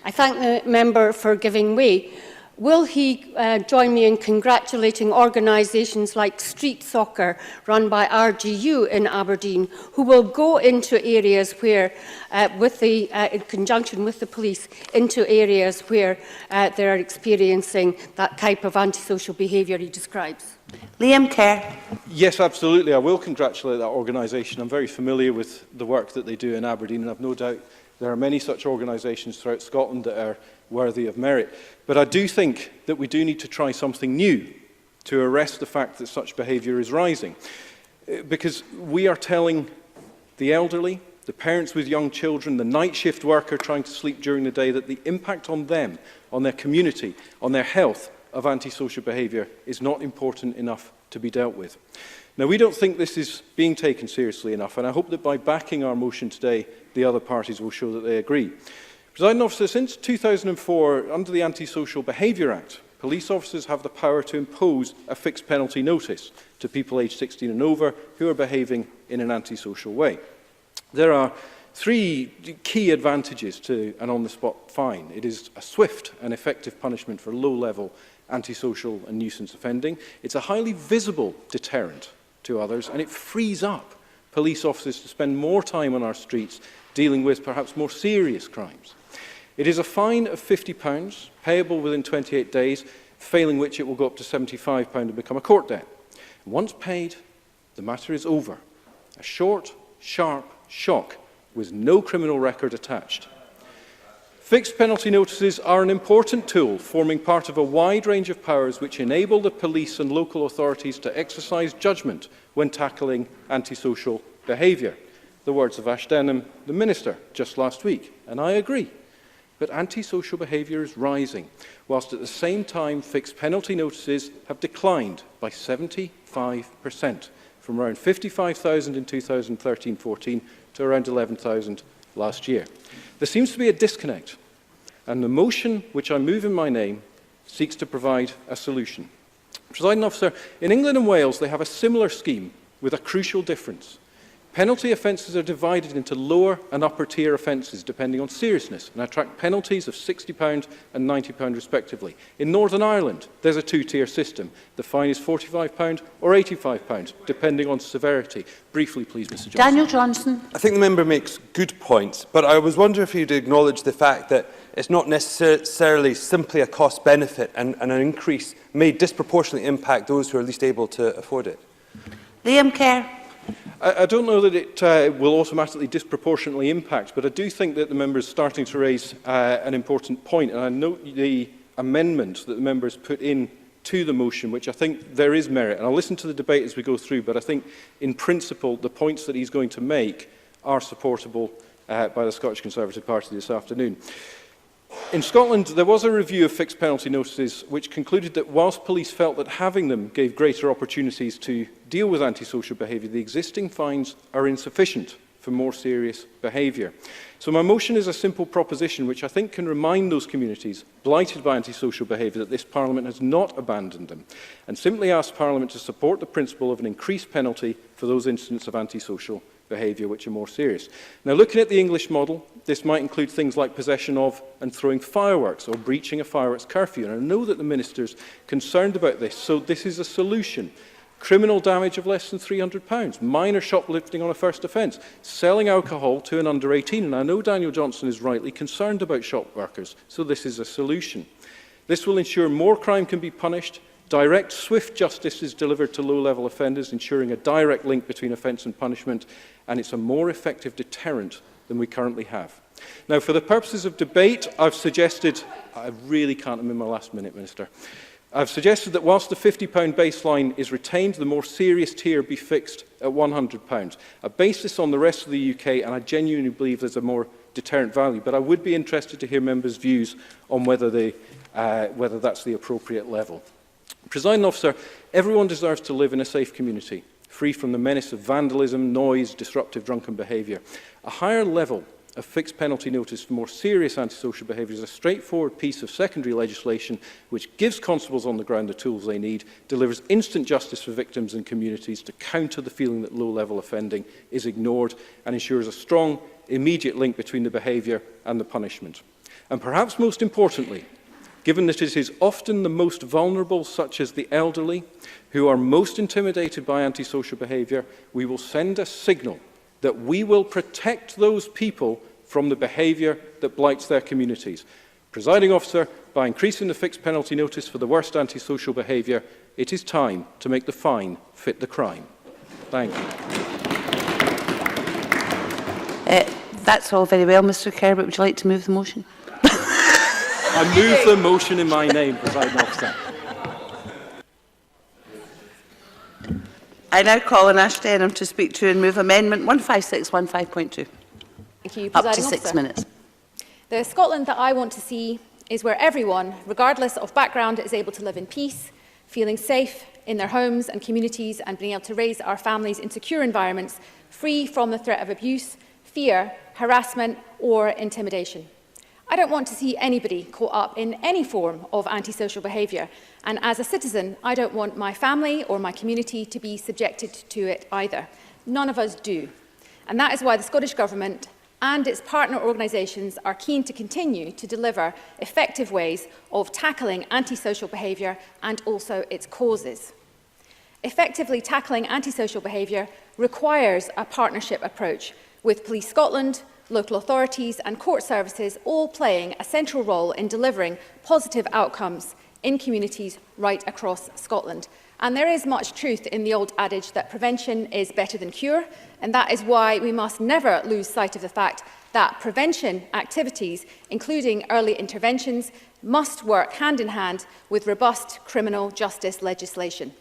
I thank the member for giving way. Will he join me in congratulating organisations like Street Soccer, run by RGU in Aberdeen, who will go into areas where, in conjunction with the police, into areas where they are experiencing that type of antisocial behaviour he describes? Liam Kerr. Yes, absolutely. I will congratulate that organisation. I'm very familiar with the work that they do in Aberdeen, and I've no doubt there are many such organisations throughout Scotland that are worthy of merit. But I do think that we do need to try something new to arrest the fact that such behaviour is rising. Because we are telling the elderly, the parents with young children, the night shift worker trying to sleep during the day, that the impact on them, on their community, on their health of antisocial behaviour is not important enough to be dealt with. Now, we don't think this is being taken seriously enough, and I hope that by backing our motion today, the other parties will show that they agree. Presiding Officer, since 2004, under the Antisocial Behaviour Act, police officers have the power to impose a fixed penalty notice to people aged 16 and over who are behaving in an antisocial way. There are three key advantages to an on-the-spot fine. It is a swift and effective punishment for low-level antisocial and nuisance offending. It's a highly visible deterrent to others, and it frees up police officers to spend more time on our streets dealing with perhaps more serious crimes. It is a fine of £50, payable within 28 days, failing which it will go up to £75 and become a court debt. Once paid, the matter is over. A short, sharp shock with no criminal record attached. Fixed penalty notices are an important tool, forming part of a wide range of powers which enable the police and local authorities to exercise judgement when tackling antisocial behaviour. The words of Ash Denham, the Minister, just last week, and I agree. But antisocial behaviour is rising, whilst at the same time fixed penalty notices have declined by 75%, from around 55,000 in 2013-14 to around 11,000 last year. There seems to be a disconnect, and the motion which I move in my name seeks to provide a solution. Presiding Officer, in England and Wales they have a similar scheme with a crucial difference. Penalty offences are divided into lower and upper tier offences depending on seriousness and attract penalties of £60 and £90 respectively. In Northern Ireland, there's a two-tier system. The fine is £45 or £85 depending on severity. Briefly, please, Mr. Johnson. Daniel Johnson. I think the member makes good points, but I was wondering if you'd acknowledge the fact that it's not necessarily simply a cost-benefit and an increase may disproportionately impact those who are least able to afford it. Liam Kerr. I don't know that it will automatically disproportionately impact, but I do think that the member is starting to raise an important point, and I note the amendment that the member has put in to the motion, which I think there is merit. And I'll listen to the debate as we go through, but I think in principle the points that he's going to make are supportable by the Scottish Conservative Party this afternoon. In Scotland, there was a review of fixed penalty notices which concluded that whilst police felt that having them gave greater opportunities to deal with antisocial behaviour, the existing fines are insufficient for more serious behaviour. So my motion is a simple proposition which I think can remind those communities blighted by antisocial behaviour that this Parliament has not abandoned them, and simply ask Parliament to support the principle of an increased penalty for those incidents of antisocial behaviour which are more serious. Now, looking at the English model, this might include things like possession of and throwing fireworks or breaching a fireworks curfew. And I know that the Minister's concerned about this, so this is a solution. Criminal damage of less than £300, minor shoplifting on a first offence, selling alcohol to an under 18. And I know Daniel Johnson is rightly concerned about shop workers, so this is a solution. This will ensure more crime can be punished, direct, swift justice is delivered to low-level offenders, ensuring a direct link between offence and punishment, and it's a more effective deterrent than we currently have. Now, for the purposes of debate, I've suggested, I really can't remember my last minute, Minister, I've suggested that whilst the £50 baseline is retained, the more serious tier be fixed at £100. I base this on the rest of the UK, and I genuinely believe there's a more deterrent value, but I would be interested to hear members' views on whether that's the appropriate level. Presiding Officer, everyone deserves to live in a safe community, free from the menace of vandalism, noise, disruptive drunken behaviour. A higher level of fixed penalty notice for more serious antisocial behaviour is a straightforward piece of secondary legislation which gives constables on the ground the tools they need, delivers instant justice for victims and communities to counter the feeling that low-level offending is ignored, and ensures a strong, immediate link between the behaviour and the punishment. And perhaps most importantly, given that it is often the most vulnerable, such as the elderly, who are most intimidated by antisocial behaviour, we will send a signal that we will protect those people from the behaviour that blights their communities. Presiding Officer, by increasing the fixed penalty notice for the worst antisocial behaviour, it is time to make the fine fit the crime. Thank you. That's all very well, Mr Kerr, but would you like to move the motion? I move the motion in my name, Presiding Officer. I now call on Ash Denham to speak to and move Amendment 15615.2. Thank you, Up to Presiding 6 Officer. minutes. The Scotland that I want to see is where everyone, regardless of background, is able to live in peace, feeling safe in their homes and communities, and being able to raise our families in secure environments, free from the threat of abuse, fear, harassment or intimidation. I don't want to see anybody caught up in any form of antisocial behaviour, and as a citizen, I don't want my family or my community to be subjected to it either. None of us do. And that is why the Scottish Government and its partner organisations are keen to continue to deliver effective ways of tackling antisocial behaviour and also its causes. Effectively tackling antisocial behaviour requires a partnership approach with Police Scotland, local authorities and court services all playing a central role in delivering positive outcomes in communities right across Scotland. And there is much truth in the old adage that prevention is better than cure, and that is why we must never lose sight of the fact that prevention activities, including early interventions, must work hand in hand with robust criminal justice legislation.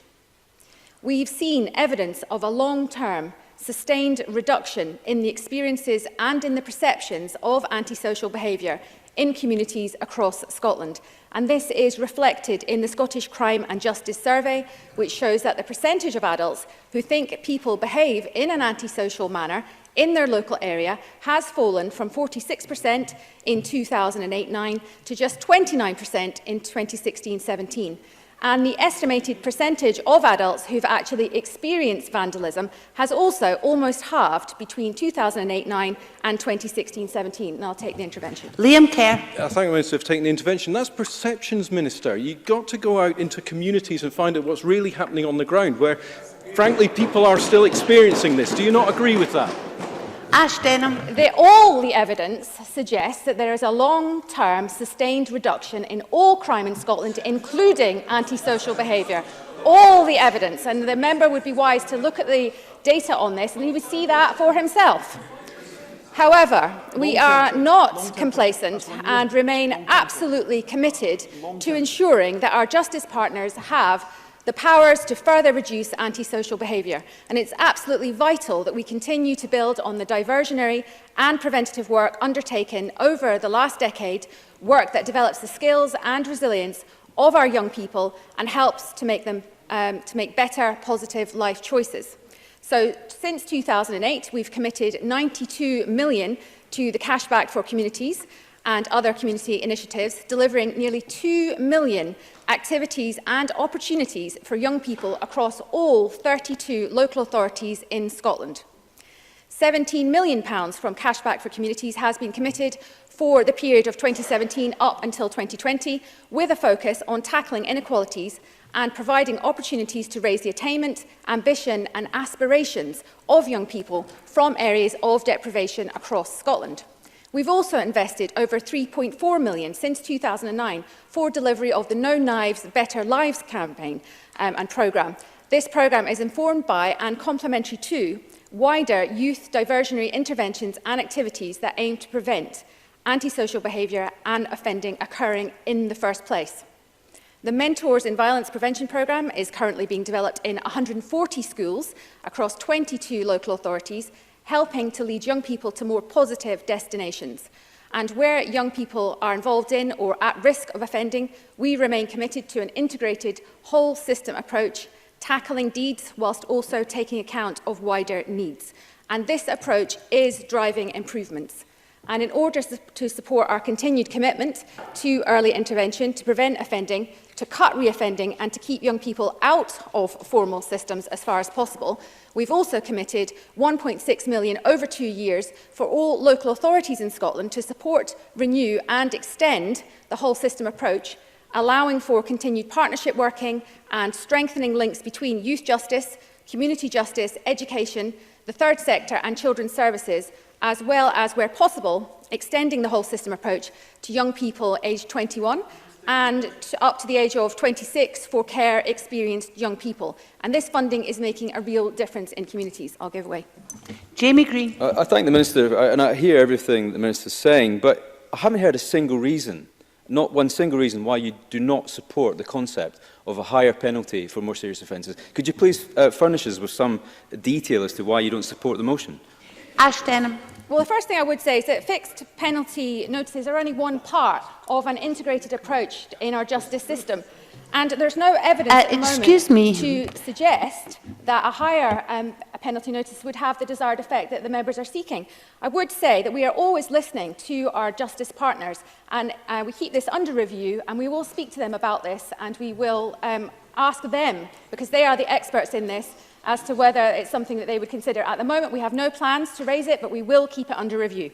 We've seen evidence of a long-term sustained reduction in the experiences and in the perceptions of antisocial behaviour in communities across Scotland. And this is reflected in the Scottish Crime and Justice Survey, which shows that the percentage of adults who think people behave in an antisocial manner in their local area has fallen from 46% in 2008-9 to just 29% in 2016-17. And the estimated percentage of adults who've actually experienced vandalism has also almost halved between 2008-9 and 2016-17. And I'll take the intervention. Liam Kerr. I thank the Minister for taking the intervention. That's perceptions, Minister. You've got to go out into communities and find out what's really happening on the ground, where, frankly, people are still experiencing this. Do you not agree with that? Ash Denham. All the evidence suggests that there is a long-term sustained reduction in all crime in Scotland, including antisocial behaviour. All the evidence, and the member would be wise to look at the data on this and he would see that for himself. However, we are not complacent and remain absolutely committed to ensuring that our justice partners have the powers to further reduce antisocial behaviour. And it's absolutely vital that we continue to build on the diversionary and preventative work undertaken over the last decade, work that develops the skills and resilience of our young people and helps to make them to make better, positive life choices. So since 2008, we've committed 92 million to the Cashback for Communities and other community initiatives, delivering nearly 2 million activities and opportunities for young people across all 32 local authorities in Scotland. £17 million from Cashback for Communities has been committed for the period of 2017 up until 2020, with a focus on tackling inequalities and providing opportunities to raise the attainment, ambition and aspirations of young people from areas of deprivation across Scotland. We've also invested over £3.4 million since 2009 for delivery of the No Knives, Better Lives campaign and programme. This programme is informed by and complementary to wider youth diversionary interventions and activities that aim to prevent antisocial behaviour and offending occurring in the first place. The Mentors in Violence Prevention programme is currently being developed in 140 schools across 22 local authorities, helping to lead young people to more positive destinations. And where young people are involved in or at risk of offending, we remain committed to an integrated whole system approach, tackling deeds whilst also taking account of wider needs. And this approach is driving improvements. And in order to support our continued commitment to early intervention, to prevent offending, to cut reoffending and to keep young people out of formal systems as far as possible, we've also committed £1.6 million over 2 years for all local authorities in Scotland to support, renew and extend the whole system approach, allowing for continued partnership working and strengthening links between youth justice, community justice, education, the third sector and children's services, as well as, where possible, extending the whole system approach to young people aged 21 and up to the age of 26 for care-experienced young people. And this funding is making a real difference in communities. I'll give away. Jamie Green. I thank the Minister, and I hear everything the Minister is saying, but I haven't heard a single reason, not one single reason, why you do not support the concept of a higher penalty for more serious offences. Could you please furnish us with some detail as to why you don't support the motion? Ash Denham. Well, the first thing I would say is that fixed penalty notices are only one part of an integrated approach in our justice system. And there's no evidence at the moment to suggest that a higher penalty notice would have the desired effect that the members are seeking. I would say that we are always listening to our justice partners, and we keep this under review, and we will speak to them about this, and we will ask them, because they are the experts in this, as to whether it's something that they would consider. At the moment, we have no plans to raise it, but we will keep it under review.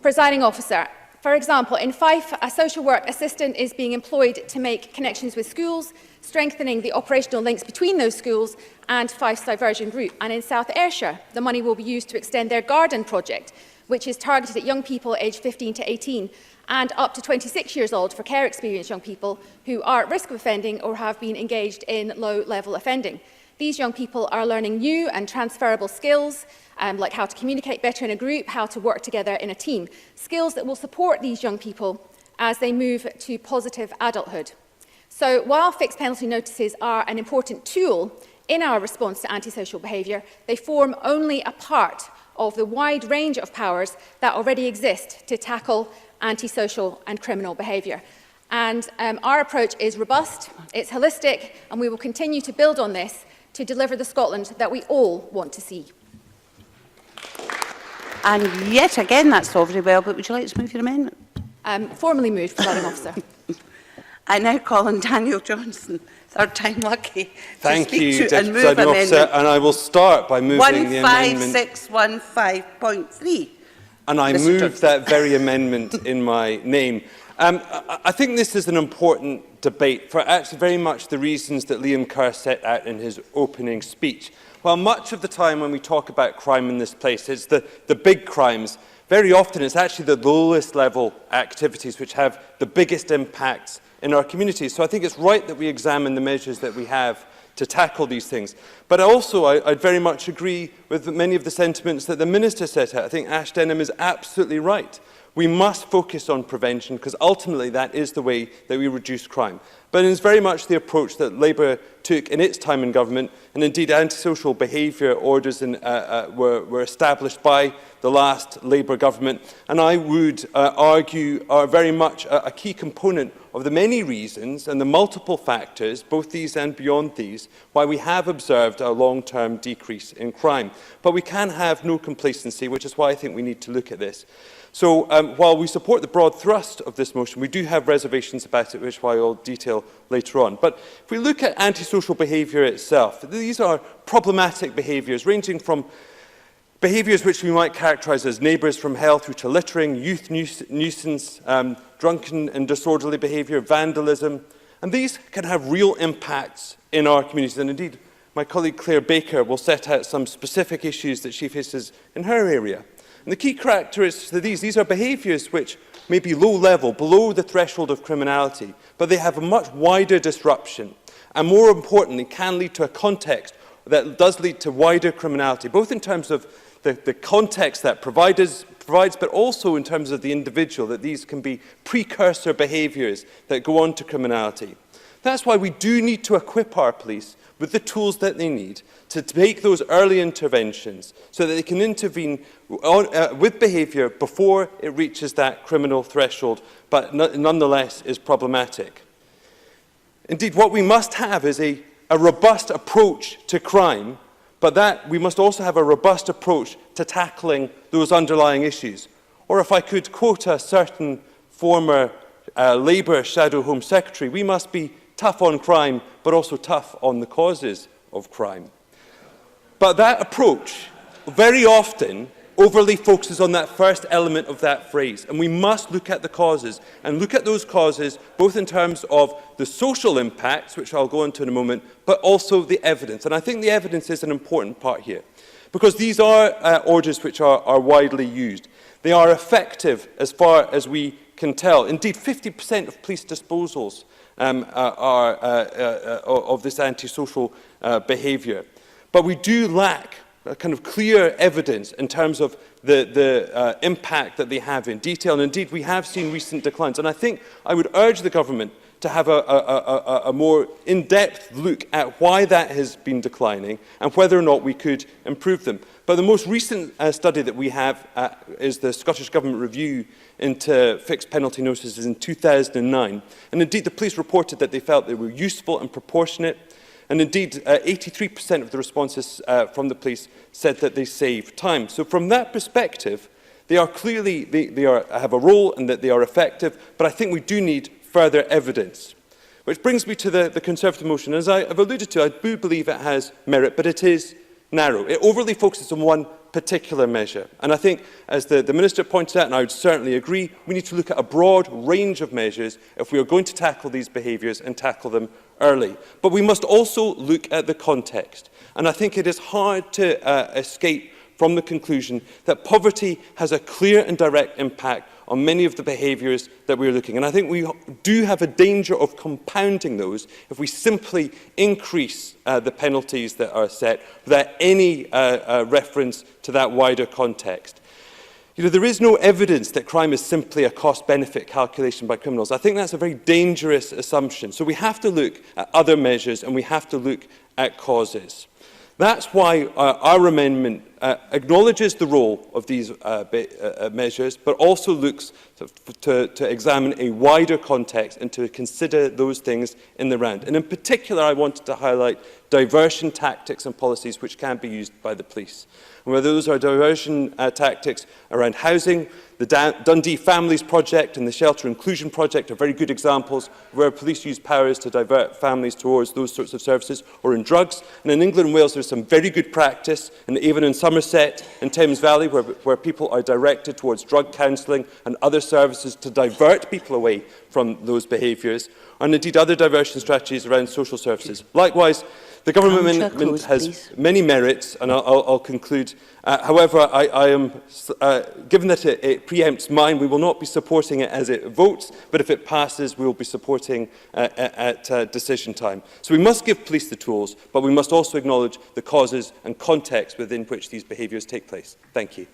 Presiding officer. For example, in Fife, a social work assistant is being employed to make connections with schools, strengthening the operational links between those schools and Fife's diversion group. And in South Ayrshire, the money will be used to extend their garden project, which is targeted at young people aged 15 to 18 and up to 26 years old for care-experienced young people who are at risk of offending or have been engaged in low-level offending. These young people are learning new and transferable skills, like how to communicate better in a group, how to work together in a team, skills that will support these young people as they move to positive adulthood. So while fixed penalty notices are an important tool in our response to antisocial behaviour, they form only a part of the wide range of powers that already exist to tackle antisocial and criminal behaviour. And our approach is robust, it's holistic, and we will continue to build on this to deliver the Scotland that we all want to see. And yet again, that's all very well, but would you like to move your amendment? Formally moved, Presiding Officer. I now call on Daniel Johnson, third time lucky, Thank to speak you, to and move Presiding amendment. Officer, and I will start by moving the amendment 15615.3. And I move that very amendment in my name. I think this is an important debate for actually very much the reasons that Liam Kerr set out in his opening speech. While much of the time when we talk about crime in this place, it's the big crimes, very often it's actually the lowest level activities which have the biggest impacts in our communities. So I think it's right that we examine the measures that we have to tackle these things. But also, I very much agree with many of the sentiments that the Minister set out. I think Ash Denham is absolutely right. We must focus on prevention because ultimately that is the way that we reduce crime. But it is very much the approach that Labour took in its time in government, and indeed antisocial behaviour orders were established by the last Labour government, and I would argue are very much a key component of the many reasons and the multiple factors, both these and beyond these, why we have observed a long-term decrease in crime. But we can have no complacency, which is why I think we need to look at this. So while we support the broad thrust of this motion, we do have reservations about it, which I will detail later on. But if we look at antisocial behaviour itself, these are problematic behaviours, ranging from behaviours which we might characterise as neighbours from hell through to littering, youth nuisance, drunken and disorderly behaviour, vandalism. And these can have real impacts in our communities. And indeed, my colleague Claire Baker will set out some specific issues that she faces in her area. And the key characteristics of these are behaviours which may be low level, below the threshold of criminality, but they have a much wider disruption. And more importantly, can lead to a context that does lead to wider criminality, both in terms of the context that provides, but also in terms of the individual, that these can be precursor behaviours that go on to criminality. That's why we do need to equip our police with the tools that they need to make those early interventions so that they can intervene with behaviour before it reaches that criminal threshold, but nonetheless is problematic. Indeed, what we must have is a robust approach to crime, but that we must also have a robust approach to tackling those underlying issues. Or if I could quote a certain former Labour Shadow Home Secretary, we must be tough on crime, but also tough on the causes of crime. But that approach very often overly focuses on that first element of that phrase, and we must look at the causes, and look at those causes both in terms of the social impacts, which I'll go into in a moment, but also the evidence. And I think the evidence is an important part here, because these are orders which are widely used. They are effective as far as we can tell. Indeed, 50% of police disposals of this antisocial behaviour. But we do lack a kind of clear evidence in terms of the impact that they have in detail. And indeed, we have seen recent declines. And I think I would urge the government to have a more in-depth look at why that has been declining and whether or not we could improve them. But the most recent study that we have is the Scottish Government review into fixed penalty notices in 2009. And indeed, the police reported that they felt they were useful and proportionate. And indeed, 83% of the responses from the police said that they save time. So from that perspective, they are clearly, have a role and that they are effective, but I think we do need further evidence. Which brings me to the Conservative motion. As I have alluded to, I do believe it has merit, but it is narrow. It overly focuses on one particular measure. And I think, as the Minister pointed out, and I would certainly agree, we need to look at a broad range of measures if we are going to tackle these behaviours and tackle them early. But we must also look at the context. And I think it is hard to escape from the conclusion that poverty has a clear and direct impact on many of the behaviours that we're looking. And I think we do have a danger of compounding those if we simply increase the penalties that are set without any reference to that wider context. You know, there is no evidence that crime is simply a cost-benefit calculation by criminals. I think that's a very dangerous assumption. So we have to look at other measures and we have to look at causes. That's why our amendment acknowledges the role of these measures, but also looks to examine a wider context and to consider those things in the round. And in particular, I wanted to highlight diversion tactics and policies which can be used by the police. And whether those are diversion tactics around housing, the Dundee Families Project and the Shelter Inclusion Project are very good examples where police use powers to divert families towards those sorts of services, or in drugs. And in England and Wales, there's some very good practice, and even in Somerset and Thames Valley, where people are directed towards drug counselling and other services to divert people away from those behaviours, and indeed other diversion strategies around social services. Likewise, the government amendment has many merits, and I'll conclude. However, I am, given that it preempts mine, we will not be supporting it as it votes, but if it passes, we will be supporting at decision time. So we must give police the tools, but we must also acknowledge the causes and context within which these behaviours take place. Thank you.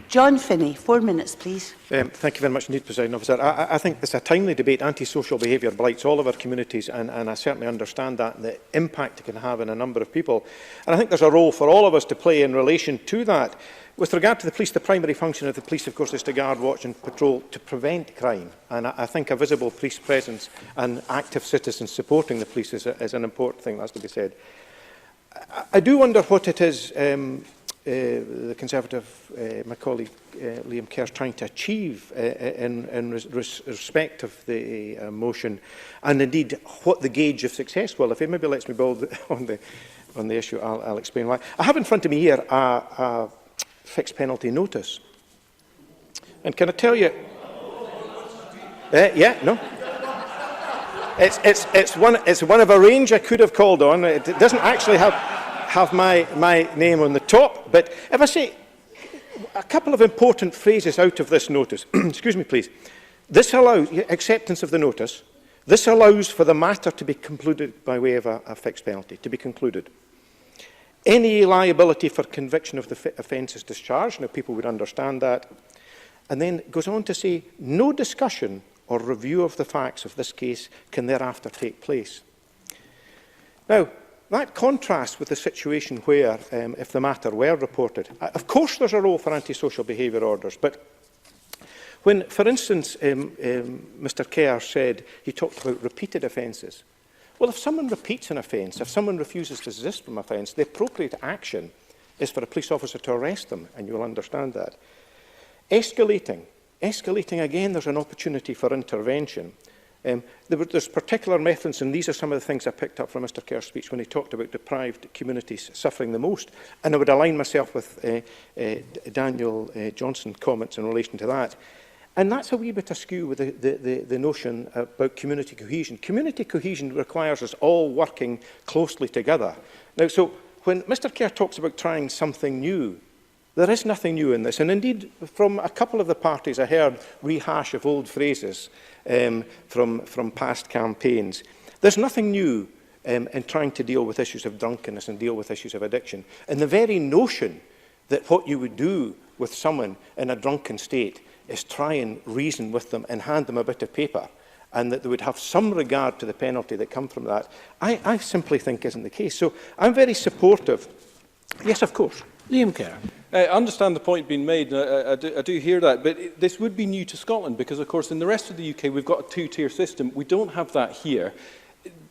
John Finney, 4 minutes, please. Thank you very much indeed, Presiding Officer. I think it's a timely debate. Antisocial behaviour blights all of our communities, and I certainly understand that and the impact it can have on a number of people. And I think there's a role for all of us to play in relation to that. With regard to the police, the primary function of the police, of course, is to guard, watch and patrol to prevent crime. And I think a visible police presence and active citizens supporting the police is an important thing, that's to be said. I do wonder what it is the Conservative, my colleague Liam Kerr, is trying to achieve in respect of the motion, and indeed what the gauge of success will. If it maybe lets me build on the issue, I'll explain why. I have in front of me here a fixed penalty notice, and can I tell you? Yeah, no. It's one of a range I could have called on. It doesn't actually have my name on the top, but if I say a couple of important phrases out of this notice, excuse me please, this allows acceptance of the notice, this allows for the matter to be concluded by way of a fixed penalty, to be concluded. Any liability for conviction of the offence is discharged, now people would understand that, and then it goes on to say no discussion or review of the facts of this case can thereafter take place. Now, that contrasts with the situation where, if the matter were reported, of course there's a role for antisocial behaviour orders, but when, for instance, Mr Kerr said, he talked about repeated offences. Well, if someone repeats an offence, if someone refuses to desist from offence, the appropriate action is for a police officer to arrest them, and you'll understand that. Escalating, again, there's an opportunity for intervention. There's particular methods, and these are some of the things I picked up from Mr Kerr's speech when he talked about deprived communities suffering the most. And I would align myself with Daniel Johnson's comments in relation to that. And that's a wee bit askew with the notion about community cohesion. Community cohesion requires us all working closely together. Now, so when Mr Kerr talks about trying something new, there is nothing new in this. And indeed, from a couple of the parties, I heard rehash of old phrases from past campaigns. There's nothing new in trying to deal with issues of drunkenness and deal with issues of addiction. And the very notion that what you would do with someone in a drunken state is try and reason with them and hand them a bit of paper, and that they would have some regard to the penalty that comes from that, I simply think isn't the case. So I'm very supportive. Yes, of course. Liam Kerr. I understand the point being made, I do hear that, but this would be new to Scotland because, of course, in the rest of the UK we've got a two-tier system. We don't have that here.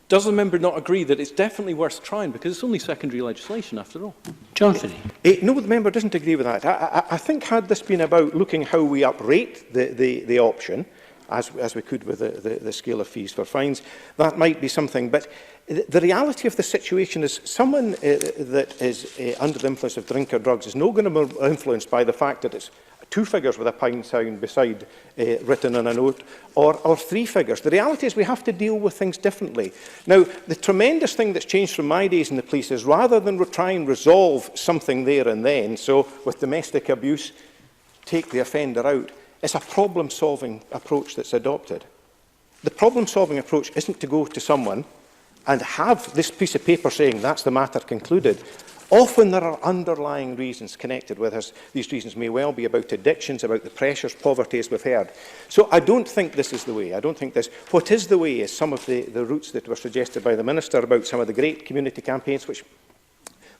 Does the member not agree that it's definitely worth trying because it's only secondary legislation after all? John Finney. No, the member doesn't agree with that. I think had this been about looking how we uprate the option, as we could with the scale of fees for fines, that might be something. But the reality of the situation is someone that is under the influence of drink or drugs is not going to be influenced by the fact that it's two figures with a pound sign beside written on a note, or three figures. The reality is we have to deal with things differently. Now, the tremendous thing that's changed from my days in the police is rather than try and resolve something there and then, so with domestic abuse, take the offender out, it's a problem-solving approach that's adopted. The problem-solving approach isn't to go to someone and have this piece of paper saying that's the matter concluded. Often there are underlying reasons connected with us. These reasons may well be about addictions, about the pressures, poverty, as we've heard. So I don't think this is the way. I don't think this. What is the way is some of the routes that were suggested by the Minister about some of the great community campaigns, which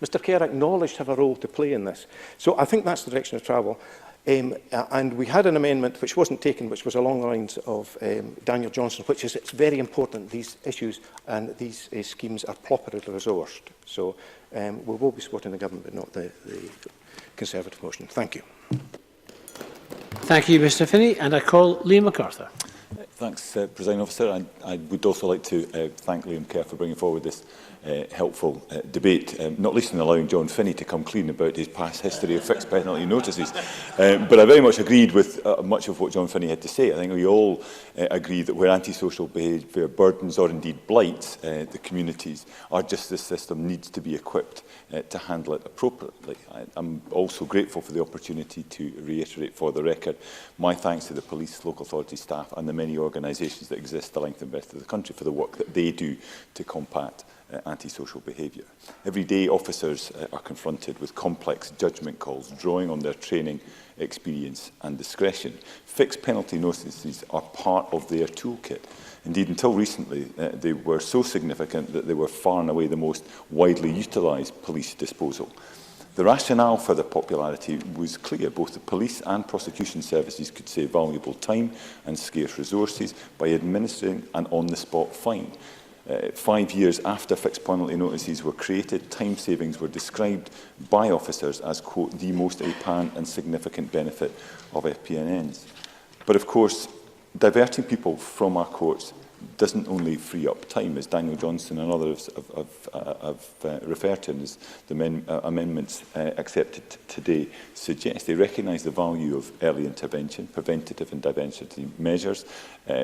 Mr Kerr acknowledged have a role to play in this. So I think that's the direction of travel. And we had an amendment which wasn't taken, which was along the lines of Daniel Johnson, which is it's very important these issues and these schemes are properly resourced. So we will be supporting the government, but not the Conservative motion. Thank you. Thank you, Mr Finney. And I call Liam MacArthur. Thanks, Presiding Officer. And I would also like to thank Liam Kerr for bringing forward this helpful debate, not least in allowing John Finney to come clean about his past history of fixed penalty notices. But I very much agreed with much of what John Finney had to say. I think we all agree that where antisocial behaviour burdens or indeed blights the communities, our justice system needs to be equipped to handle it appropriately. I'm also grateful for the opportunity to reiterate for the record my thanks to the police, local authority staff and the many organisations that exist the length and breadth of the country for the work that they do to combat antisocial behaviour. Every day, officers are confronted with complex judgment calls, drawing on their training, experience and discretion. Fixed penalty notices are part of their toolkit. Indeed, until recently, they were so significant that they were far and away the most widely utilised police disposal. The rationale for their popularity was clear. Both the police and prosecution services could save valuable time and scarce resources by administering an on-the-spot fine. 5 years after fixed penalty notices were created, time savings were described by officers as, quote, the most apparent and significant benefit of FPNNs. But of course, diverting people from our courts doesn't only free up time, as Daniel Johnson and others have referred to, and as the amendments accepted today suggest. They recognise the value of early intervention, preventative and diversity measures,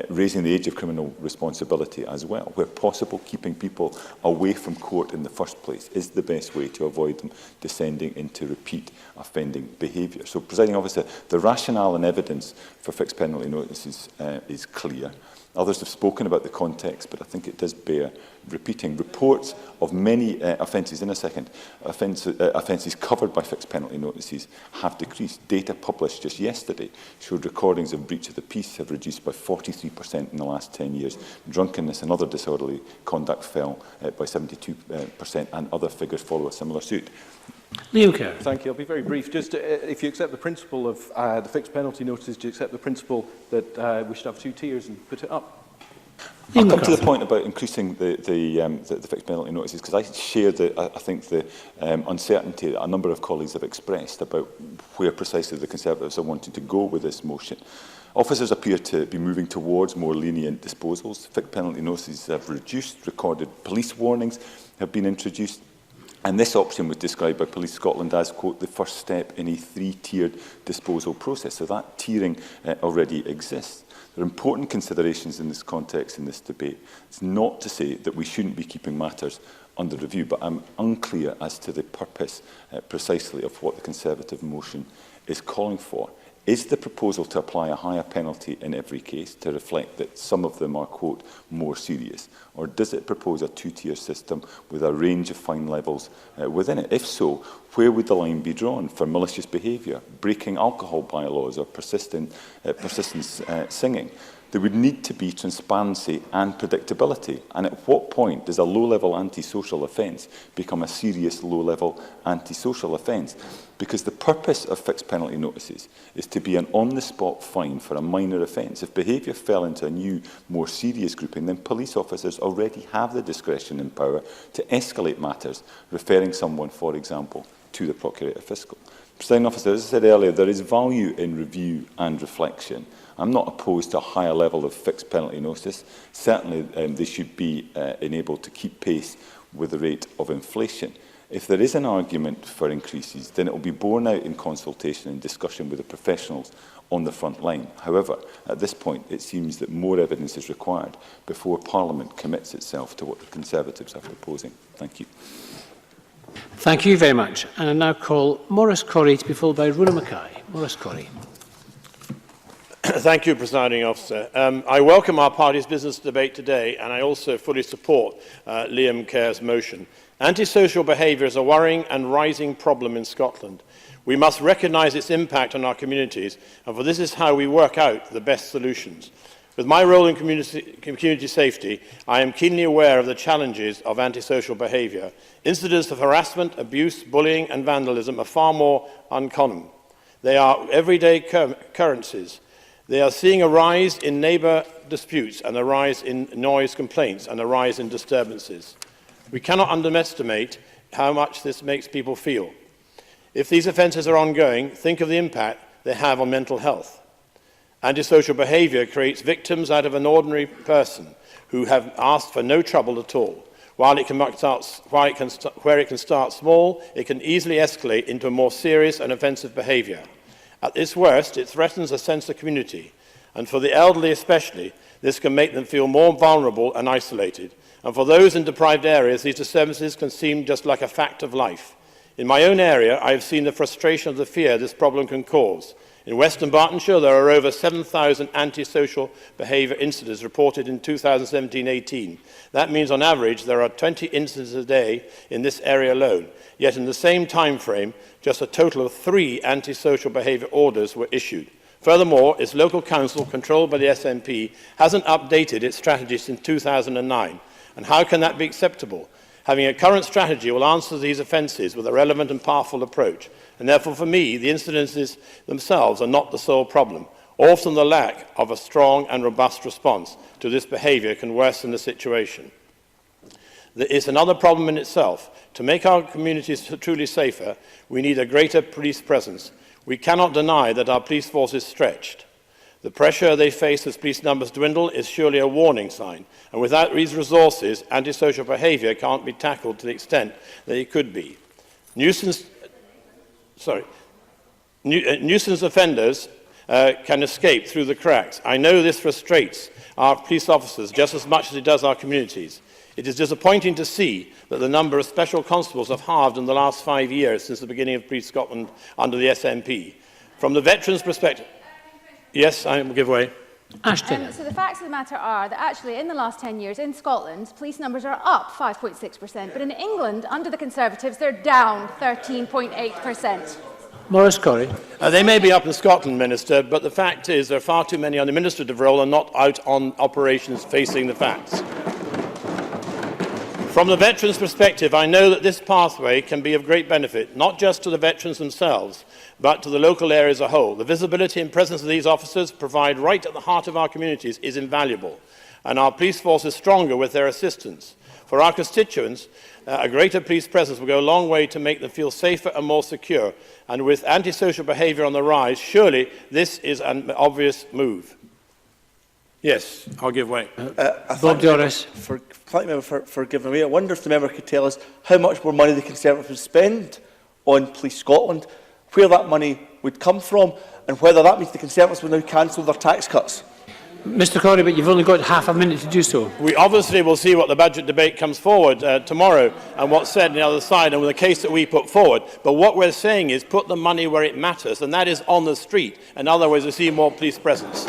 raising the age of criminal responsibility as well. Where possible, keeping people away from court in the first place is the best way to avoid them descending into repeat offending behaviour. So, Presiding Officer, the rationale and evidence for fixed penalty notices is clear. Others have spoken about the context, but I think it does bear repeating. Reports of many offences, in a second, offences covered by fixed penalty notices have decreased. Data published just yesterday showed recordings of breach of the peace have reduced by 43% in the last 10 years. Drunkenness and other disorderly conduct fell by 72%, and other figures follow a similar suit. Liam Kerr. Thank you. I'll be very brief. Just if you accept the principle of the fixed penalty notices, do you accept the principle that we should have 2 tiers and put it up? I'll come to the point about increasing the fixed penalty notices, because I share I think the uncertainty that a number of colleagues have expressed about where precisely the Conservatives are wanting to go with this motion. Officers appear to be moving towards more lenient disposals. Fixed penalty notices have reduced. Recorded police warnings have been introduced. And this option was described by Police Scotland as, quote, the first step in a 3-tiered disposal process. So that tiering already exists. There are important considerations in this context, in this debate. It's not to say that we shouldn't be keeping matters under review, but I'm unclear as to the purpose precisely of what the Conservative motion is calling for. Is the proposal to apply a higher penalty in every case to reflect that some of them are, quote, more serious? Or does it propose a 2-tier system with a range of fine levels within it? If so, where would the line be drawn for malicious behaviour, breaking alcohol bylaws or persistent singing? There would need to be transparency and predictability. And at what point does a low-level antisocial offence become a serious low-level antisocial offence? Because the purpose of fixed penalty notices is to be an on-the-spot fine for a minor offence. If behaviour fell into a new, more serious grouping, then police officers already have the discretion and power to escalate matters, referring someone, for example, to the Procurator Fiscal. Presiding Officer, as I said earlier, there is value in review and reflection. I'm not opposed to a higher level of fixed penalty notice. Certainly, they should be enabled to keep pace with the rate of inflation. If there is an argument for increases, then it will be borne out in consultation and discussion with the professionals on the front line. However, at this point, it seems that more evidence is required before Parliament commits itself to what the Conservatives are proposing. Thank you. Thank you very much. And I now call Maurice Corrie to be followed by Rona Mackay. Maurice Corrie. Thank you, Presiding Officer. I welcome our party's business debate today, and I also fully support Liam Kerr's motion. Antisocial behaviour is a worrying and rising problem in Scotland. We must recognise its impact on our communities, and for this is how we work out the best solutions. With my role in community safety, I am keenly aware of the challenges of antisocial behaviour. Incidents of harassment, abuse, bullying and vandalism are far more uncommon. They are everyday occurrences. They are seeing a rise in neighbour disputes and a rise in noise complaints and a rise in disturbances. We cannot underestimate how much this makes people feel. If these offences are ongoing, think of the impact they have on mental health. Antisocial behaviour creates victims out of an ordinary person who have asked for no trouble at all. Where it can start small, it can easily escalate into more serious and offensive behaviour. At its worst, it threatens a sense of community, and for the elderly especially, this can make them feel more vulnerable and isolated. And for those in deprived areas, these disturbances can seem just like a fact of life. In my own area, I have seen the frustration of the fear this problem can cause. In Western Bartonshire, there are over 7,000 antisocial behaviour incidents reported in 2017-18. That means, on average, there are 20 incidents a day in this area alone. Yet, in the same time frame, just a total of 3 antisocial behaviour orders were issued. Furthermore, its local council, controlled by the SNP, hasn't updated its strategy since 2009. And how can that be acceptable? Having a current strategy will answer these offences with a relevant and powerful approach. And therefore, for me, the incidences themselves are not the sole problem. Often the lack of a strong and robust response to this behaviour can worsen the situation. It's another problem in itself. To make our communities truly safer, we need a greater police presence. We cannot deny that our police force is stretched. The pressure they face as police numbers dwindle is surely a warning sign. And without these resources, antisocial behaviour can't be tackled to the extent that it could be. Nuisance offenders can escape through the cracks. I know this frustrates our police officers just as much as it does our communities. It is disappointing to see that the number of special constables have halved in the last 5 years since the beginning of Police Scotland under the SNP. From the veterans' perspective... Yes, I will give way. So the facts of the matter are that actually in the last 10 years in Scotland, police numbers are up 5.6%, but in England, under the Conservatives, they're down 13.8%. Maurice Corrie. They may be up in Scotland, Minister, but the fact is there are far too many on the administrative role and not out on operations facing the facts. From the veterans' perspective, I know that this pathway can be of great benefit, not just to the veterans themselves, but to the local area as a whole. The visibility and presence of these officers provide right at the heart of our communities is invaluable, and our police force is stronger with their assistance. For our constituents, a greater police presence will go a long way to make them feel safer and more secure, and with antisocial behaviour on the rise, surely this is an obvious move. Yes, I'll give way. Bob Doris. Thank you for giving way. I wonder if the member could tell us how much more money the Conservatives would spend on Police Scotland, where that money would come from, and whether that means the Conservatives will now cancel their tax cuts. Mr Corrie, but you've only got half a minute to do so. We obviously will see what the budget debate comes forward tomorrow and what's said on the other side and with the case that we put forward. But what we're saying is put the money where it matters, and that is on the street. In other words, we see more police presence.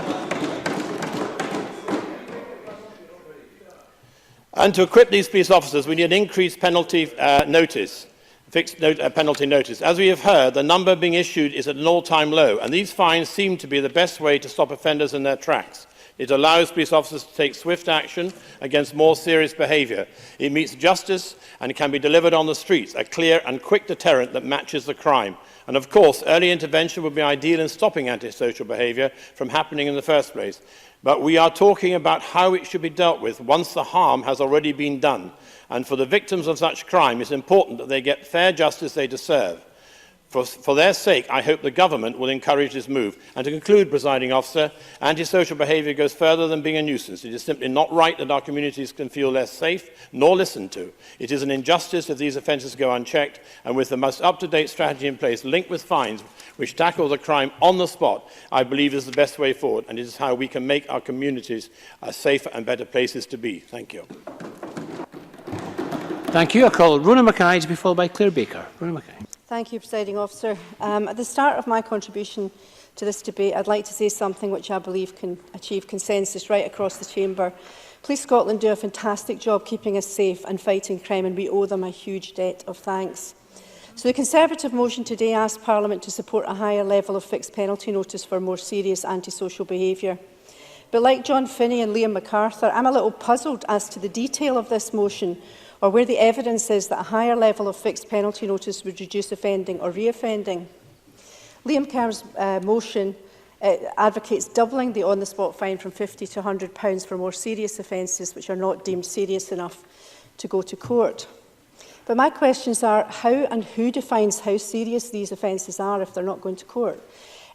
And to equip these police officers, we need an increased penalty notice. Fixed penalty notice. As we have heard, the number being issued is at an all-time low, and these fines seem to be the best way to stop offenders in their tracks. It allows police officers to take swift action against more serious behaviour. It meets justice and it can be delivered on the streets, a clear and quick deterrent that matches the crime. And of course, early intervention would be ideal in stopping antisocial behaviour from happening in the first place. But we are talking about how it should be dealt with once the harm has already been done. And for the victims of such crime, it's important that they get fair justice they deserve. For their sake, I hope the government will encourage this move. And to conclude, Presiding Officer, antisocial behaviour goes further than being a nuisance. It is simply not right that our communities can feel less safe nor listened to. It is an injustice if these offences go unchecked, and with the most up-to-date strategy in place, linked with fines, which tackle the crime on the spot, I believe is the best way forward, and it is how we can make our communities safer and better places to be. Thank you. Thank you. I call Rona Mackay to be followed by Claire Baker. Rona Mackay. Thank you, Presiding Officer. At the start of my contribution to this debate, I'd like to say something which I believe can achieve consensus right across the Chamber. Police Scotland do a fantastic job keeping us safe and fighting crime, and we owe them a huge debt of thanks. So the Conservative motion today asks Parliament to support a higher level of fixed penalty notice for more serious antisocial behaviour. But like John Finney and Liam MacArthur, I'm a little puzzled as to the detail of this motion, or where the evidence is that a higher level of fixed penalty notice would reduce offending or reoffending. Liam Kerr's motion advocates doubling the on-the-spot fine from £50 to £100 for more serious offences which are not deemed serious enough to go to court. But my questions are, how and who defines how serious these offences are if they're not going to court?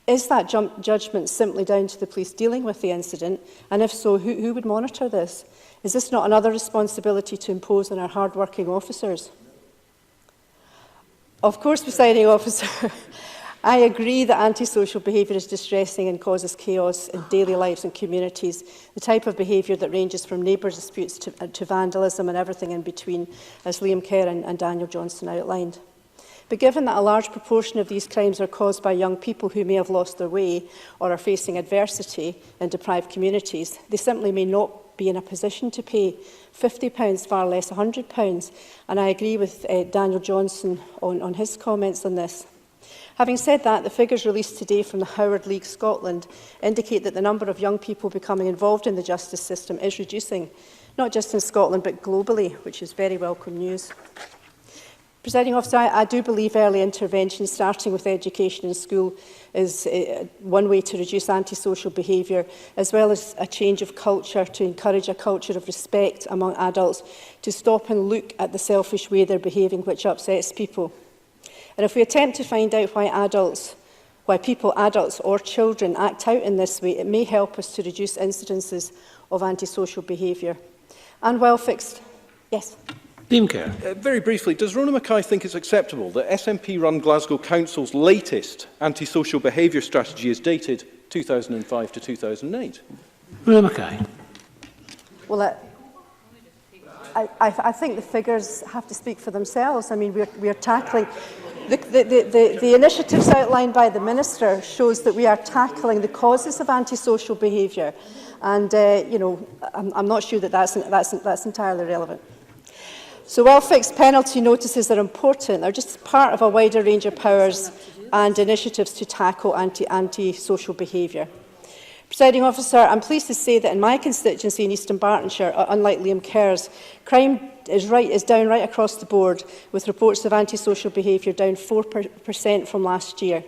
Is that judgement simply down to the police dealing with the incident? And if so, who would monitor this? Is this not another responsibility to impose on our hard-working officers? Of course, Presiding Officer, I agree that antisocial behaviour is distressing and causes chaos in daily lives and communities, the type of behaviour that ranges from neighbour disputes to vandalism and everything in between, as Liam Kerr and Daniel Johnson outlined. But given that a large proportion of these crimes are caused by young people who may have lost their way or are facing adversity in deprived communities, they simply may not be in a position to pay £50, far less £100. And I agree with Daniel Johnson on his comments on this. Having said that, the figures released today from the Howard League Scotland indicate that the number of young people becoming involved in the justice system is reducing, not just in Scotland but globally, which is very welcome news. Presiding Officer, I do believe early intervention, starting with education in school, is one way to reduce antisocial behaviour, as well as a change of culture to encourage a culture of respect among adults, to stop and look at the selfish way they're behaving, which upsets people. And if we attempt to find out why people, adults or children, act out in this way, it may help us to reduce incidences of antisocial behaviour. And well fixed. Yes. Very briefly, does Rona Mackay think it's acceptable that SNP-run Glasgow Council's latest antisocial behaviour strategy is dated 2005 to 2008? Rona Mackay. Well, I think the figures have to speak for themselves. I mean, we are tackling... The initiatives outlined by the Minister shows that we are tackling the causes of antisocial behaviour. And, you know, I'm not sure that that's entirely relevant. So well-fixed penalty notices are important. They're just part of a wider range of powers and initiatives to tackle antisocial behaviour. Presiding Officer, I'm pleased to say that in my constituency in Eastern Bartonshire, unlike Liam Kerr's, crime is down right across the board, with reports of antisocial behaviour down 4% from last year.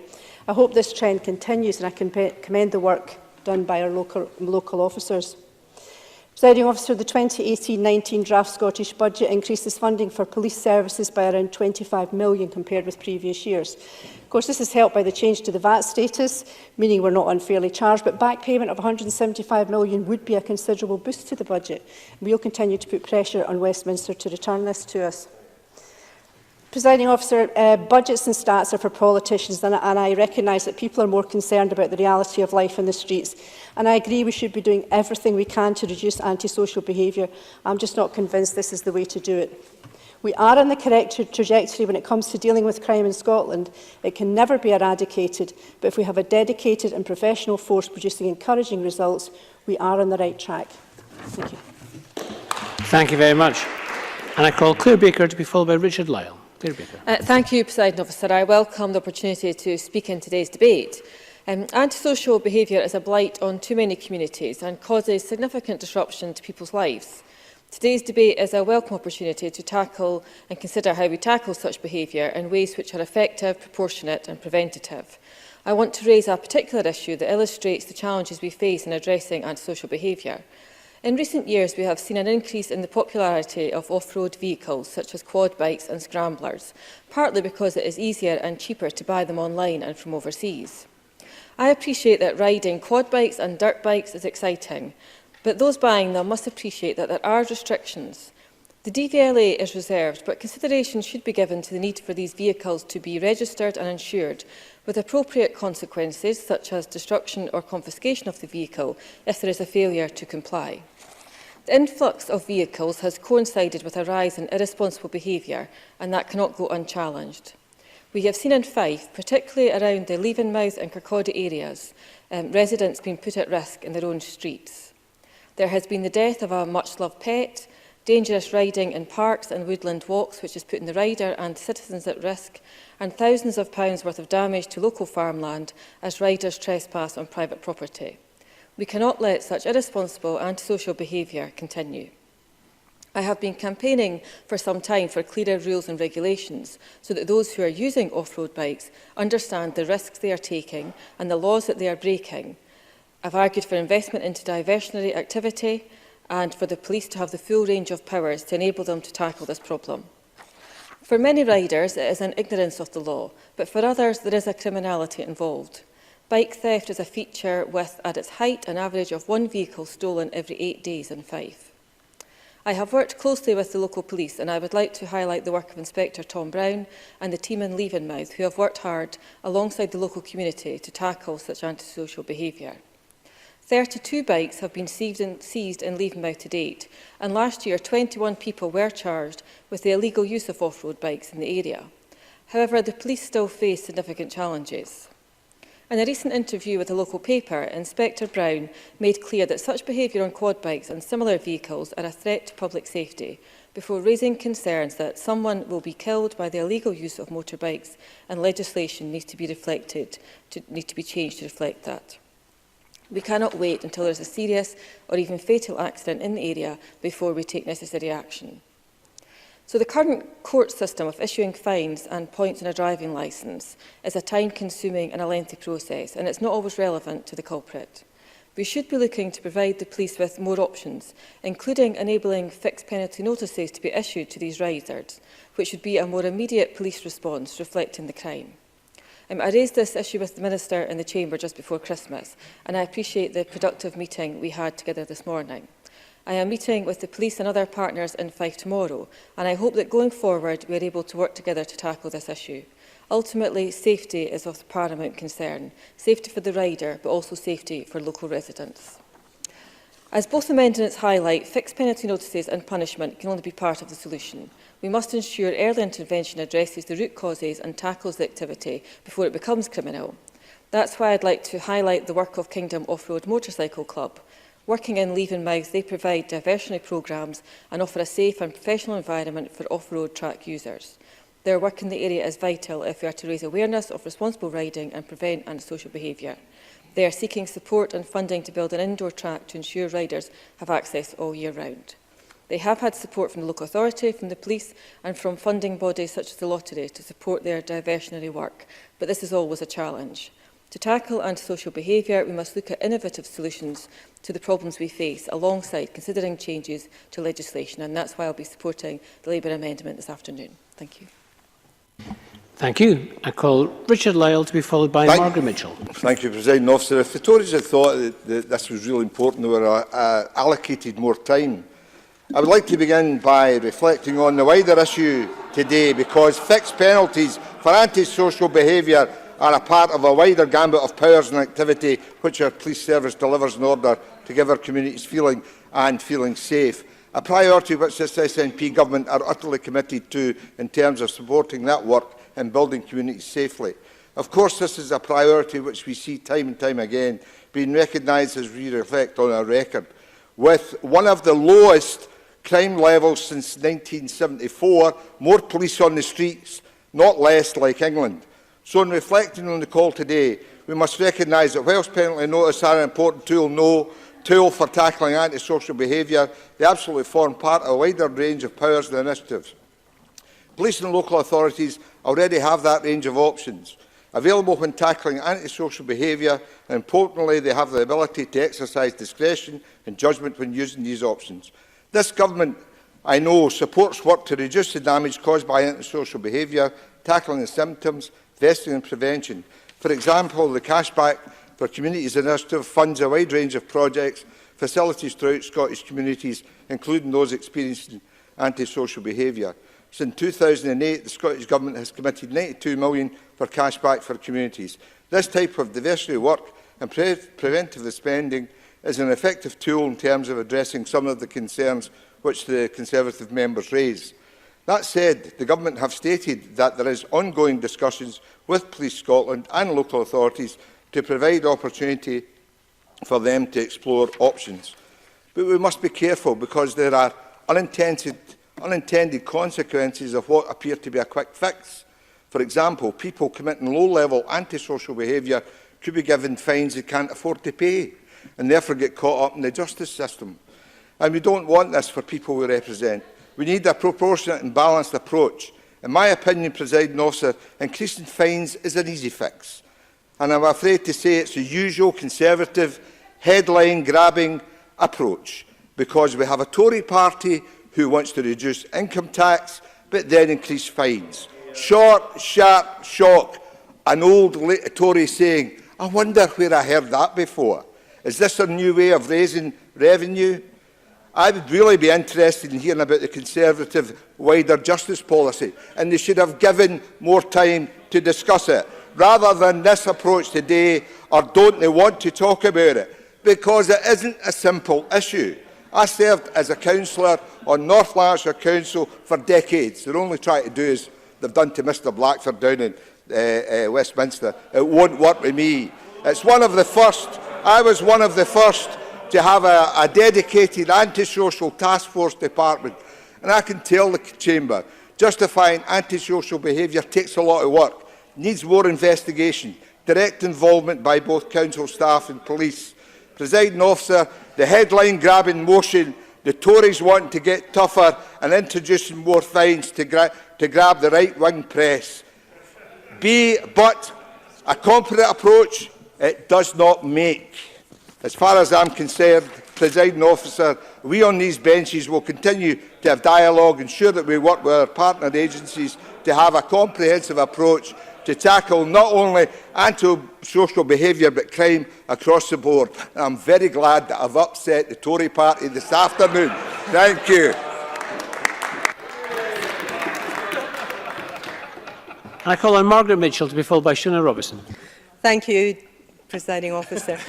I hope this trend continues, and I can commend the work done by our local officers. Presiding Officer, the 2018-19 draft Scottish Budget increases funding for police services by around £25 million compared with previous years. Of course, this is helped by the change to the VAT status, meaning we're not unfairly charged, but back payment of £175 million would be a considerable boost to the budget. We will continue to put pressure on Westminster to return this to us. Presiding Officer, budgets and stats are for politicians, and I recognise that people are more concerned about the reality of life in the streets. And I agree we should be doing everything we can to reduce antisocial behaviour. I'm just not convinced this is the way to do it. We are on the correct trajectory when it comes to dealing with crime in Scotland. It can never be eradicated, but if we have a dedicated and professional force producing encouraging results, we are on the right track. Thank you. Thank you very much. And I call Claire Baker to be followed by Richard Lyle. Thank you, Presiding Officer. I welcome the opportunity to speak in today's debate. Antisocial behaviour is a blight on too many communities and causes significant disruption to people's lives. Today's debate is a welcome opportunity to tackle and consider how we tackle such behaviour in ways which are effective, proportionate and preventative. I want to raise a particular issue that illustrates the challenges we face in addressing antisocial behaviour. In recent years, we have seen an increase in the popularity of off-road vehicles, such as quad bikes and scramblers, partly because it is easier and cheaper to buy them online and from overseas. I appreciate that riding quad bikes and dirt bikes is exciting, but those buying them must appreciate that there are restrictions. The DVLA is reserved, but consideration should be given to the need for these vehicles to be registered and insured, with appropriate consequences, such as destruction or confiscation of the vehicle, if there is a failure to comply. The influx of vehicles has coincided with a rise in irresponsible behaviour, and that cannot go unchallenged. We have seen in Fife, particularly around the Leavenmouth and Kirkcaldy areas, residents being put at risk in their own streets. There has been the death of a much-loved pet, dangerous riding in parks and woodland walks, which is putting the rider and citizens at risk, and thousands of pounds worth of damage to local farmland as riders trespass on private property. We cannot let such irresponsible antisocial behaviour continue. I have been campaigning for some time for clearer rules and regulations so that those who are using off-road bikes understand the risks they are taking and the laws that they are breaking. I've argued for investment into diversionary activity and for the police to have the full range of powers to enable them to tackle this problem. For many riders, it is an ignorance of the law, but for others, there is a criminality involved. Bike theft is a feature with, at its height, an average of one vehicle stolen every 8 days in Fife. I have worked closely with the local police, and I would like to highlight the work of Inspector Tom Brown and the team in Leavenmouth, who have worked hard alongside the local community to tackle such antisocial behaviour. 32 bikes have been seized in Leavenmouth to date, and last year 21 people were charged with the illegal use of off-road bikes in the area. However, the police still face significant challenges. In a recent interview with a local paper, Inspector Brown made clear that such behaviour on quad bikes and similar vehicles are a threat to public safety, before raising concerns that someone will be killed by the illegal use of motorbikes and legislation needs to be changed to reflect that. We cannot wait until there is a serious or even fatal accident in the area before we take necessary action. So the current court system of issuing fines and points on a driving licence is a time-consuming and a lengthy process, and it's not always relevant to the culprit. We should be looking to provide the police with more options, including enabling fixed penalty notices to be issued to these riders, which would be a more immediate police response reflecting the crime. I raised this issue with the Minister in the Chamber just before Christmas, and I appreciate the productive meeting we had together this morning. I am meeting with the police and other partners in Fife tomorrow, and I hope that going forward we are able to work together to tackle this issue. Ultimately, safety is of paramount concern. Safety for the rider, but also safety for local residents. As both amendments highlight, fixed penalty notices and punishment can only be part of the solution. We must ensure early intervention addresses the root causes and tackles the activity before it becomes criminal. That's why I'd like to highlight the work of Kingdom Off-Road Motorcycle Club. Working in Leave and Mouth, they provide diversionary programmes and offer a safe and professional environment for off-road track users. Their work in the area is vital if we are to raise awareness of responsible riding and prevent antisocial behaviour. They are seeking support and funding to build an indoor track to ensure riders have access all year round. They have had support from the local authority, from the police and from funding bodies such as the lottery to support their diversionary work, but this is always a challenge. To tackle antisocial behaviour, we must look at innovative solutions to the problems we face, alongside considering changes to legislation, and that's why I'll be supporting the Labour amendment this afternoon. Thank you. Thank you. I call Richard Lyle to be followed by Margaret Mitchell. Thank you, Presiding Officer. If the Tories had thought that this was really important, they were allocated more time. I would like to begin by reflecting on the wider issue today, because fixed penalties for antisocial behaviour are a part of a wider gambit of powers and activity which our police service delivers in order to give our communities feeling safe. A priority which this SNP government are utterly committed to in terms of supporting that work and building communities safely. Of course, this is a priority which we see time and time again being recognised as we reflect on our record, with one of the lowest crime levels since 1974, more police on the streets, not less, like England. So in reflecting on the call today, we must recognise that whilst penalty notice are an important tool for tackling antisocial behaviour, they absolutely form part of a wider range of powers and initiatives. Police and local authorities already have that range of options available when tackling antisocial behaviour, and importantly, they have the ability to exercise discretion and judgement when using these options. This government, I know, supports work to reduce the damage caused by antisocial behaviour, tackling the symptoms, investing in prevention. For example, the Cashback for Communities initiative funds a wide range of projects, facilities throughout Scottish communities, including those experiencing antisocial behaviour. Since 2008, the Scottish Government has committed £92 million for Cashback for Communities. This type of diversity work and preventive spending is an effective tool in terms of addressing some of the concerns which the Conservative members raise. That said, the Government have stated that there is ongoing discussions with Police Scotland and local authorities to provide opportunity for them to explore options. But we must be careful, because there are unintended consequences of what appear to be a quick fix. For example, people committing low-level antisocial behaviour could be given fines they can't afford to pay and therefore get caught up in the justice system. And we don't want this for people we represent. We need a proportionate and balanced approach. In my opinion, Presiding Officer, increasing fines is an easy fix. And I'm afraid to say it's the usual Conservative headline-grabbing approach, because we have a Tory party who wants to reduce income tax but then increase fines. Short, sharp shock. An old Tory saying, I wonder where I heard that before. Is this a new way of raising revenue? I would really be interested in hearing about the Conservative wider justice policy, and they should have given more time to discuss it, rather than this approach today, or don't they want to talk about it, because it isn't a simple issue. I served as a councillor on North Lanarkshire Council for decades. They're only trying to do is they've done to Mr Blackford down in Westminster. It won't work with me. It's one of the first, I was one of the first to have a dedicated antisocial task force department. And I can tell the Chamber, justifying antisocial behaviour takes a lot of work, needs more investigation, direct involvement by both council staff and police. Presiding Officer, the headline-grabbing motion, the Tories wanting to get tougher and introducing more fines to grab the right-wing press. But a competent approach it does not make. As far as I'm concerned, Presiding Officer, we on these benches will continue to have dialogue, ensure that we work with our partner agencies to have a comprehensive approach to tackle not only antisocial behaviour but crime across the board. And I'm very glad that I've upset the Tory party this afternoon. Thank you. I call on Margaret Mitchell to be followed by Shona Robertson. Thank you, Presiding Officer.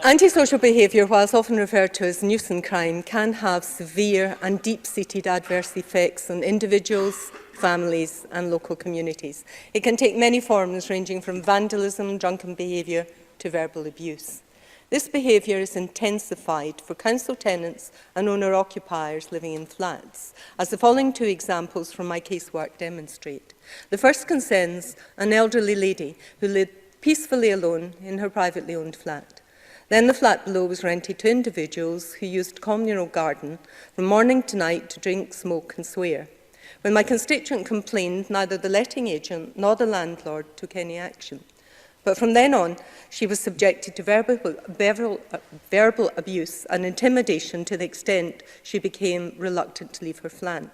Antisocial behaviour, whilst often referred to as nuisance crime, can have severe and deep-seated adverse effects on individuals, families and local communities. It can take many forms, ranging from vandalism, drunken behaviour to verbal abuse. This behaviour is intensified for council tenants and owner-occupiers living in flats, as the following two examples from my casework demonstrate. The first concerns an elderly lady who lived peacefully alone in her privately owned flat. Then the flat below was rented to individuals who used communal garden from morning to night to drink, smoke and swear. When my constituent complained, neither the letting agent nor the landlord took any action. But from then on, she was subjected to verbal abuse and intimidation to the extent she became reluctant to leave her flat.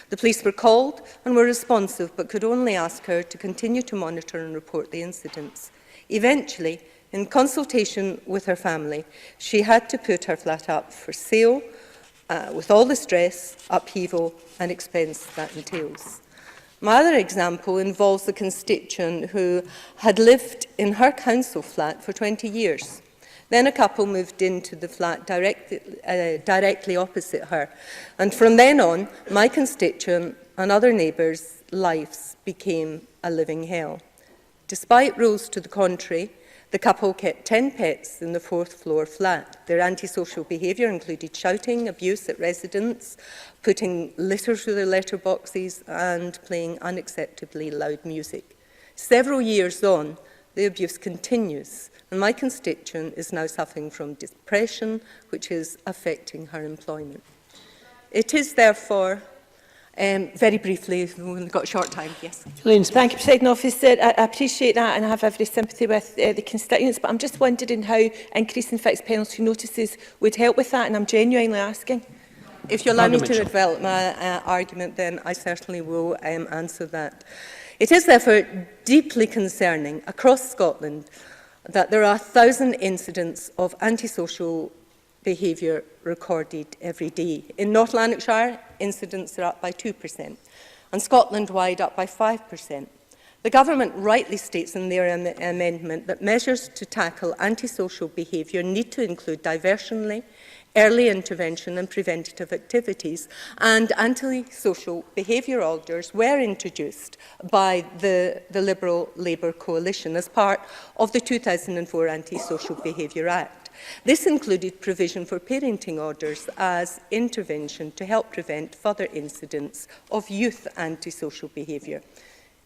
The police were called and were responsive, but could only ask her to continue to monitor and report the incidents. Eventually, in consultation with her family, she had to put her flat up for sale, with all the stress, upheaval and expense that entails. My other example involves a constituent who had lived in her council flat for 20 years. Then a couple moved into the flat directly opposite her. And from then on, my constituent and other neighbours' lives became a living hell. Despite rules to the contrary, the couple kept 10 pets in the fourth floor flat. Their antisocial behaviour included shouting, abuse at residents, putting litter through their letterboxes and playing unacceptably loud music. Several years on, the abuse continues, and my constituent is now suffering from depression, which is affecting her employment. It is therefore, very briefly, we've only got a short time, yes. Thank you, Presiding Officer. I appreciate that and I have every sympathy with the constituents, but I'm just wondering how increasing fixed penalty notices would help with that, and I'm genuinely asking. If you allow me to develop my argument, then I certainly will answer that. It is therefore deeply concerning across Scotland that there are 1,000 incidents of antisocial behaviour recorded every day. In North Lanarkshire, incidents are up by 2%, and Scotland-wide up by 5%. The Government rightly states in their amendment that measures to tackle antisocial behaviour need to include diversionary, early intervention and preventative activities, and antisocial behaviour orders were introduced by the Liberal Labour coalition as part of the 2004 Antisocial Behaviour Act. This included provision for parenting orders as intervention to help prevent further incidents of youth antisocial behaviour.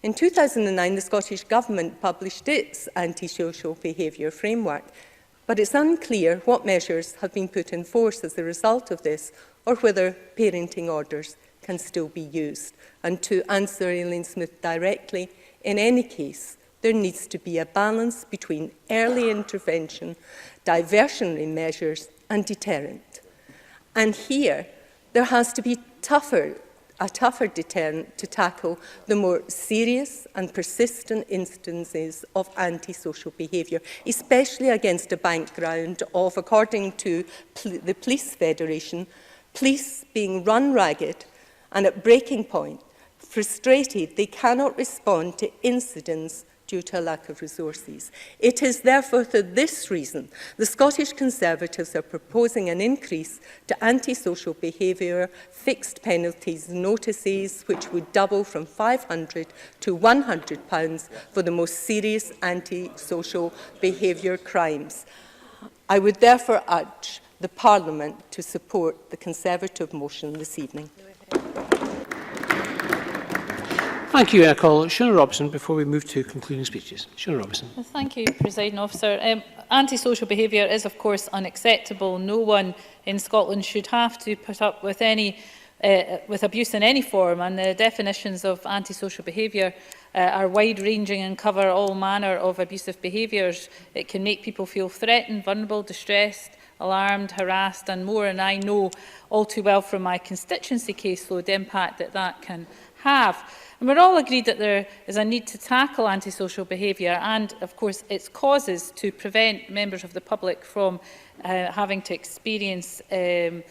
In 2009, the Scottish Government published its antisocial behaviour framework, but it's unclear what measures have been put in force as a result of this, or whether parenting orders can still be used. And to answer Aileen Smith directly, in any case, there needs to be a balance between early intervention, diversionary measures and deterrent. And here, there has to be a tougher deterrent to tackle the more serious and persistent instances of antisocial behaviour, especially against a background of, according to the Police Federation, police being run ragged and at breaking point, frustrated they cannot respond to incidents due to a lack of resources. It is therefore for this reason the Scottish Conservatives are proposing an increase to antisocial behaviour fixed penalties notices, which would double from £500 to £100 for the most serious antisocial behaviour crimes. I would therefore urge the Parliament to support the Conservative motion this evening. Thank you. I call Shona Robertson before we move to concluding speeches. Shona Robertson. Well, thank you, Presiding Officer. Antisocial behaviour is, of course, unacceptable. No one in Scotland should have to put up with with abuse in any form, and the definitions of antisocial behaviour are wide-ranging and cover all manner of abusive behaviours. It can make people feel threatened, vulnerable, distressed, alarmed, harassed and more, and I know all too well from my constituency caseload the impact that can have. And we're all agreed that there is a need to tackle antisocial behaviour and, of course, its causes to prevent members of the public from having to experience the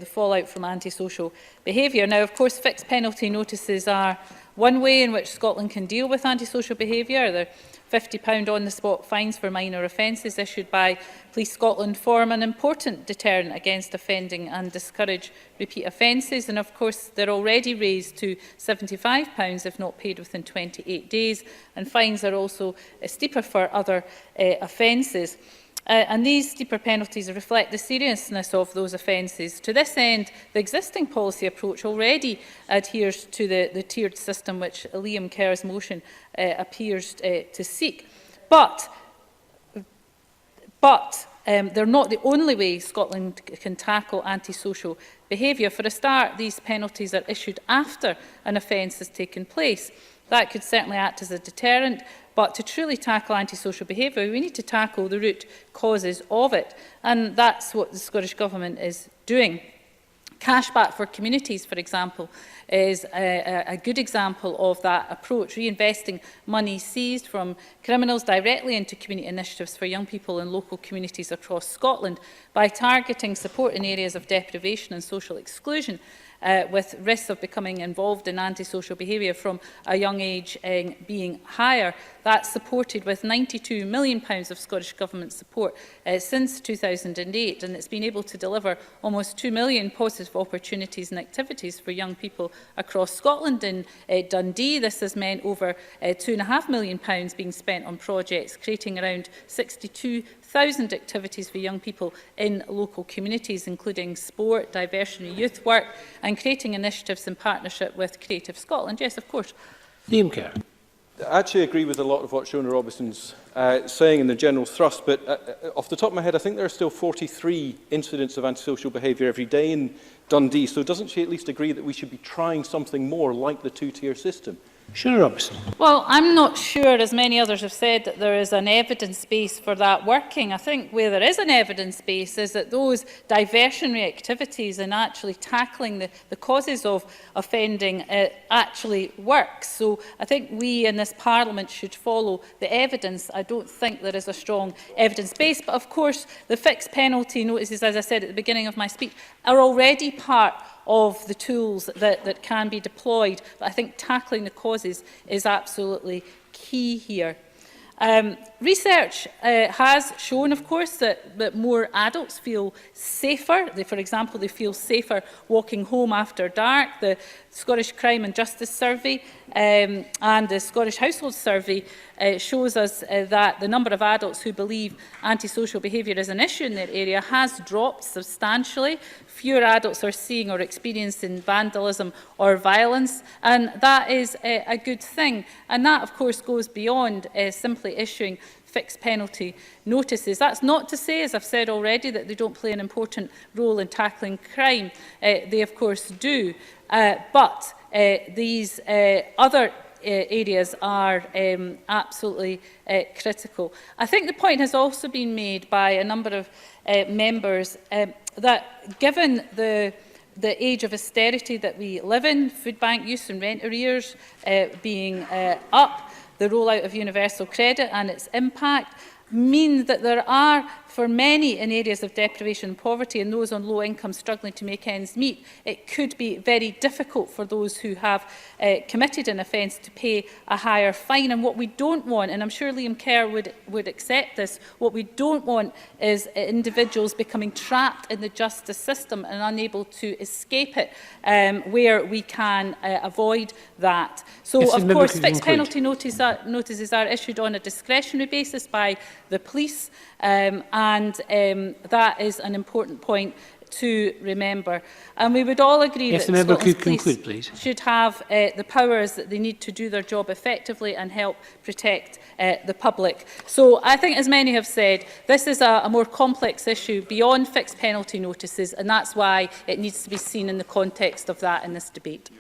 fallout from antisocial behaviour. Now, of course, fixed penalty notices are one way in which Scotland can deal with antisocial behaviour. The £50 on-the-spot fines for minor offences issued by Police Scotland form an important deterrent against offending and discourage repeat offences. And of course, they're already raised to £75 if not paid within 28 days. And fines are also steeper for other offences. And these steeper penalties reflect the seriousness of those offences. To this end, the existing policy approach already adheres to the tiered system which Liam Kerr's motion appears to seek. But they're not the only way Scotland can tackle antisocial behaviour. For a start, these penalties are issued after an offence has taken place. That could certainly act as a deterrent, but to truly tackle antisocial behaviour, we need to tackle the root causes of it, and that's what the Scottish Government is doing. Cashback for communities, for example, is a good example of that approach, reinvesting money seized from criminals directly into community initiatives for young people in local communities across Scotland by targeting support in areas of deprivation and social exclusion, with risks of becoming involved in antisocial behaviour from a young age being higher. That's supported with £92 million of Scottish Government support since 2008, and it's been able to deliver almost 2 million positive opportunities and activities for young people across Scotland. In Dundee, this has meant over £2.5 million being spent on projects, creating around 62,000 activities for young people in local communities, including sport, diversionary youth work, and creating initiatives in partnership with Creative Scotland. Yes, of course. Liam Kerr. I actually agree with a lot of what Shona Robertson's saying in the general thrust, but off the top of my head, I think there are still 43 incidents of antisocial behaviour every day in Dundee. So doesn't she at least agree that we should be trying something more like the two-tier system? Shona Robertson. Well, I'm not sure, as many others have said, that there is an evidence base for that working. I think where there is an evidence base is that those diversionary activities and actually tackling the causes of offending actually works. So I think we in this Parliament should follow the evidence. I don't think there is a strong evidence base. But of course, the fixed penalty notices, as I said at the beginning of my speech, are already part of the tools that can be deployed. But I think tackling the causes is absolutely key here. Research has shown, of course, that more adults feel safer. For example, they feel safer walking home after dark. The Scottish Crime and Justice Survey and the Scottish Household Survey shows us that the number of adults who believe antisocial behaviour is an issue in their area has dropped substantially. Fewer adults are seeing or experiencing vandalism or violence, and that is a good thing. And that, of course, goes beyond simply issuing fixed penalty notices. That's not to say, as I've said already, that they don't play an important role in tackling crime. They, of course, do. But these other areas are absolutely critical. I think the point has also been made by a number of members that given the age of austerity that we live in, food bank use and rent arrears being up, the rollout of universal credit and its impact, mean that there are for many in areas of deprivation and poverty and those on low income struggling to make ends meet, it could be very difficult for those who have committed an offence to pay a higher fine. And what we don't want, and I'm sure Liam Kerr would accept this, what we don't want is individuals becoming trapped in the justice system and unable to escape it, where we can avoid that. So, yes, of course, fixed penalty notices are issued on a discretionary basis by the police, and that is an important point to remember. And we would all agree that Scotland's police should have the powers that they need to do their job effectively and help protect the public. So I think, as many have said, this is a more complex issue beyond fixed penalty notices, and that's why it needs to be seen in the context of that in this debate.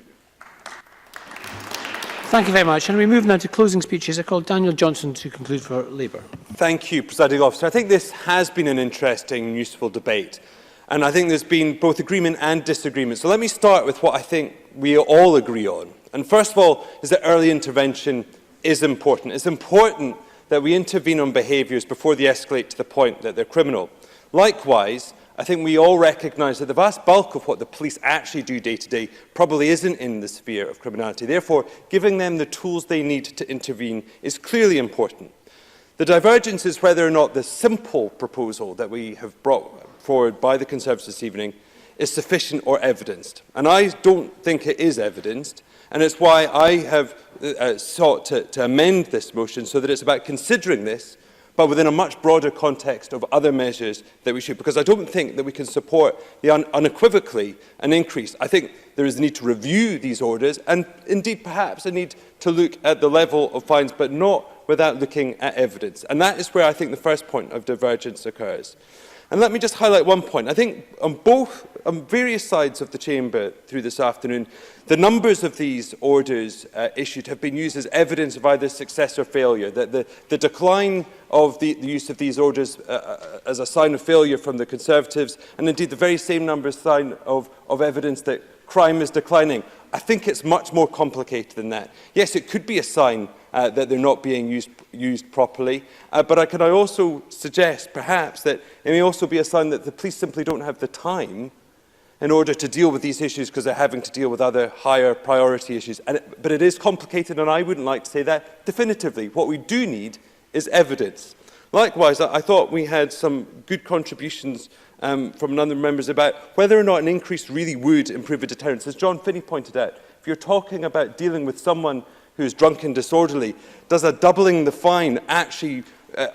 Thank you very much. And we move now to closing speeches. I call Daniel Johnson to conclude for Labour. Thank you, Presiding Officer. I think this has been an interesting and useful debate. And I think there's been both agreement and disagreement. So let me start with what I think we all agree on. And first of all, is that early intervention is important. It's important that we intervene on behaviours before they escalate to the point that they're criminal. Likewise, I think we all recognise that the vast bulk of what the police actually do day to day probably isn't in the sphere of criminality. Therefore, giving them the tools they need to intervene is clearly important. The divergence is whether or not the simple proposal that we have brought forward by the Conservatives this evening is sufficient or evidenced. And I don't think it is evidenced, and it's why I have sought to amend this motion so that it's about considering this, but within a much broader context of other measures that we should, because I don't think that we can support the unequivocally an increase. I think there is a need to review these orders and indeed perhaps a need to look at the level of fines, but not without looking at evidence. And that is where I think the first point of divergence occurs. And let me just highlight one point. I think on various sides of the chamber through this afternoon, the numbers of these orders issued have been used as evidence of either success or failure, that the decline of the use of these orders as a sign of failure from the Conservatives, and indeed the very same number is sign of evidence that crime is declining. I think it's much more complicated than that. Yes, it could be a sign that they're not being used properly, but I also suggest perhaps that it may also be a sign that the police simply don't have the time in order to deal with these issues because they're having to deal with other higher priority issues. But it is complicated, and I wouldn't like to say that definitively. What we do need is evidence. Likewise, I thought we had some good contributions from other members about whether or not an increase really would improve a deterrence. As John Finney pointed out, if you're talking about dealing with someone who's drunk and disorderly, does a doubling the fine actually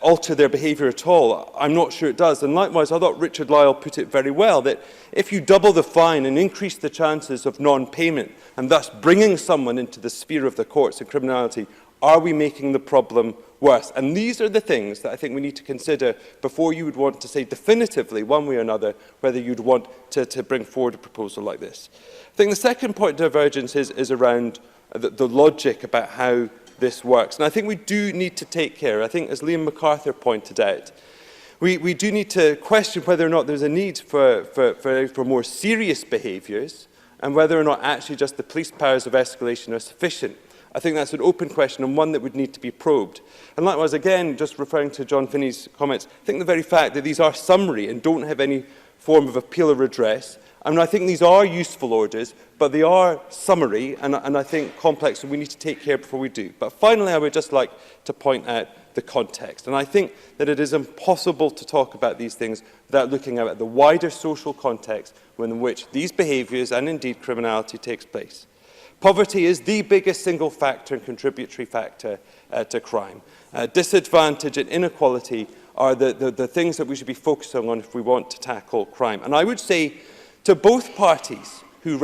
alter their behaviour at all? I'm not sure it does. And likewise, I thought Richard Lyle put it very well, that if you double the fine and increase the chances of non-payment, and thus bringing someone into the sphere of the courts and criminality, are we making the problem worse? And these are the things that I think we need to consider before you would want to say definitively, one way or another, whether you'd want to bring forward a proposal like this. I think the second point of divergence is around the logic about how this works. And I think we do need to take care. I think, as Liam MacArthur pointed out, we do need to question whether or not there's a need for more serious behaviours and whether or not actually just the police powers of escalation are sufficient. I think that's an open question and one that would need to be probed. And likewise, again, just referring to John Finney's comments, I think the very fact that these are summary and don't have any form of appeal or redress, I mean, I think these are useful orders, but they are summary and I think complex, and we need to take care before we do. But finally, I would just like to point out the context. And I think that it is impossible to talk about these things without looking at the wider social context in which these behaviours and indeed criminality takes place. Poverty is the biggest single factor and contributory factor to crime. Disadvantage and inequality are the things that we should be focusing on if we want to tackle crime. And I would say to both parties who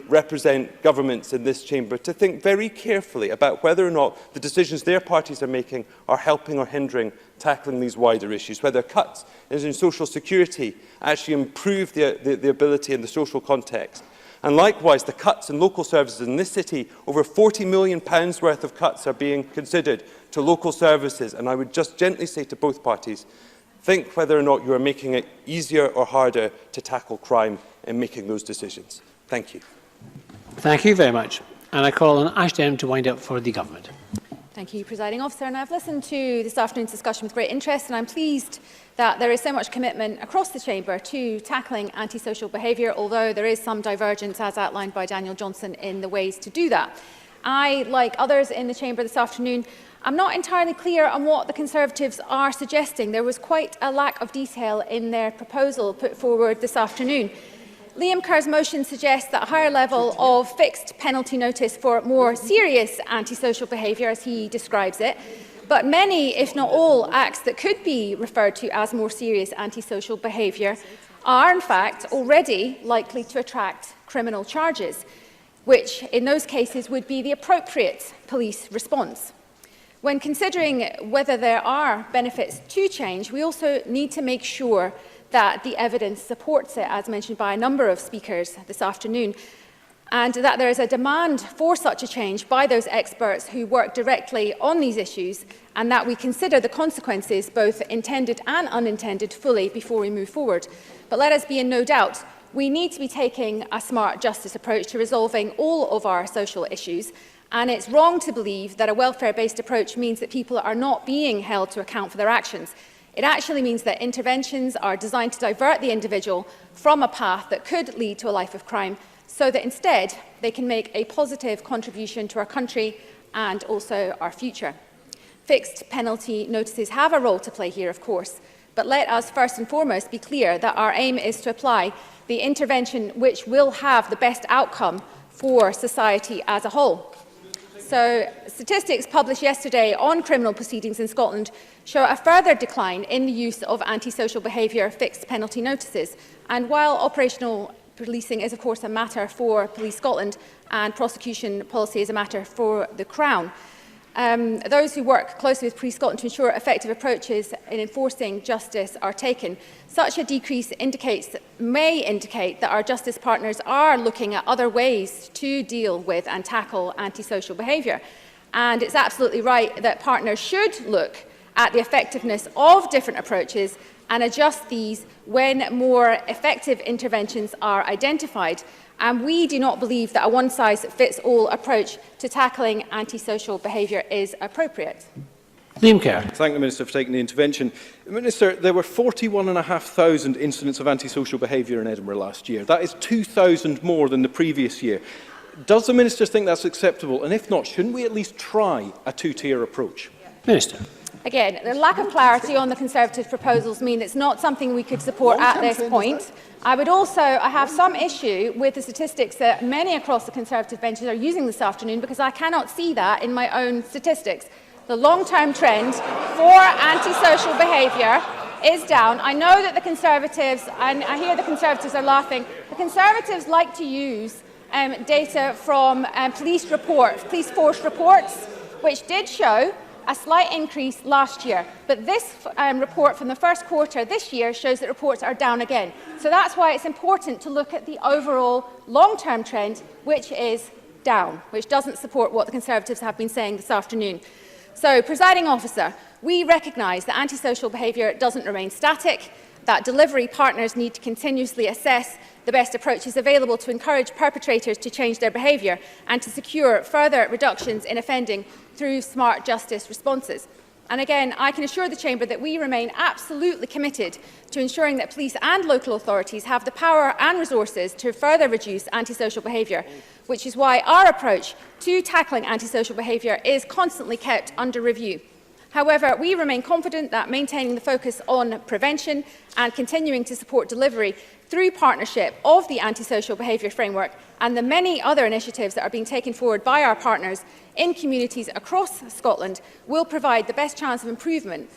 represent governments in this chamber to think very carefully about whether or not the decisions their parties are making are helping or hindering tackling these wider issues, whether cuts in social security actually improve the ability in the social context. And likewise, the cuts in local services in this city, over £40 million worth of cuts are being considered to local services. And I would just gently say to both parties, think whether or not you are making it easier or harder to tackle crime in making those decisions. Thank you. Thank you very much. And I call on Ashton to wind up for the government. Thank you, Presiding Officer. And I've listened to this afternoon's discussion with great interest, and I'm pleased that there is so much commitment across the Chamber to tackling antisocial behaviour, although there is some divergence, as outlined by Daniel Johnson, in the ways to do that. I, like others in the Chamber this afternoon, I'm not entirely clear on what the Conservatives are suggesting. There was quite a lack of detail in their proposal put forward this afternoon. Liam Kerr's motion suggests that a higher level of fixed penalty notice for more serious antisocial behaviour, as he describes it, but many, if not all, acts that could be referred to as more serious antisocial behaviour are, in fact, already likely to attract criminal charges, which, in those cases, would be the appropriate police response. When considering whether there are benefits to change, we also need to make sure that the evidence supports it, as mentioned by a number of speakers this afternoon, and that there is a demand for such a change by those experts who work directly on these issues, and that we consider the consequences, both intended and unintended, fully before we move forward. But let us be in no doubt, we need to be taking a smart justice approach to resolving all of our social issues, and it's wrong to believe that a welfare-based approach means that people are not being held to account for their actions. It actually means that interventions are designed to divert the individual from a path that could lead to a life of crime, so that instead they can make a positive contribution to our country and also our future. Fixed penalty notices have a role to play here, of course, but let us first and foremost be clear that our aim is to apply the intervention which will have the best outcome for society as a whole. So, statistics published yesterday on criminal proceedings in Scotland show a further decline in the use of antisocial behaviour fixed penalty notices. And while operational policing is, of course, a matter for Police Scotland and prosecution policy is a matter for the Crown, those who work closely with Police Scotland to ensure effective approaches in enforcing justice are taken. Such a decrease may indicate that our justice partners are looking at other ways to deal with and tackle antisocial behaviour. And it's absolutely right that partners should look at the effectiveness of different approaches and adjust these when more effective interventions are identified. And we do not believe that a one-size-fits-all approach to tackling antisocial behaviour is appropriate. Liam Kerr. Thank the Minister for taking the intervention. Minister, there were 41,500 incidents of antisocial behaviour in Edinburgh last year. That is 2,000 more than the previous year. Does the Minister think that's acceptable? And if not, shouldn't we at least try a two-tier approach? Minister. Again, the lack of clarity on the Conservative proposals mean it's not something we could support at this point. I have some issue with the statistics that many across the Conservative benches are using this afternoon, because I cannot see that in my own statistics. The long-term trend for antisocial behaviour is down. I know that the Conservatives, and I hear the Conservatives are laughing, the Conservatives like to use data from police force reports, which did show a slight increase last year. But this report from the first quarter this year shows that reports are down again. So that's why it's important to look at the overall long-term trend, which is down, which doesn't support what the Conservatives have been saying this afternoon. So, Presiding Officer, we recognise that antisocial behaviour doesn't remain static, that delivery partners need to continuously assess the best approaches available to encourage perpetrators to change their behaviour and to secure further reductions in offending through smart justice responses. And again, I can assure the Chamber that we remain absolutely committed to ensuring that police and local authorities have the power and resources to further reduce antisocial behaviour, which is why our approach to tackling antisocial behaviour is constantly kept under review. However, we remain confident that maintaining the focus on prevention and continuing to support delivery through partnership of the antisocial behaviour framework and the many other initiatives that are being taken forward by our partners in communities across Scotland will provide the best chance of improvement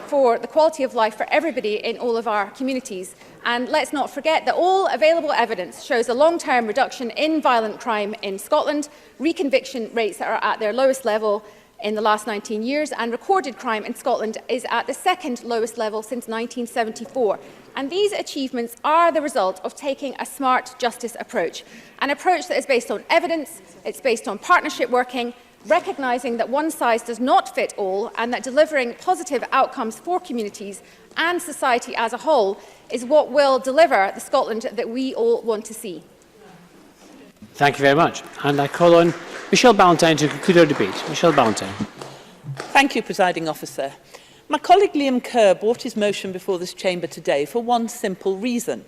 for the quality of life for everybody in all of our communities. And let's not forget that all available evidence shows a long-term reduction in violent crime in Scotland, reconviction rates that are at their lowest level in the last 19 years, and recorded crime in Scotland is at the second lowest level since 1974. And these achievements are the result of taking a smart justice approach, an approach that is based on evidence, it's based on partnership working, recognising that one size does not fit all, and that delivering positive outcomes for communities and society as a whole is what will deliver the Scotland that we all want to see. Thank you very much. And I call on Michelle Ballantyne to conclude our debate. Michelle Ballantyne. Thank you, Presiding Officer. My colleague Liam Kerr brought his motion before this chamber today for one simple reason.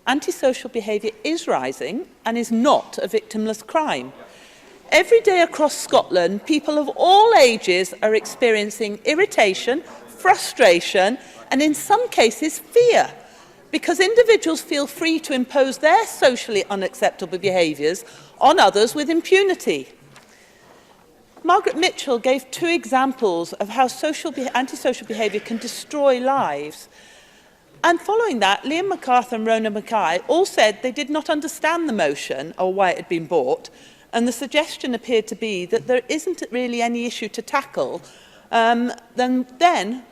Antisocial behaviour is rising and is not a victimless crime. Every day across Scotland, people of all ages are experiencing irritation, frustration, and in some cases fear, because individuals feel free to impose their socially unacceptable behaviours on others with impunity. Margaret Mitchell gave 2 examples of how antisocial behaviour can destroy lives. And following that, Liam MacArthur and Rona Mackay all said they did not understand the motion or why it had been brought, and the suggestion appeared to be that there isn't really any issue to tackle. Then,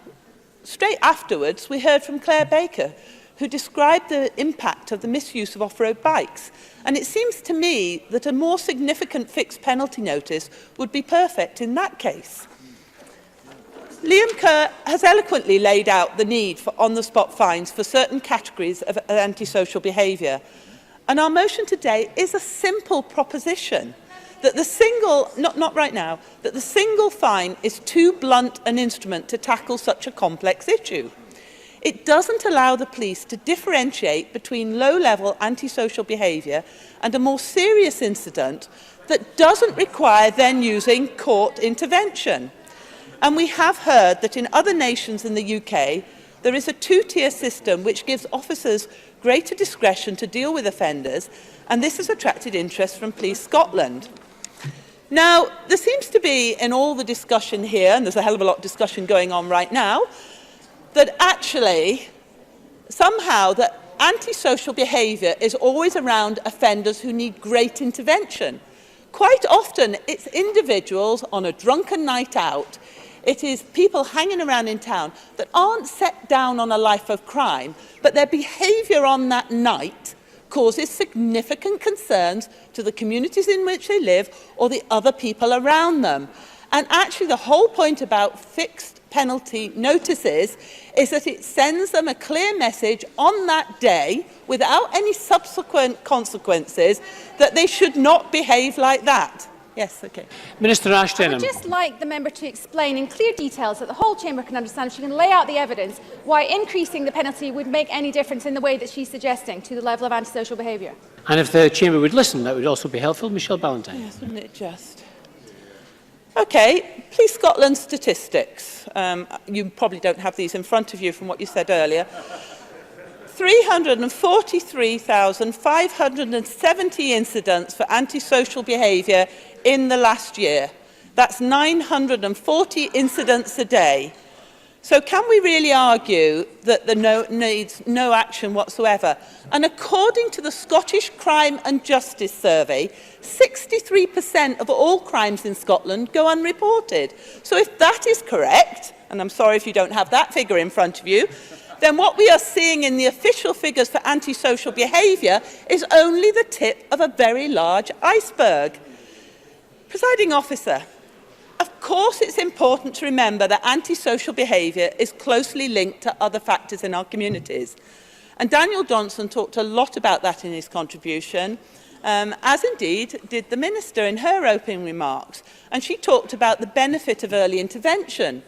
straight afterwards, we heard from Claire Baker, who described the impact of the misuse of off-road bikes. And it seems to me that a more significant fixed penalty notice would be perfect in that case. Liam Kerr has eloquently laid out the need for on-the-spot fines for certain categories of antisocial behaviour. And our motion today is a simple proposition that the single, not right now, that the single fine is too blunt an instrument to tackle such a complex issue. It doesn't allow the police to differentiate between low-level antisocial behaviour and a more serious incident that doesn't require then using court intervention. And we have heard that in other nations in the UK, there is a 2-tier system which gives officers greater discretion to deal with offenders, and this has attracted interest from Police Scotland. Now, there seems to be, in all the discussion here, and there's a hell of a lot of discussion going on right now, that actually, somehow, that antisocial behaviour is always around offenders who need great intervention. Quite often, it's individuals on a drunken night out. It is people hanging around in town that aren't set down on a life of crime, but their behaviour on that night causes significant concerns to the communities in which they live or the other people around them. And actually, the whole point about fixed penalty notices is that it sends them a clear message on that day, without any subsequent consequences, that they should not behave like that. Yes, okay. Minister Ashton. I would just like the member to explain in clear details that the whole chamber can understand, she can lay out the evidence, why increasing the penalty would make any difference in the way that she's suggesting to the level of antisocial behaviour. And if the chamber would listen, that would also be helpful. Michelle Ballantyne. Yes, wouldn't it just? Okay, Police Scotland statistics. You probably don't have these in front of you from what you said earlier. 343,570 incidents for antisocial behaviour in the last year. That's 940 incidents a day. So can we really argue that there needs no action whatsoever? And according to the Scottish Crime and Justice Survey, 63% of all crimes in Scotland go unreported. So if that is correct, and I'm sorry if you don't have that figure in front of you, then what we are seeing in the official figures for antisocial behaviour is only the tip of a very large iceberg. Presiding Officer, of course it's important to remember that antisocial behaviour is closely linked to other factors in our communities. And Daniel Johnson talked a lot about that in his contribution, as indeed did the Minister in her opening remarks. And she talked about the benefit of early intervention.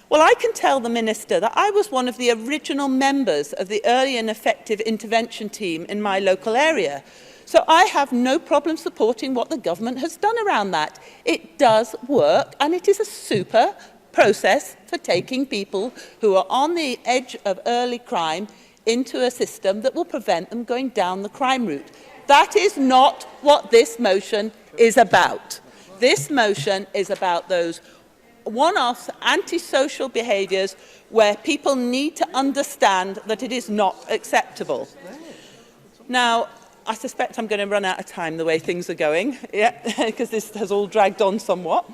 Well, I can tell the Minister that I was one of the original members of the early and effective intervention team in my local area. So I have no problem supporting what the government has done around that. It does work, and it is a super process for taking people who are on the edge of early crime into a system that will prevent them going down the crime route. That is not what this motion is about. This motion is about those one-off antisocial behaviours where people need to understand that it is not acceptable. Now, I suspect I'm going to run out of time the way things are going, because this has all dragged on somewhat.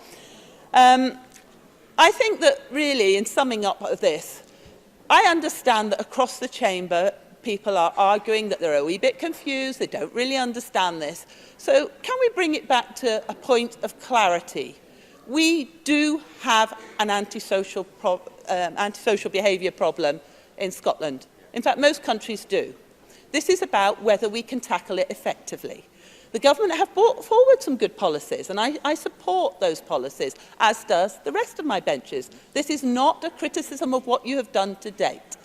I think that really, in summing up of this, I understand that across the chamber, people are arguing that they're a wee bit confused, they don't really understand this. So can we bring it back to a point of clarity? We do have an antisocial behaviour problem in Scotland. In fact, most countries do. This is about whether we can tackle it effectively. The government have brought forward some good policies, and I support those policies, as does the rest of my benches. This is not a criticism of what you have done to date.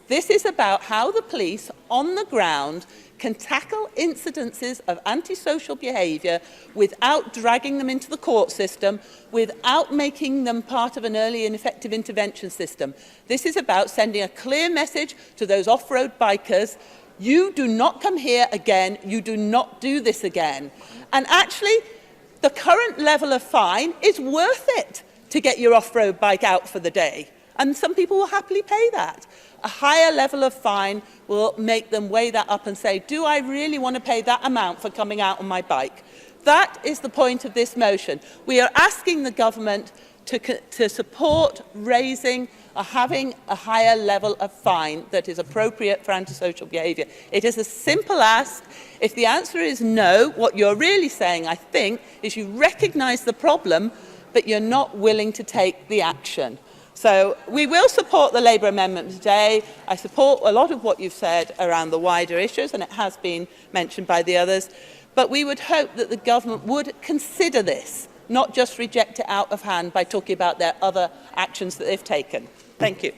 This is about how the police on the ground can tackle incidences of antisocial behaviour without dragging them into the court system, without making them part of an early and effective intervention system. This is about sending a clear message to those off-road bikers: you do not come here again, you do not do this again. And actually, the current level of fine is worth it to get your off-road bike out for the day. And some people will happily pay that. A higher level of fine will make them weigh that up and say, do I really want to pay that amount for coming out on my bike? That is the point of this motion. We are asking the government to support raising or having a higher level of fine that is appropriate for antisocial behaviour. It is a simple ask. If the answer is no, what you're really saying, I think, is you recognise the problem, but you're not willing to take the action. So we will support the Labour amendment today. I support a lot of what you've said around the wider issues, and it has been mentioned by the others. But we would hope that the government would consider this, not just reject it out of hand by talking about their other actions that they've taken. Thank you.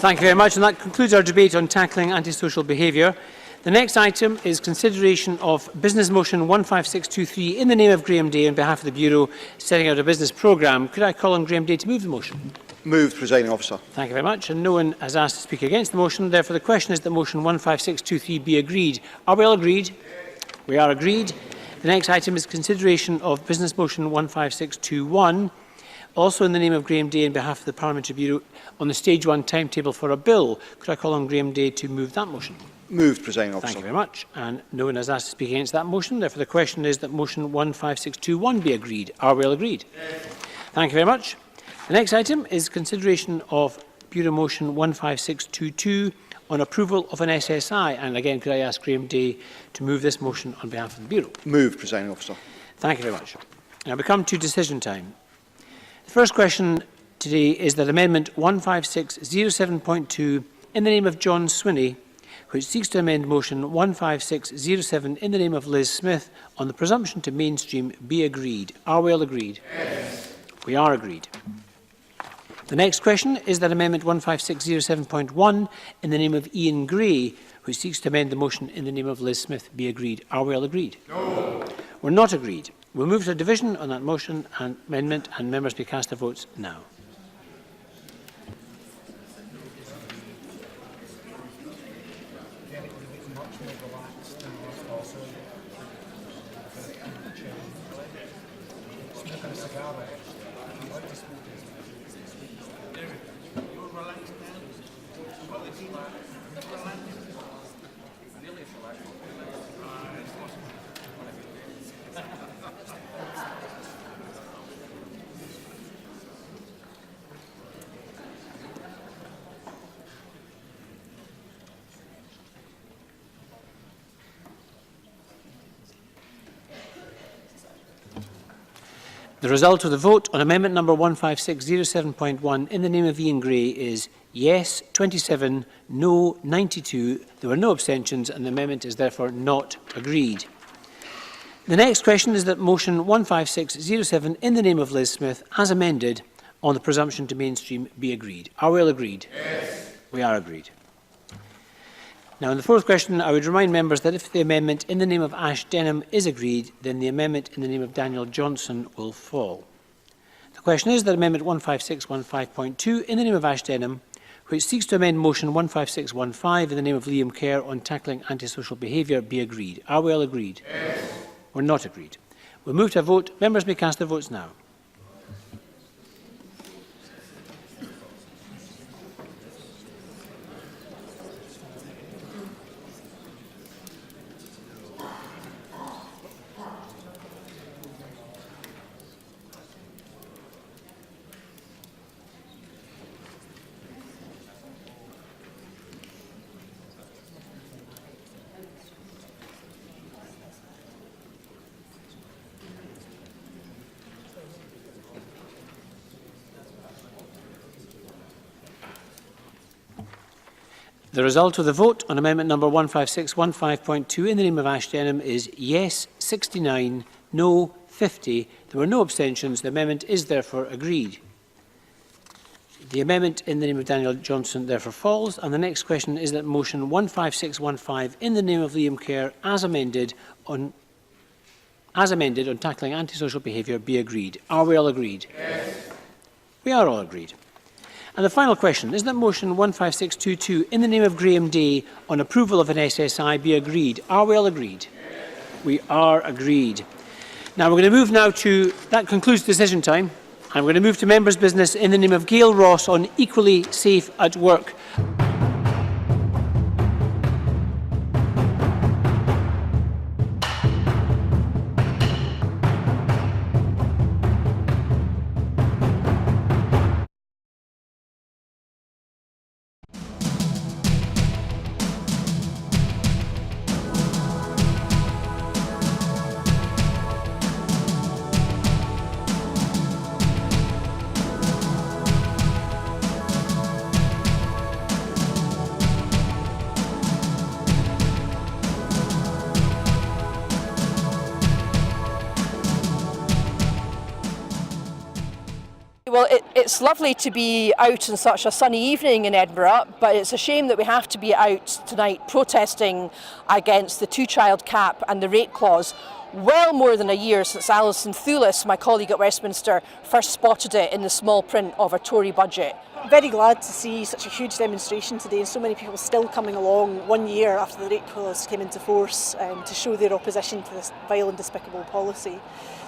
Thank you very much. And that concludes our debate on tackling antisocial behaviour. The next item is consideration of Business Motion 15623 in the name of Graham Day on behalf of the Bureau setting out a business programme. Could I call on Graham Day to move the motion? Moved, Presiding Officer. Thank you very much. And no one has asked to speak against the motion. Therefore, the question is that motion 15623 be agreed. Are we all agreed? We are agreed. The next item is consideration of Business Motion 15621, also in the name of Graham Day on behalf of the Parliamentary Bureau, on the Stage 1 timetable for a bill. Could I call on Graham Day to move that motion? Moved, Presiding Officer. Thank you very much. And no one has asked to speak against that motion. Therefore, the question is that motion 15621 be agreed. Are we all agreed? Yes. Thank you very much. The next item is consideration of Bureau Motion 15622 on approval of an SSI. And again, could I ask Graham Day to move this motion on behalf of the Bureau? Moved, Presiding Officer. Thank you very much. Now we come to decision time. The first question today is that Amendment 15607.2 in the name of John Swinney, which seeks to amend motion 15607 in the name of Liz Smith on the presumption to mainstream, be agreed. Are we all agreed? Yes. We are agreed. The next question is that Amendment 15607.1 in the name of Ian Gray, which seeks to amend the motion in the name of Liz Smith, be agreed. Are we all agreed? No. We're not agreed. We'll move to a division on that motion and amendment, and members may cast their votes now. The result of the vote on amendment number 15607.1 in the name of Ian Gray is yes 27, no 92. There were no abstentions and the amendment is therefore not agreed. The next question is that motion 15607 in the name of Liz Smith as amended on the presumption to mainstream be agreed. Are we all agreed? Yes. We are agreed. Now, in the fourth question, I would remind members that if the amendment in the name of Ash Denham is agreed, then the amendment in the name of Daniel Johnson will fall. The question is that Amendment 15615.2 in the name of Ash Denham, which seeks to amend motion 15615 in the name of Liam Kerr on tackling antisocial behaviour, be agreed. Are we all agreed? Yes. We're not agreed. We'll move to a vote. Members may cast their votes now. The result of the vote on amendment number 15615.2 in the name of Ash Denham is yes 69, no 50. There were no abstentions. The amendment is therefore agreed. The amendment in the name of Daniel Johnson therefore falls, and the next question is that motion 15615 in the name of Liam Kerr as amended on tackling antisocial behaviour be agreed. Are we all agreed? Yes. We are all agreed. And the final question is that motion 15622 in the name of Graham Day on approval of an SSI be agreed. Are we all agreed? Yes. We are agreed. Now we're going to move now to, that concludes decision time, and we're going to move to members' business in the name of Gail Ross on equally safe at work. Well, it's lovely to be out on such a sunny evening in Edinburgh, but it's a shame that we have to be out tonight protesting against the two-child cap and the rate clause, well more than a year since Alison, my colleague at Westminster, first spotted it in the small print of a Tory budget. Very glad to see such a huge demonstration today and so many people still coming along 1 year after the rate clause came into force to show their opposition to this vile and despicable policy.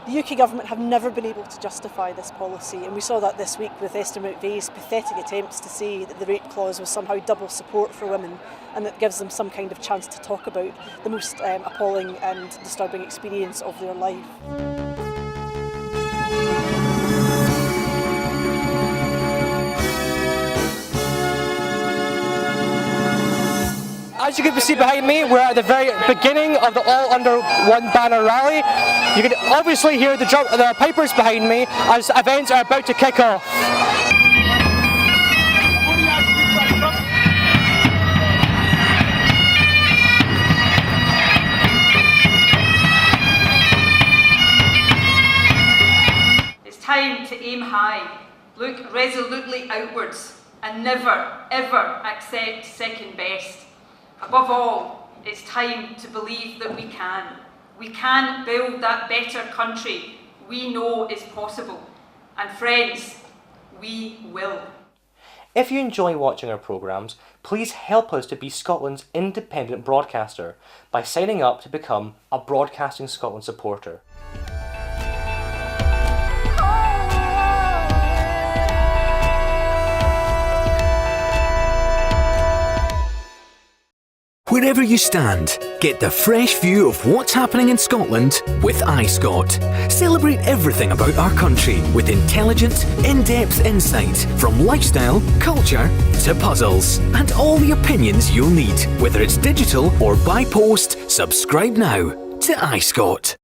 The UK government have never been able to justify this policy, and we saw that this week with Esther McVeigh's pathetic attempts to say that the rate clause was somehow double support for women and that gives them some kind of chance to talk about the most appalling and disturbing experience of their life. As you can see behind me, we're at the very beginning of the All Under One Banner rally. You can obviously hear the pipers behind me as events are about to kick off. It's time to aim high, look resolutely outwards, and never, ever accept second best. Above all, it's time to believe that we can. We can build that better country we know is possible. And friends, we will. If you enjoy watching our programmes, please help us to be Scotland's independent broadcaster by signing up to become a Broadcasting Scotland supporter. Wherever you stand, get the fresh view of what's happening in Scotland with iScot. Celebrate everything about our country with intelligent, in-depth insight from lifestyle, culture to puzzles, and all the opinions you'll need. Whether it's digital or by post, subscribe now to iScot.